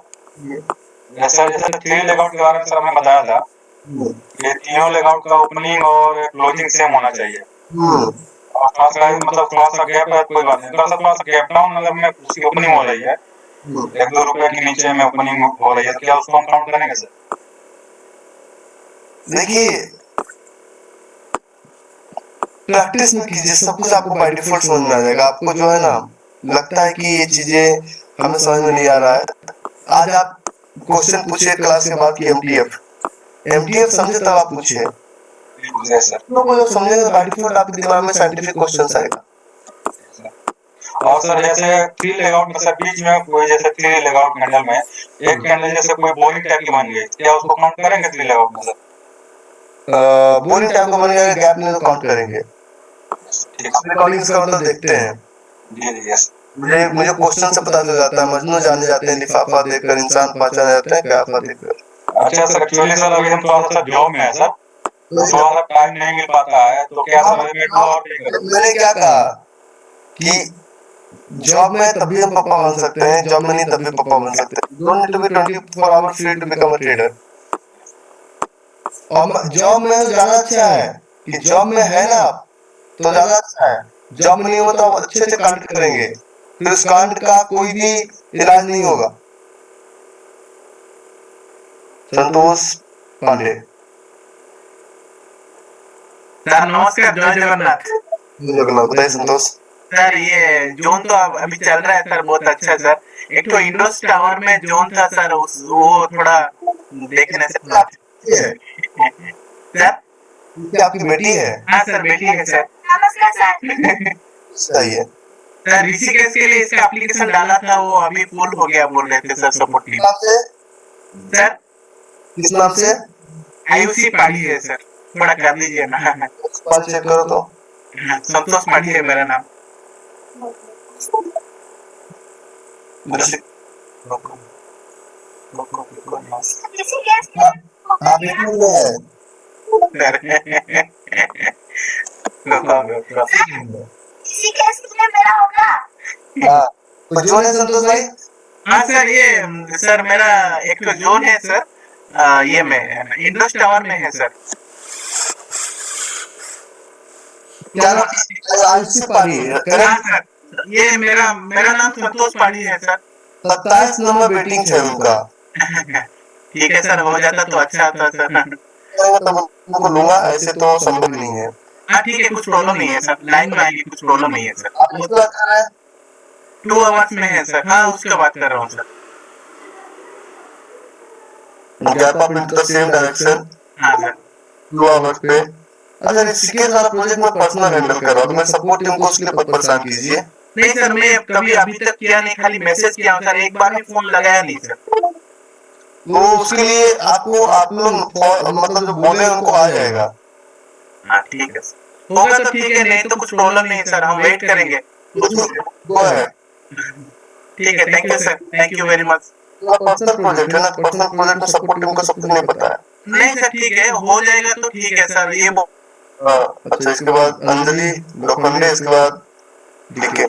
जैसे 3 लेगआउट के बारे में सर आपने बताया था कि तीनों लेगआउट का ओपनिंग और क्लोजिंग सेम होना चाहिए। और क्लास का मतलब क्लास का गैप है कोई बात नहीं, क्लास का गैप डाउन मतलब में उसकी ओपनिंग हो रही है 1-2 रुपए के नीचे में ओपनिंग हो रही है, क्या उसको हम काउंट करेंगे सर? देखिए, प्रैक्टिस में कीजिए, सब कुछ आपको बाय डिफॉल्ट समझ में आ जाएगा। आपको जो है ना लगता है कि ये चीजें हमें समझ में नहीं आ रहा है, आज आप क्वेश्चन पूछिए क्लास के बाद कि एमटीएफ समझे तब आप पूछिए। सर लोग जब समझेंगे बाय डिफॉल्ट आपके दिमाग में साइंटिफिक क्वेश्चंस आएगा। और सर जैसे 3 लेगआउट में सर बीच में कोई जैसे 3 लेगआउट कैंडल में एक कैंडल जैसे कोई बोरिंग टाइप की बन गई, क्या उसको काउंट करेंगे 3 लेगआउट में सर? बोरिंग टाइप का बन गया, गैप नहीं तो काउंट करेंगे। अपने कॉलिंग्स का मतलब देखते हैं। जी यस। मुझे क्वेश्चन से पता चल जाता है, मजनू जाने जाते हैं लिफाफा देखकर, इंसान पहचान जाते हैं कयाफा देखकर। अच्छा सर, एक्चुअली सर अभी हम थोड़ा सा जॉब में है सर, थोड़ा सा टाइम नहीं मिल पाता है, तो क्या सर मैंने क्या कहा कि जॉब में तब भी हम पापा बन सकते हैं, जॉब में नहीं तब भी पापा बन सकते हैं। Don't need to be 24 hours free to become a trader. और जॉब में तो ज्यादा अच्छा है कि जॉब में है ना आप तो ज्यादा अच्छा है। जॉब में नहीं होता तो अच्छे से कांड करेंगे, फिर उस कांड का कोई भी इलाज नहीं होगा। संतोष पांडे। सर नमस्कार, जय जगन्नाथ। जगन्नाथ, बताइए संतोष। सर ये जोन तो अभी चल रहा है सर, बहुत अच्छा है सर। एक तो इंडोस टावर में जोन था सर, वो थोड़ा देखने से सर। क्या आपकी बेटी है? हाँ सर, बेटी है सर। नमस्कार सर। सही है सर ऋषिकेश के लिए इसका एप्लीकेशन डाला था, वो अभी फुल हो गया बोल रहे थे सर सपोर्ट टीम। सर किस नाम से? आयुषी पाड़ी है सर, थोड़ा कर लीजिए ना। बात चेक करो तो। संतोष पाड़ी है मेरा नाम। आप इसमें है। इसी केस में मेरा होगा। हाँ, तो जो है संतोष भाई। हाँ सर, ये सर मेरा एक तो जोन है सर, ये में इंडस टावर में है सर। क्या नाम? आयुषी पारी है, हाँ करेक्ट? सर, ये मेरा मेरा नाम संतोष पाड़ी है सर। 27 नंबर वेटिंग है उनका। ठीक है सर, हो जाता तो अच्छा होता सर। तब उनको लूंगा, ऐसे तो संभव नहीं है। हाँ ठीक है, कुछ प्रॉब्लम नहीं है सर, लाइन में आएगी, कुछ प्रॉब्लम नहीं है सर। आप किस बात कर रहे हैं? 2 आवर्स में है सर। हाँ, उसका बात कर रहा हूँ sir. Gap up into the same direction हाँ सर। 2 आवर्स पे। अच्छा, ऋषिकेश वाला प्रोजेक्ट मैं पर्सनल हैंडल कर रहा हूँ, तो मैं सपोर्ट टीम को उसके लिए परेशान कीजिए। नहीं सर, मैं कभी अभी तक किया नहीं, खाली मैसेज किया हूँ सर, एक बार भी फोन लगाया नहीं सर। तो उसके लिए आपको आप लोग मतलब जो बोले उनको आ जाएगा। हाँ ठीक है सर, होगा तो ठीक है, नहीं तो कुछ प्रॉब्लम नहीं है सर, हम वेट करेंगे। वो है। ठीक है, thank you sir, thank you very much. Personal project है ना, पर्सनल प्रोजेक्ट में सपोर्ट टीम को सब कुछ नहीं पता है। नहीं सर, ठीक है, हो जाएगा तो ठीक है सर। ये अच्छा, इसके बाद अंजलि लोखंडे, इसके बाद डीके।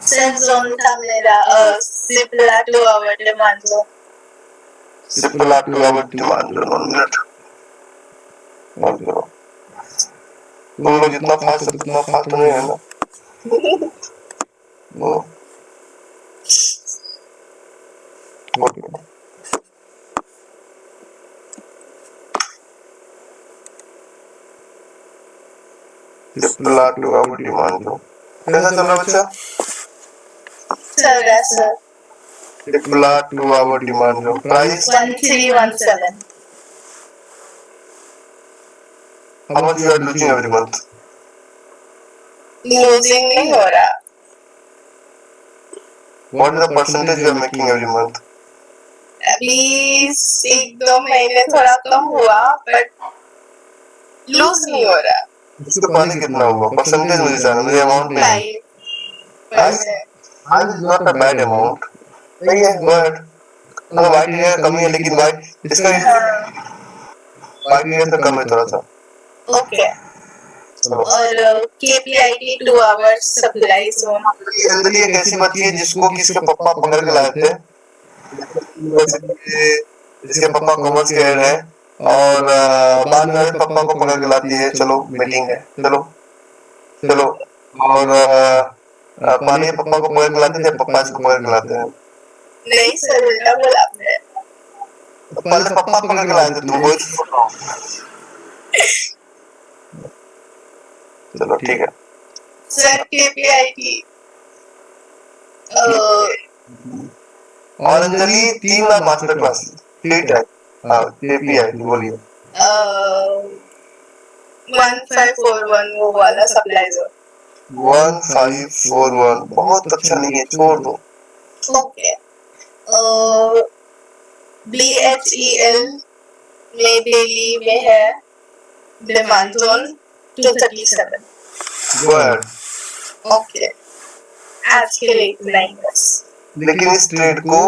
सर जोन था मेरा Cipla 2 hour demand zone. Cipla 2 hour demand zone. 1 minute. तुम लोग जितना फास्ट है उतना फास्ट नहीं है ना। वो सिप्ला 2 आवर डिमांड जोन कैसा चल रहा बच्चा? चल रहा sir. Cipla 2 hour demand zone price 1317। How much you are losing every month? Losing नहीं हो रहा। What is the percentage you are making every month? अभी 1-2 महीने थोड़ा कम हुआ, बट लूज नहीं हो रहा। इसके पहले कितना हुआ? परसेंटेज मुझे जानना, मुझे अमाउंट नहीं। 5%। Five is not a bad amount. सही है, but मतलब वाइट एरिया कमी है, लेकिन वाइट इसका वाइट एरिया से कम है थोड़ा सा। ओके। चलो। और KPIT 2 hours supply zone. Anjali एक ऐसी बच्ची है जिसको कि इसके पापा पकड़ के लाए थे। इसके पापा कॉमर्स के हेड है और बाद में पापा को पकड़ के लाती है। चलो मीटिंग है, चलो चलो। और पानी पापा को पकड़ के लाते थे, पापा इसको पकड़ के लाते हैं। नहीं सर, उल्टा बोला आपने। पहले पापा पकड़ के लाए थे तुमको। चलो ठीक है सर। KPIT और अंजलि 3 बार मास्टर क्लास ठीक है। हाँ, KPIT बोलिए। 1541 वो वाला सप्लाई जोन। 1541 बहुत अच्छा नहीं है, छोड़ दो। ओके। BHEL में दिल्ली में है डिमांड जोन 237। गुड। ओके, आज के लिए इतना ही बस। लेकिन इस ट्रेड को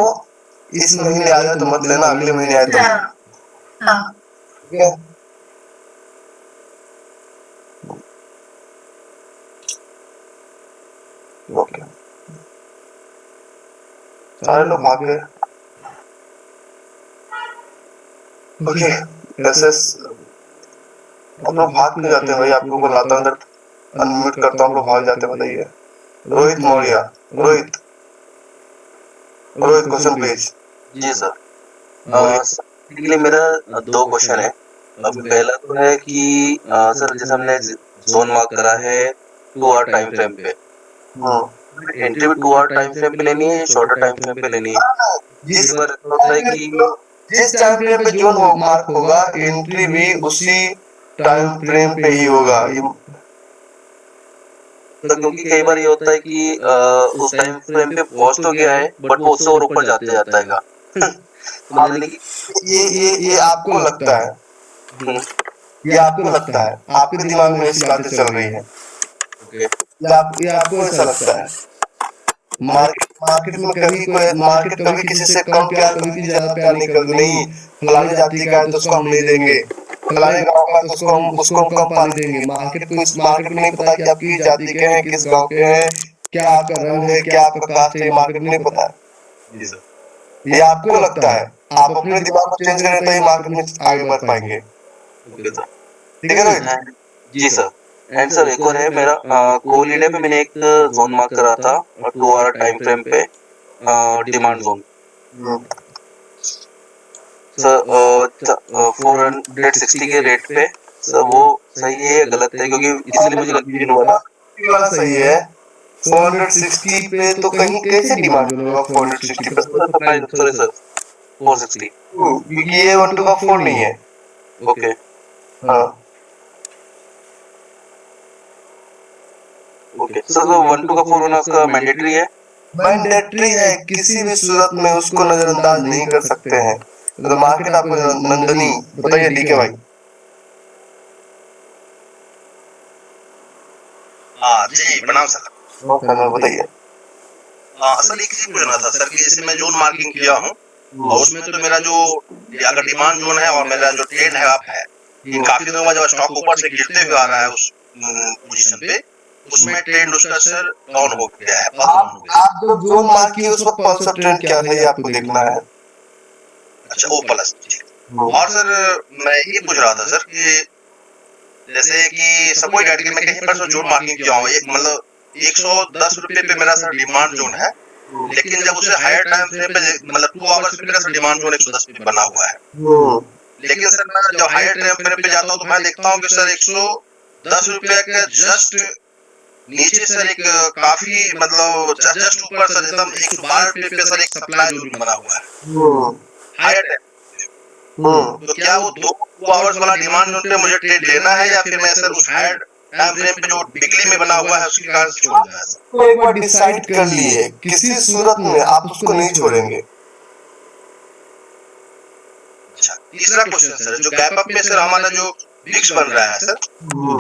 इस महीने आ जाए तो मत लेना, अगले महीने आए तो। हाँ। ठीक है। ओके, सारे लोग भाग गए। ओके, ऐसे हम लोग भाग क्यों जाते हैं भाई? आप लोगों को लाता अंदर अनम्यूट करता हूँ, हम लोग भाग जाते हैं, बताइए। Rohit Maurya, Rohit question please. जी सर। बेसिकली मेरा 2 क्वेश्चन है। अब पहला तो है कि सर जैसे हमने जोन मार्क करा है 2 आवर टाइम फ्रेम पे, एंट्री भी 2 आवर टाइम फ्रेम पे लेनी है या शॉर्टर टाइम फ्रेम पे लेनी है? जिस बार होता है कि जिस टाइम फ्रेम पे जोन मार्क होगा, एंट्री भी उसी टाइम फ्रेम पे ही होगा। तो क्योंकि कई बार ये होता है कि उस टाइम फ्रेम पे पहुंच तो गया है बट वो उससे और ऊपर जाते जाता है। तो मैंने कि ये आपको लगता है, ये आपको लगता है, आपके दिमाग में ऐसी बातें चल रही है, ओके ये आपको ऐसा लगता है। मार्केट में कभी किसी से कम प्यार, कभी किसी ज्यादा प्यार नहीं करते। नहीं, फलाने जाति का है तो उसको हम नहीं देंगे, फलाने गांव का है तो उसको हम कम पानी देंगे। मार्केट को नहीं पता कि आप किस जाति के हैं, किस गांव के हैं, क्या आपका रंग है, क्या आपका कास्ट है, मार्केट को नहीं पता है। जी सर, ये आपको लगता है। आप अपने दिमाग को चेंज करें तो ही मार्केट में आगे बढ़ पाएंगे। ओके सर, ठीक है रोहित? जी सर। एंड सर एक और है मेरा, कोहलीडे पे मैंने एक जोन मार्क करा था 2 आवर टाइम फ्रेम पे, डिमांड जोन सर 460 के रेट पे। सर वो सही है या गलत है, क्योंकि इसलिए मुझे कंफ्यूजन हुआ था। ये वाला सही है। 460 पे तो कहीं कैसे डिमांड होगा 460 पे? सॉरी सर 460, क्योंकि ये 1/4 नहीं है। ओके हाँ, ओके सर, तो 1/4 होना उसका मैंडेटरी है। मैंडेटरी है, किसी भी सूरत में उसको नजरअंदाज नहीं कर सकते हैं। तो मार्केट आपको नंदनी बताइए, डीके भाई। हाँ जी, प्रणाम सर। बताइए। असल एक चीज पूछना था सर कि जैसे मैं जोन मार्किंग किया हूँ और उसमें तो मेरा जो अगर डिमांड जोन है और मेरा जो ट्रेड है आप है, ये काफी दिनों बाद जब स्टॉक ऊपर से गिरते हुए आ रहा है उस पोजीशन पे, उसमें ट्रेंड उसका सर डाउन हो गया है, आप जब जोन मार्क किए उस वक्त कौन सा ट्रेंड क्या था ये आपको देखना है। अच्छा, ओ प्लस। और सर मैं ये पूछ रहा था सर कि जैसे कि सब कोई कैटेगरी में कहीं पर सर जोन मार्किंग किया हूँ, एक मतलब 110 रुपए पे मेरा सर डिमांड जोन है, लेकिन जब उसे हायर टाइम फ्रेम पे मतलब 2 आवर्स पे मेरा सर डिमांड जोन 110 पे बना हुआ है। लेकिन सर मैं जब हायर टाइम फ्रेम पे जाता हूँ तो मैं देखता हूँ कि सर 110 रुपए के जस्ट नीचे सर एक काफी मतलब जस्ट ऊपर सर एकदम 112 रुपए पे सर एक सप्लाई जोन बना हुआ है हायर टाइम। तो क्या वो 2 आवर्स वाला डिमांड जोन पे मुझे ट्रेड लेना है या फिर मैं सर उस हायर टाइम फ्रेम पे जो वीकली में बना हुआ है उसकी कारण से छोड़ दूंगा? तो एक बार डिसाइड कर लिए, किसी सूरत में आप उसको नहीं छोड़ेंगे। अच्छा, तीसरा क्वेश्चन सर, जो गैप अप में सर हमारा जो विक्स बन रहा है सर,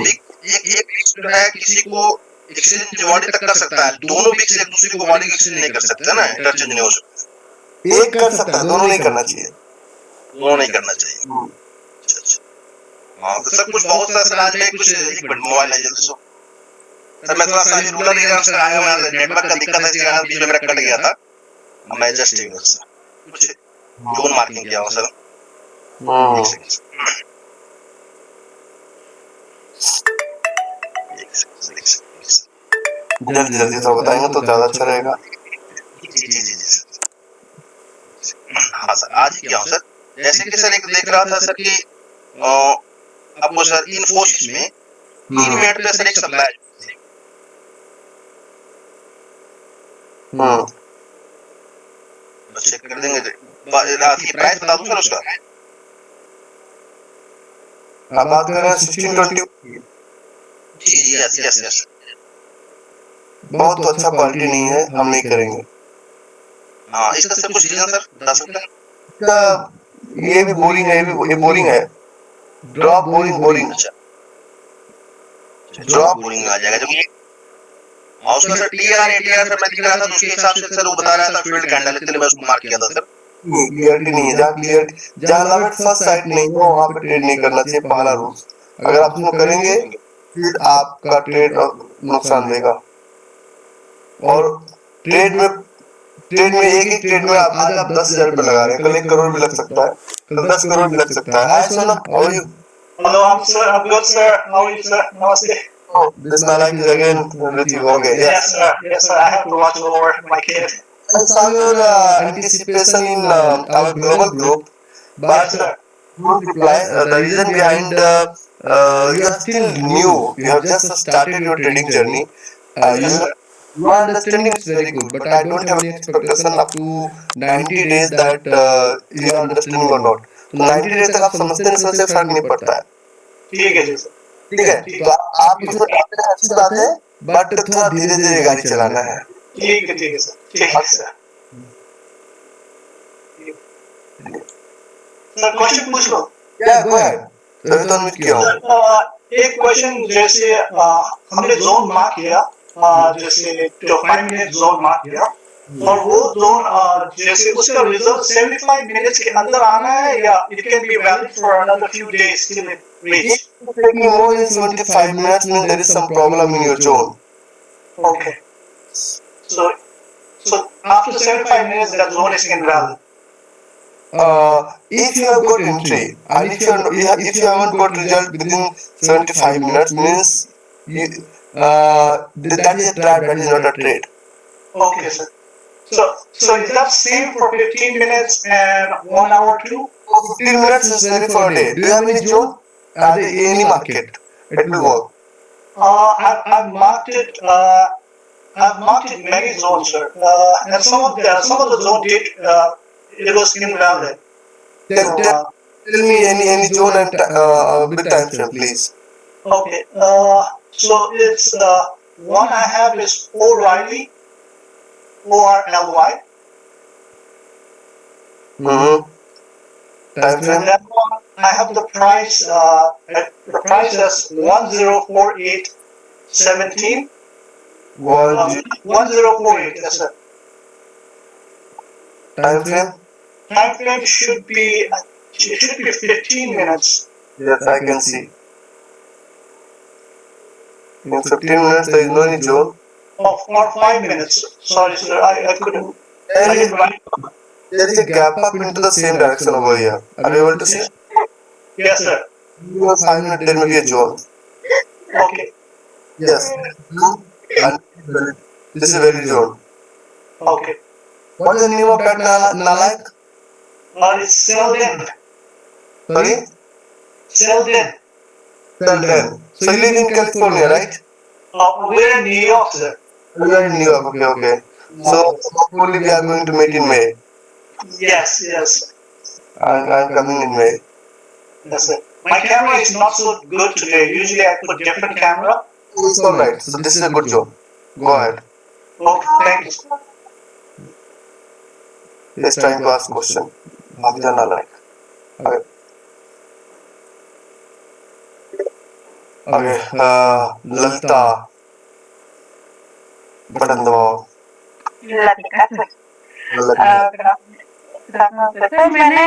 एक विक्स जो है किसी को एक्सचेंज बॉडी तक कर सकता है, दोनों विक्स एक दूसरे को बॉडी एक्सचेंज नहीं कर सकते ना, इंटरचेंज नहीं हो सकता। एक कर सकता है, दोनों नहीं करना चाहिए। दोनों नहीं करना चाहिए। अच्छा अच्छा, हाँ तो सर कुछ बहुत सर आज में कुछ एक मिनट मोबाइल है जल्दी सो सर, मैं थोड़ा सा रूरल एरिया से आया हूँ, यहाँ नेटवर्क का दिक्कत है, इसके कारण बीच में मेरा कट गया था। मैं जस्ट कुछ जोन मार्किंग किया हूँ सर। जल्दी जल्दी तो बताएंगे तो ज्यादा अच्छा रहेगा। जी जी जी जी हाँ सर, आज क्या हूँ सर, जैसे कि सर एक देख रहा था सर कि आपको सर इन्फोसिस में 3 मिनट पे सर एक सप्लाई चेक कर देंगे, प्राइस बता दूं सर उसका। आप बात कर रहे हैं 1620। जी जी यस यस यस, बहुत तो अच्छा क्वालिटी नहीं है, हम नहीं करेंगे। हाँ इसका सर कुछ रीजन सर बता सकते हैं? इसका ये भी बोरिंग है, ये बोरिंग है, ड्रॉप बोरिंग। अच्छा, ड्रॉप बोरिंग आ जाएगा, जो हाँ उसमें सर टीआर एटीआर सर मैं दिख रहा था तो उसके हिसाब से सर वो बता रहा था फील्ड कैंडल, इसलिए मैं उसको मार्क किया था सर। क्लियरिटी नहीं है, जहाँ लामिट फर्स्ट साइट नहीं हो वहाँ पे ट्रेड नहीं करना चाहिए, पहला रूल। अगर आप उसको करेंगे फिर आपका ट्रेड नुकसान देगा। और ट्रेड में एक ट्रेड में आज आप 10,000 रुपए लगा रहे हैं, कल 1 करोड़ भी लग सकता है, कल 10 करोड़ भी लग सकता है। Hi Sonam, how are you? Hello, I'm good, sir. How are you, sir? Namaste. Oh, this Malak is again with you. Okay, Yes, sir. Yes, sir. I have to watch over my kid. I saw your anticipation in our global group, but you reply. The reason behind you are still new. You have just started your trading journey. Your understanding is very good, but I don't have any expectation up to 90 days that you are understanding or not. तो 90 days तक आप समझते नहीं, समझते फर्क नहीं पड़ता है। ठीक है जी सर। ठीक है, तो आप इसमें अच्छी बात है, बट थोड़ा धीरे धीरे गाड़ी चलाना है। ठीक है सर, ठीक है सर। सर क्वेश्चन पूछ लो। या गो अहेड, तभी तो अनम्यूट किया हूँ। एक क्वेश्चन जैसे हमने जोन मार्क किया, जैसे जो 5 मिनट जोन मार्क किया, और वो जोन जैसे उसका रिजल्ट 75 मिनट्स के अंदर आना है या it can be valid for another few days till it reach? Taking more than 75 minutes means there is some problem in your zone. Okay. So after 75 minutes that zone is invalid. If you have got entry and if you haven't got result within 75 minutes means you, that is a trap, that is not a trade. Okay, sir. So is that same for 15 minutes and 1 hour too? 15 minutes is valid for a day. Do you have any zone? Any market? It will work. I've marked it. I've marked it many zones, sir. And some of the zones did. It was invalid. Tell me any zone and with time frame, please. Okay. So it's one I have is O'Reilly, ORLY. Time frame. That one I have the price. The price is 1048.17. 1048. Yes, sir. Time frame. Time frame should be 15 minutes. Yes, I can see. In 15 minutes there is no any zone. Or 5 minutes. Sorry, sir. I couldn't. There is a gap up into the same direction over here. Are you able to see? Yes, sir. You are 5 minutes, there may be a zone. Okay. Yes. And this is a very zone. Okay. What is the name of that Nalaik? It's Selden. Sorry? Selden. Selden. So you live in California, right? We're in New York, sir. We are in New York, okay. So hopefully we are going to meet in May. Yes. I'm coming in May. Yes, sir. My camera is not so good today. Usually I put different camera. It's alright. So this is a good job. Go ahead. Okay, thank you. He's trying to ask question. Bhavya Nalaik. Okay. Lalita. Button दबाओ. लतिका सर मैंने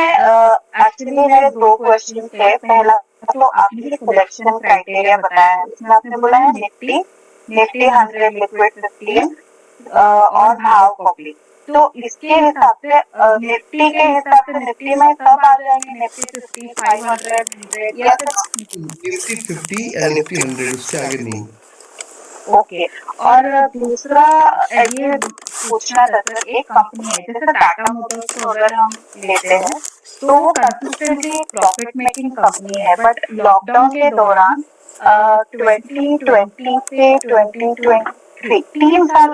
एक्चुअली मेरे 2 क्वेश्चन थे। पहला तो आपने सिलेक्शन क्राइटेरिया बताया है, उसमें आपने बोला है निफ्टी 100 लिक्विड 15 और भाव कॉपी। तो इसके हिसाब से निफ्टी के हिसाब से निफ्टी में सब आ जाएंगे, निफ्टी 50 500 100 या फिर निफ्टी 50 और निफ्टी 100 उससे आगे नहीं। ओके। और दूसरा ये पूछना था सर, एक कंपनी है जैसे टाटा मोटर्स को अगर हम लेते हैं तो वो कंसिस्टेंटली प्रॉफिट मेकिंग कंपनी है, बट लॉकडाउन के दौरान 2020 से 2023 3 साल